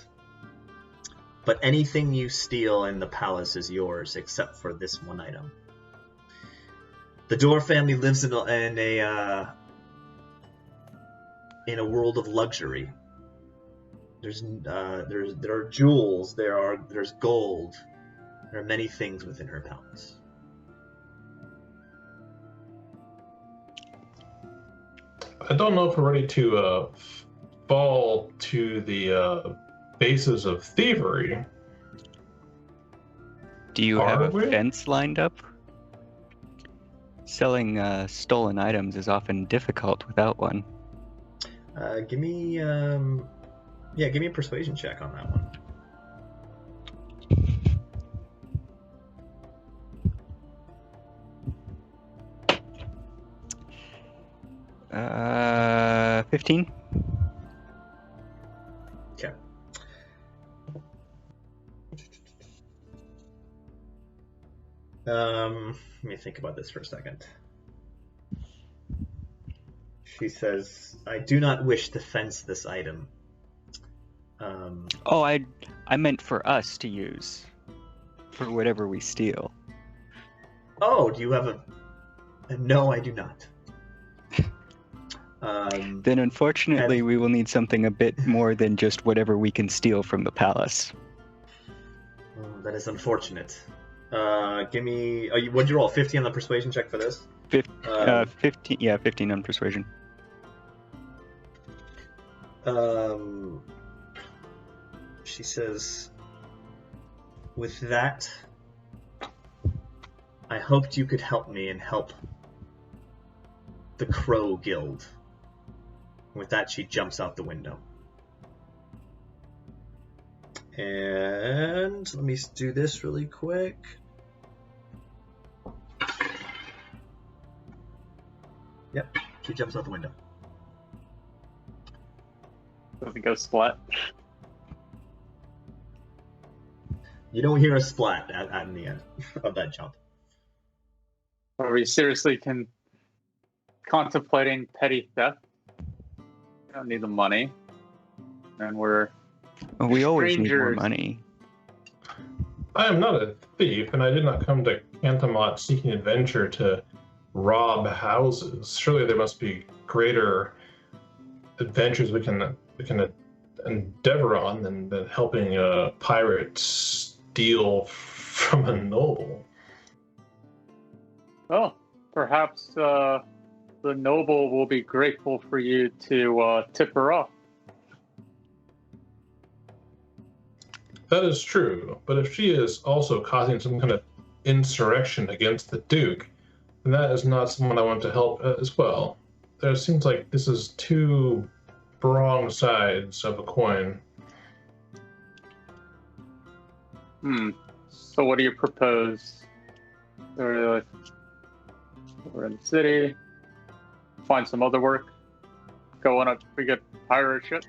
But anything you steal in the palace is yours, except for this one item. The Dior family lives in a world of luxury. There are jewels. There's gold. There are many things within her palace. I don't know if we're ready to fall to the basis of thievery. Do you have Are a we? fence lined up? Selling stolen items is often difficult without one. Give me a persuasion check on that one. 15. Okay. Let me think about this for a second. She says, "I do not wish to fence this item. Oh, I meant for us to use for whatever we steal. Oh, do you have a? No, I do not. Then unfortunately, we will need something a bit more than just whatever we can steal from the palace. That is unfortunate. Give me. What'd you roll? 50 on the persuasion check for this? 15. Yeah, 15 on persuasion. She says, with that, I hoped you could help me and help the Crow Guild. With that, she jumps out the window. And let me do this really quick. Yep, she jumps out the window. Does it go splat? You don't hear a splat in the end of that jump. Are we seriously contemplating petty theft? We don't need the money. And we're We always need more strangers. money. I am not a thief, and I did not come to Cantamont seeking adventure to rob houses. Surely there must be greater adventures we can endeavor on than helping a pirate steal from a noble. Oh, perhaps the noble will be grateful for you to tip her off. That is true, but if she is also causing some kind of insurrection against the Duke, then that is not someone I want to help as well. There seems like this is two wrong sides of a coin. So what do you propose? We're in the city, find some other work, go on a pretty good pirate ship?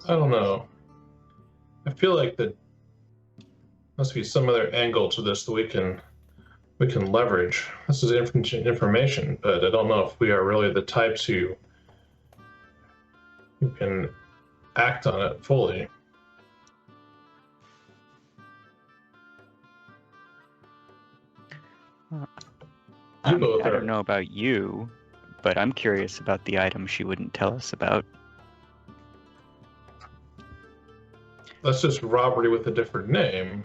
I don't know. I feel like there must be some other angle to this that we can leverage. This is information, but I don't know if we are really the types who can act on it fully. I don't know about you, but I'm curious about the item she wouldn't tell us about. That's just robbery with a different name.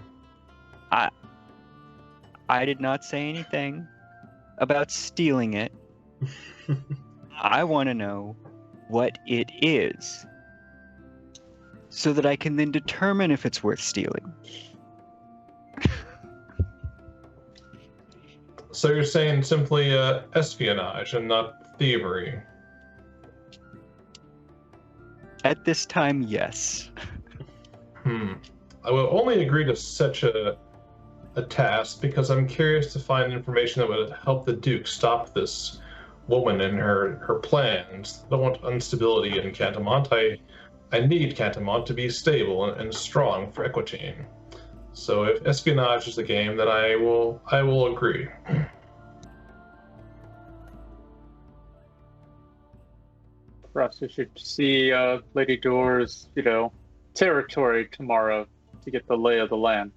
I did not say anything about stealing it. I want to know what it is, so that I can then determine if it's worth stealing. So you're saying simply espionage and not thievery? At this time, yes. I will only agree to such a task because I'm curious to find information that would help the Duke stop this woman and her plans. I don't want instability in Cantamont. I need Cantamont to be stable and strong for Equitine. So if espionage is the game, then I will agree. Perhaps we should see Lady Dior's, territory tomorrow to get the lay of the land.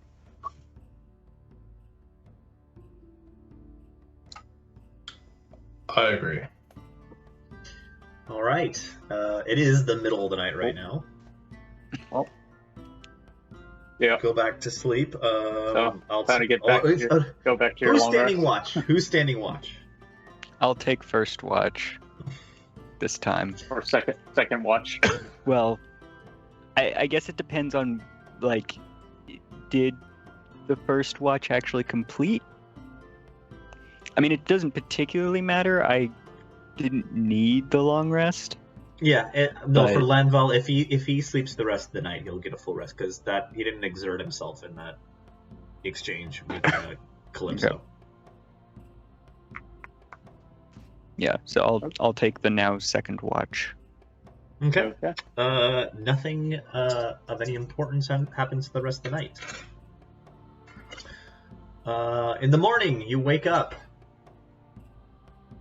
I agree. All right. It is the middle of the night right now. Oh. Yeah. Go back to sleep. I'll try to get back go back to your Who's long standing rest. watch? Who's standing watch? I'll take first watch this time. Or second watch. Well, I guess it depends on, did the first watch actually complete? I mean, it doesn't particularly matter. I didn't need the long rest. Yeah, for Lanval, if he sleeps the rest of the night, he'll get a full rest because he didn't exert himself in that exchange with Calypso. Yeah, so I'll take the now second watch. Okay. Nothing of any importance happens the rest of the night. In the morning, you wake up.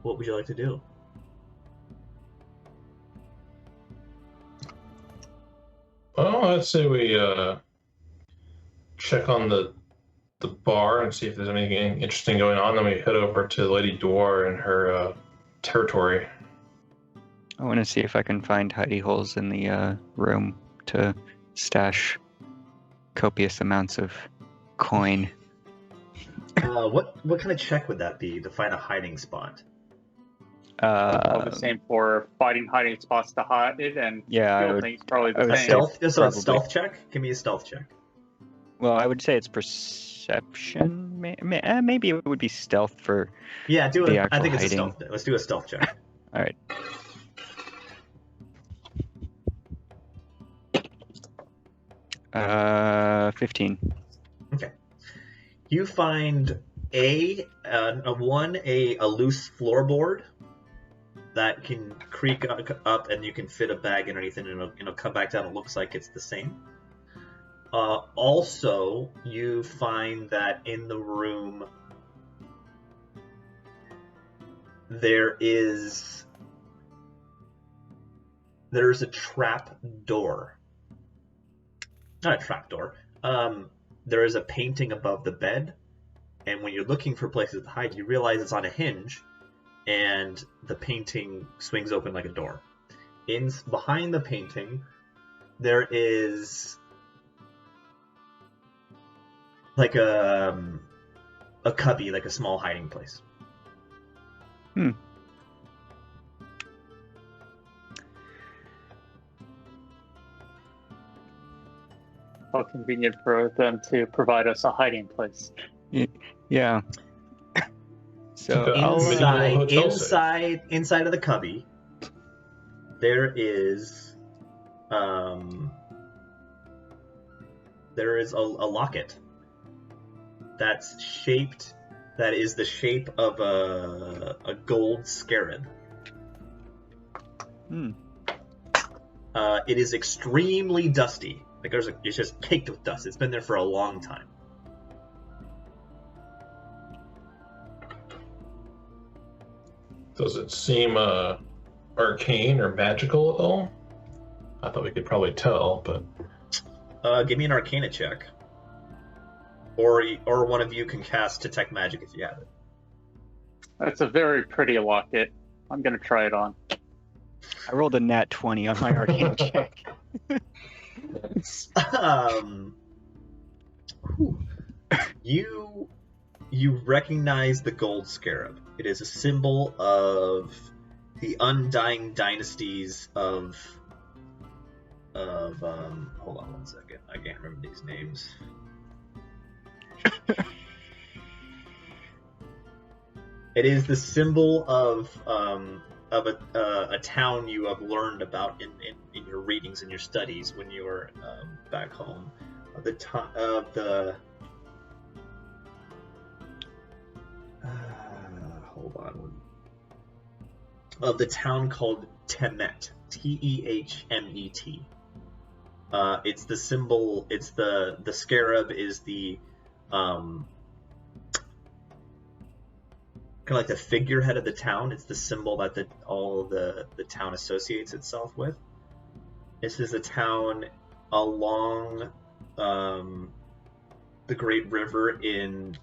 What would you like to do? Oh, let's say we check on the bar and see if there's anything interesting going on. Then we head over to Lady Dior and her territory. I want to see if I can find hidey holes in the room to stash copious amounts of coin. What kind of check would that be to find a hiding spot? Probably the same for finding hiding spots to hide it, and Yeah, steal things probably I the would same. say Stealth? So probably. it's stealth check? Give me a stealth check. Well, I would say it's perception. Maybe it would be stealth for Yeah, do the it. I actual think it's a hiding. stealth. Let's do a stealth check. All right. Uh, 15. Okay. You find a loose floorboard that can creak up, and you can fit a bag underneath it, and it'll come back down. It looks like it's the same. Also, you find that in the room there's a trap door. Not a trap door. There is a painting above the bed, and when you're looking for places to hide, you realize it's on a hinge, and the painting swings open like a door. Behind the painting, there is like a cubby, like a small hiding place. How convenient for them to provide us a hiding place. Yeah. So inside of the cubby, there is a locket that is the shape of a gold scarab. It is extremely dusty. Like it's just caked with dust. It's been there for a long time. Does it seem arcane or magical at all? I thought we could probably tell, but give me an Arcana check, or one of you can cast Detect Magic if you have it. That's a very pretty locket. I'm gonna try it on. I rolled a nat 20 on my Arcana check. You recognize the Gold Scarab. It is a symbol of the undying dynasties of hold on one second. I can't remember these names. It is the symbol of a town you have learned about in your readings and your studies when you were back home. Hold on. Of the town called Temet, Tehmet. It's the symbol. It's the scarab is the kind of like the figurehead of the town. It's the symbol that all the town associates itself with. This is a town along the Great River in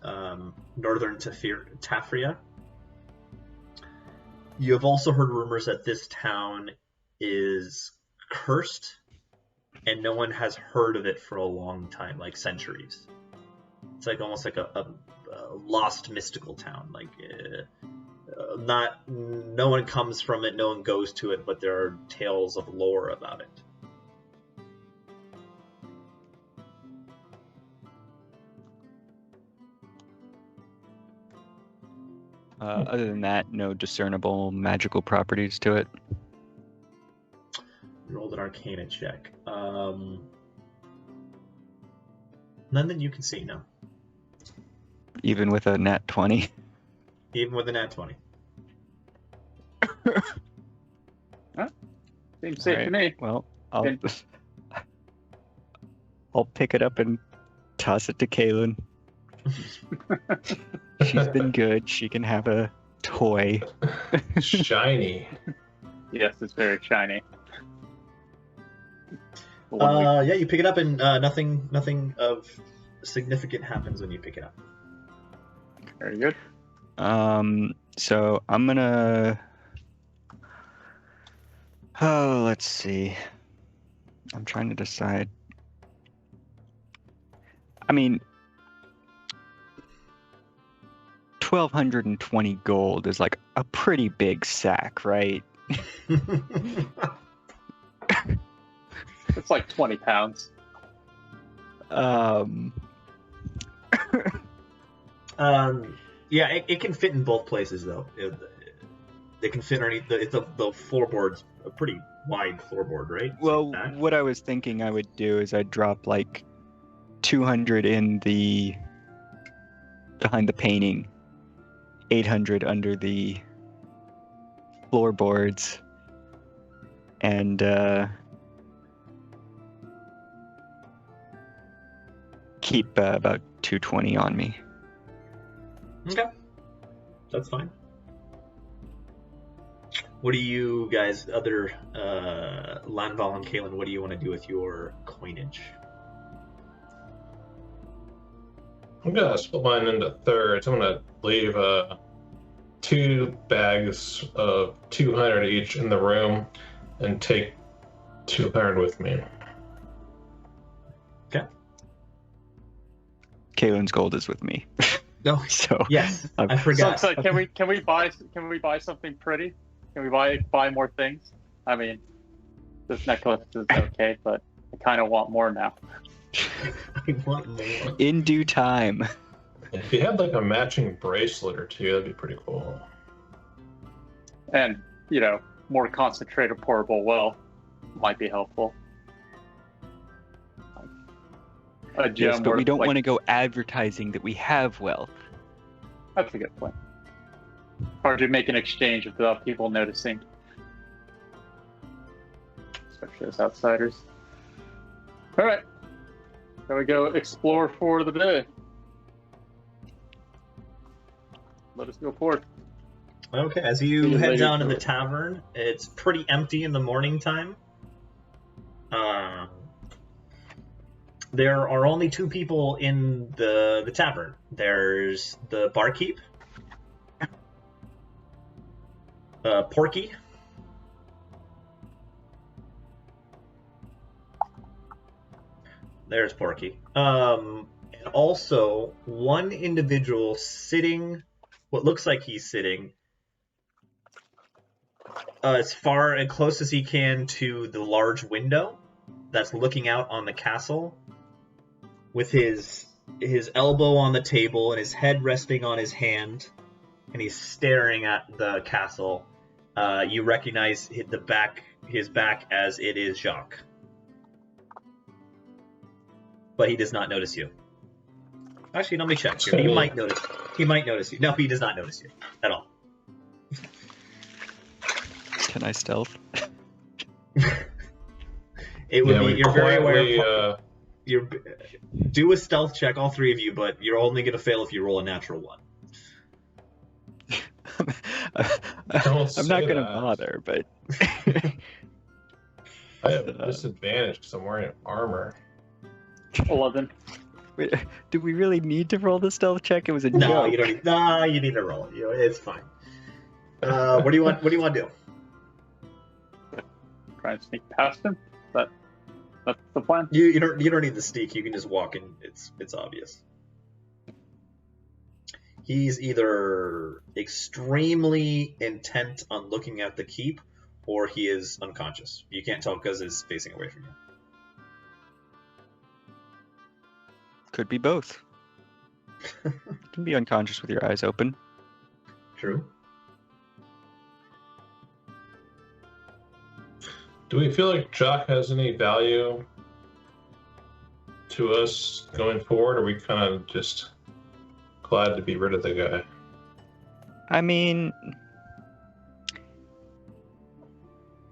northern Tafria. You have also heard rumors that this town is cursed, and no one has heard of it for a long time, like centuries. It's like almost like a lost mystical town. Like no one comes from it, no one goes to it, but there are tales of lore about it. Other than that, no discernible magical properties to it. Rolled an Arcana check. None that you can see, no. Even with a nat 20? Even with a nat 20. Seems safe to me. Well, I'll pick it up and toss it to Kaylin. She's been good. She can have a toy. Shiny. Yes, it's very shiny. The 1 week. Yeah, you pick it up, and nothing of significant happens when you pick it up. Very good. So I'm gonna. Oh, let's see. I'm trying to decide. I mean, 1,220 gold is like a pretty big sack, right? It's like 20 pounds. Yeah, it can fit in both places though. They can fit underneath the floorboard's a pretty wide floorboard, right? Well, So what I was thinking I would do is I'd drop like 200 in the behind the painting, 800 under the floorboards, and keep about 220 on me. Okay, that's fine. What do you guys, other Lanval and Kalen, what do you want to do with your coinage? I'm gonna split mine into thirds. I'm gonna leave 2 bags of 200 each in the room, and take 200 with me. Okay. Kalen's gold is with me. No. So Yes, I So forgot. it's like, can we buy something pretty? Can we buy more things? I mean, this necklace is okay, but I kind of want more now. I want more. in due time. If you had like a matching bracelet or two, that'd be pretty cool. And, more concentrated pourable well might be helpful. A gem Yes, but we worth, don't like- want to go advertising that we have wealth. That's a good point. Hard to make an exchange without people noticing. Especially as outsiders. Alright. There we go. Explore for the day. Let us go forth. Okay, as you See you head later, down to the Stuart. tavern, it's pretty empty in the morning time. There are only 2 people in the tavern. There's the barkeep, Porky, there's Porky, and also one individual sitting, what looks like he's sitting as far and close as he can to the large window that's looking out on the castle, with his elbow on the table and his head resting on his hand, and he's staring at the castle. You recognize his back as it is Jacques, but he does not notice you. Actually, let me check here. He might notice. He might notice you. No, he does not notice you at all. Can I stealth? It would Yeah, be. we You're very quietly, aware. You're do a stealth check, all 3 of you, but you're only going to fail if you roll a natural 1. I'm not gonna bother, but I have a disadvantage because I'm wearing armor. 11. wait, do we really need to roll the stealth check? It was a No, joke. you don't need. No, you need to roll it. It's fine. What do you want? What do you want to do? Try and sneak past him. That's the plan. You don't need the sneak. You can just walk in. It's obvious. He's either extremely intent on looking at the keep, or he is unconscious. You can't tell because he's facing away from you. Could be both. You can be unconscious with your eyes open. True. Do we feel like Jock has any value to us going forward, or are we kind of just glad to be rid of the guy? I mean,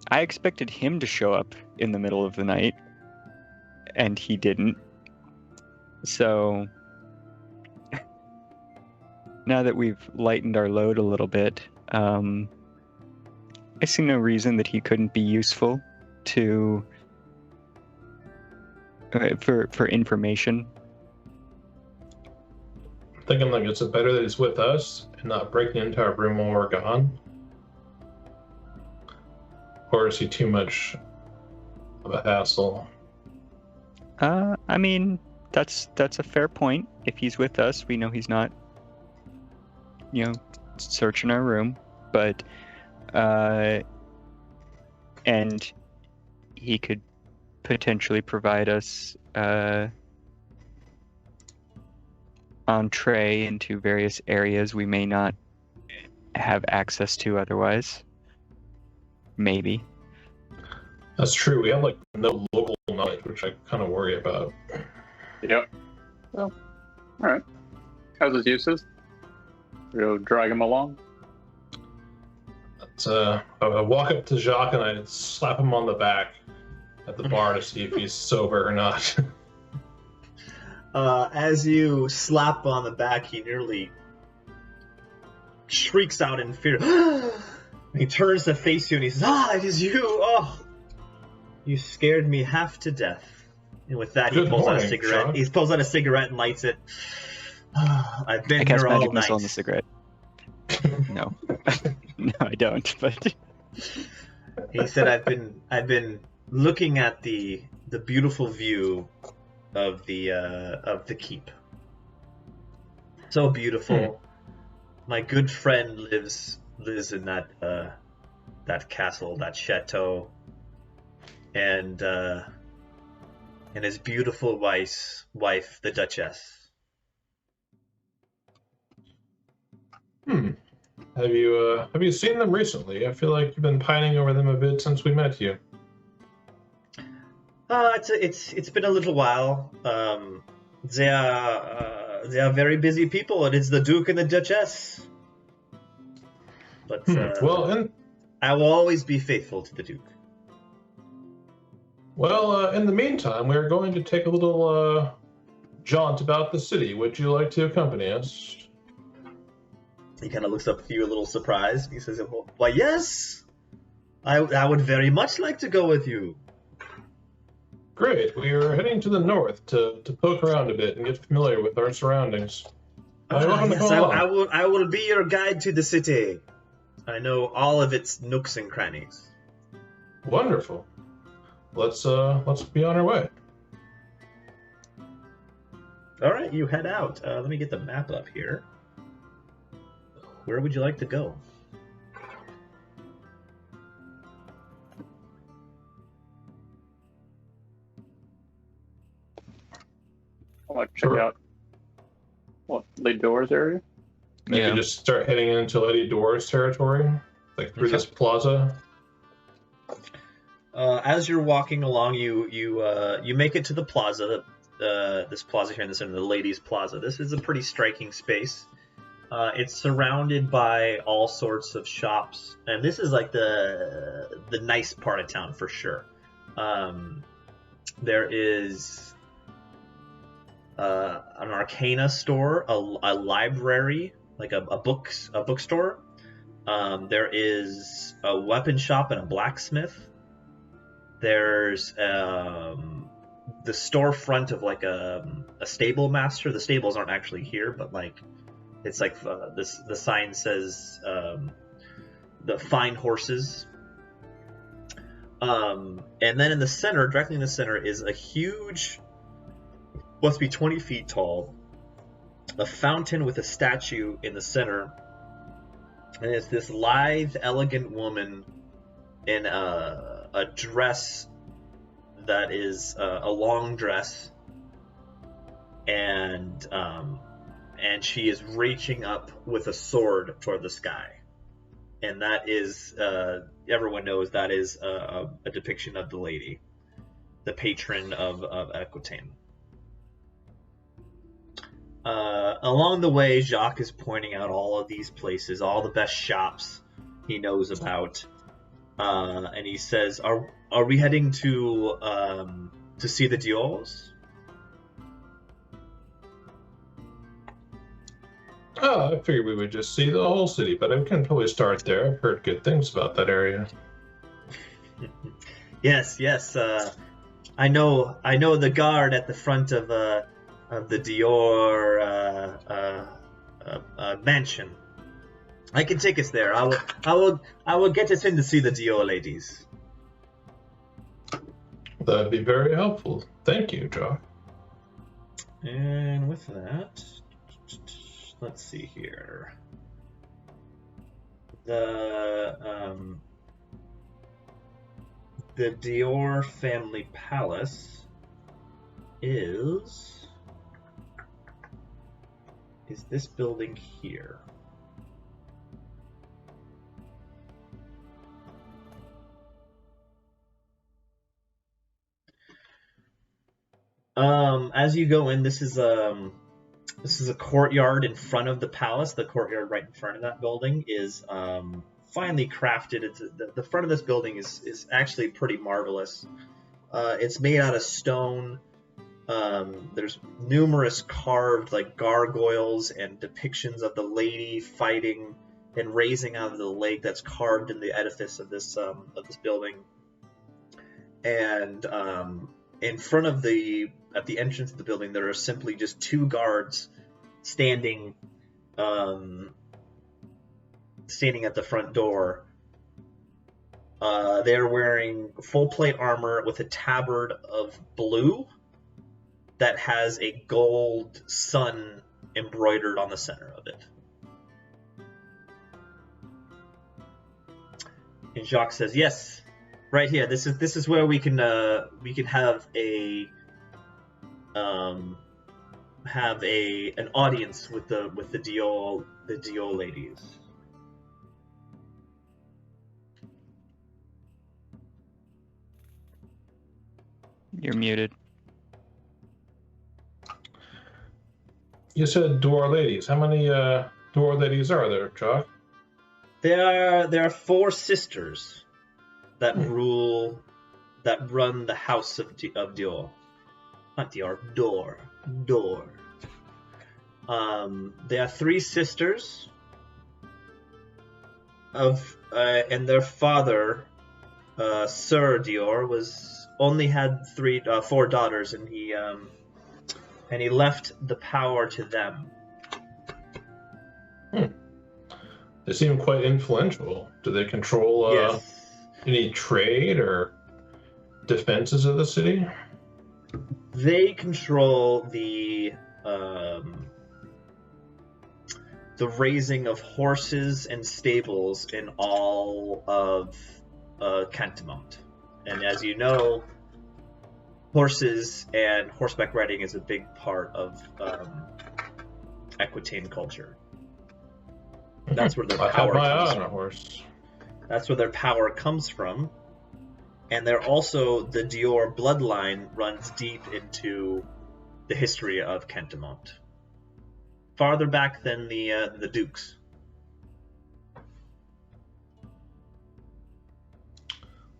I expected him to show up in the middle of the night, and he didn't. So now that we've lightened our load a little bit, I see no reason that he couldn't be useful to For information. Thinking like, is it better that he's with us and not breaking into our room while we're gone? Or is he too much of a hassle? I mean, that's a fair point. If he's with us, we know he's not, searching our room. But, and he could potentially provide us entree into various areas we may not have access to otherwise. Maybe. That's true. We have like no local knowledge, which I kind of worry about. Yep. Well, all right. How's his uses? We'll drag him along. I walk up to Jacques and I slap him on the back at the bar to see if he's sober or not. As you slap on the back, he nearly shrieks out in fear. He turns to face you and he says, it is you! Oh, you scared me half to death. And with that, he pulls out a cigarette. Sean. He pulls out a cigarette and lights it. I've been here all night. Missile on the cigarette. No. No, I don't, but... He said, I've been looking at the beautiful view of the keep. So beautiful. My good friend lives in that castle, that chateau, and his beautiful wife, the Duchess. Have you seen them recently? I feel like you've been pining over them a bit since we met you. It's been a little while. They are very busy people. It is the Duke and the Duchess. But I will always be faithful to the Duke. Well, in the meantime, we're going to take a little jaunt about the city. Would you like to accompany us? He kind of looks up at you a little surprised. He says, why, yes! I would very much like to go with you. Great. We are heading to the north to poke around a bit and get familiar with our surroundings. Yes, I will be your guide to the city. I know all of its nooks and crannies. Wonderful. Let's be on our way. All right, you head out. Let me get the map up here. Where would you like to go? I want to check out Lady Doors area. Maybe just start heading into Lady Doors territory, like through this plaza. As you're walking along, you make it to the plaza. This plaza here in the center, the Ladies' Plaza. This is a pretty striking space. It's surrounded by all sorts of shops, and this is like the nice part of town for sure. There is an Arcana store, a library, like a bookstore. There is a weapon shop and a blacksmith. There's the storefront of like a stable master. The stables aren't actually here, but like it's like the sign says the fine horses. And then in the center, directly in the center, is a huge, must be 20 feet tall, a fountain with a statue in the center. And it's this lithe, elegant woman in a dress that is a long dress, and she is reaching up with a sword toward the sky. And that is, everyone knows that is a depiction of the lady, the patron of Aquitaine. Along the way, Jacques is pointing out all of these places, all the best shops he knows about, and he says, "Are we heading to see the Diors?" Oh, I figured we would just see the whole city, but I can probably start there. I've heard good things about that area. Yes. I know the guard at the front of the Dior mansion. I can take us there. I will get us in to see the Dior ladies. That'd be very helpful. Thank you, Jock. And with that, let's see here. The Dior family palace is this building here. As you go in, this is a courtyard in front of the palace. The courtyard right in front of that building is finely crafted. The front of this building is actually pretty marvelous. It's made out of stone. There's numerous carved like gargoyles and depictions of the lady fighting and raising out of the lake that's carved in the edifice of this building. And in front of at the entrance of the building, there are simply just two guards standing at the front door. They're wearing full plate armor with a tabard of blue that has a gold sun embroidered on the center of it. And Jacques says, "Yes, right here. This is where we can have an audience with the Dior ladies." You're muted. You said Dior ladies. How many Dior ladies are there, Jock? There are four sisters that run the house of Dior. Not Dior, Door. There are three sisters and their father, Sir Dior, only had 4 daughters, and he left the power to them. They seem quite influential. Do they control Yes. any trade or defenses of the city? They control the raising of horses and stables in all of Cantonmont. And as you know, horses and horseback riding is a big part of Aquitaine culture. That's where their power comes from. A horse. That's where their power comes from. And they're also, the Dior bloodline runs deep into the history of Cantonmont. Farther back than the Dukes.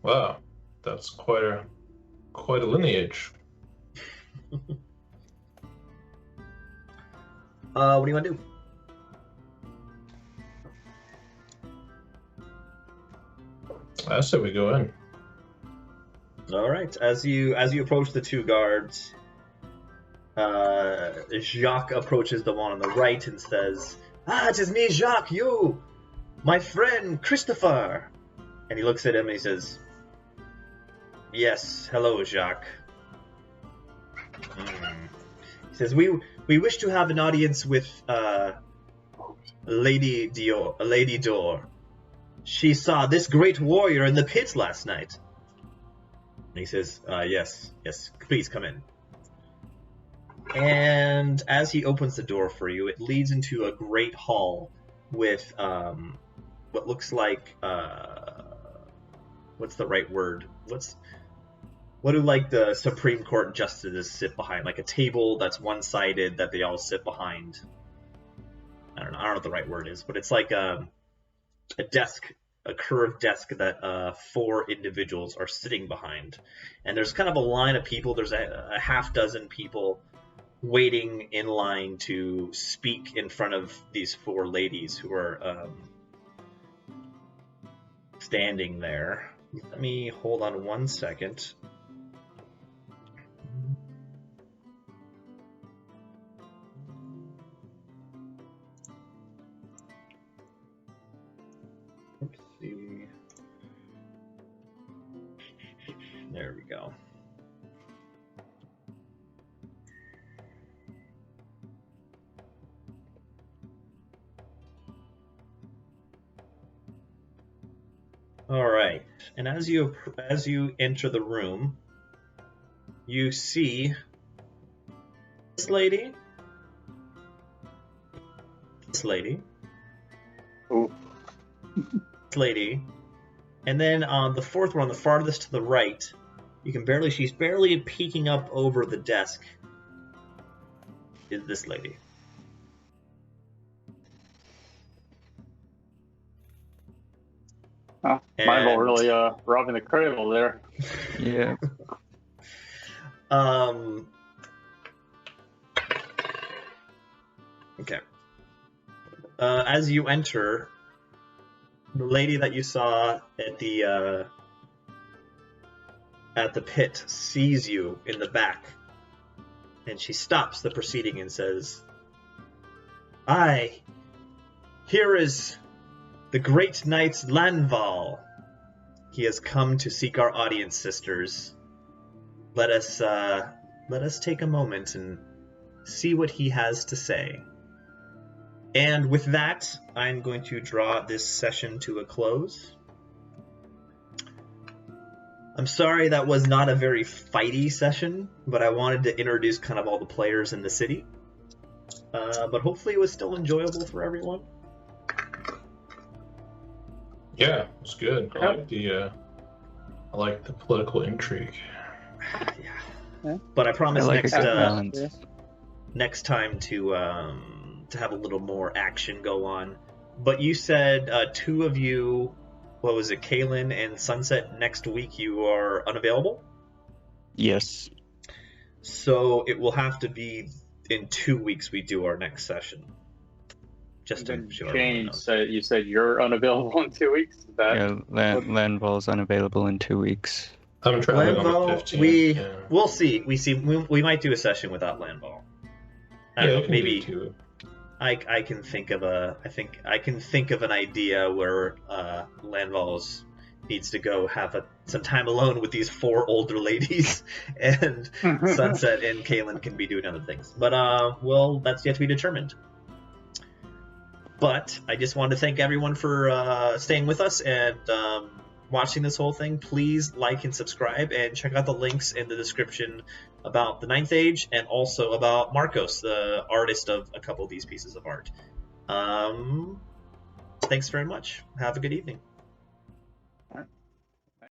Wow, that's quite a lineage. What do you want to do? I say we go in. All right. As you approach the two guards, Jacques approaches the one on the right and says, "Ah, it is me, Jacques. You, my friend Christopher." And he looks at him and he says, "Yes, hello, Jacques." He says, "We wish to have an audience with Lady Dior. She saw this great warrior in the pits last night." And he says, yes, please come in." And as he opens the door for you, it leads into a great hall with what looks like, what's the right word? What do like the Supreme Court justices sit behind? Like a table that's one-sided that they all sit behind. I don't know what the right word is, but it's like a desk, a curved desk that 4 individuals are sitting behind. And there's kind of a line of people. There's a half dozen people waiting in line to speak in front of these 4 ladies who are standing there. Let me hold on one second. Let's see. There we go. All right, and as you enter the room, you see this lady, Ooh. this lady, and then on the fourth one, on the farthest to the right, she's barely peeking up over the desk, is this lady. Oh, mine will really robbing the cradle there. Yeah. Okay. As you enter, the lady that you saw at the pit sees you in the back, and she stops the proceeding and says, "Aye, here is the great knight Lanval. He has come to seek our audience, sisters. Let us take a moment and see what he has to say." And with that, I'm going to draw this session to a close. I'm sorry that was not a very fighty session, but I wanted to introduce kind of all the players in the city. But hopefully it was still enjoyable for everyone. Yeah, it's good. I like the political intrigue. Yeah. But I promise I like a good balance. next time to have a little more action go on. But you said two of you, what was it, Kaylin and Sunset, next week you are unavailable? Yes. So it will have to be in 2 weeks we do our next session. Just to show everyone knows. You said you're unavailable in 2 weeks? Is that Yeah, Landval's unavailable in 2 weeks. I'm traveling on the Landval, 15th. we'll see. We might do a session without Landval. I don't know, maybe I can think of an idea where Landval needs to go have some time alone with these 4 older ladies, and Sunset and Kaylin can be doing other things. But well, that's yet to be determined. But I just wanted to thank everyone for staying with us and watching this whole thing. Please like and subscribe, and check out the links in the description about the Ninth Age and also about Marcos, the artist of a couple of these pieces of art. Thanks very much. Have a good evening.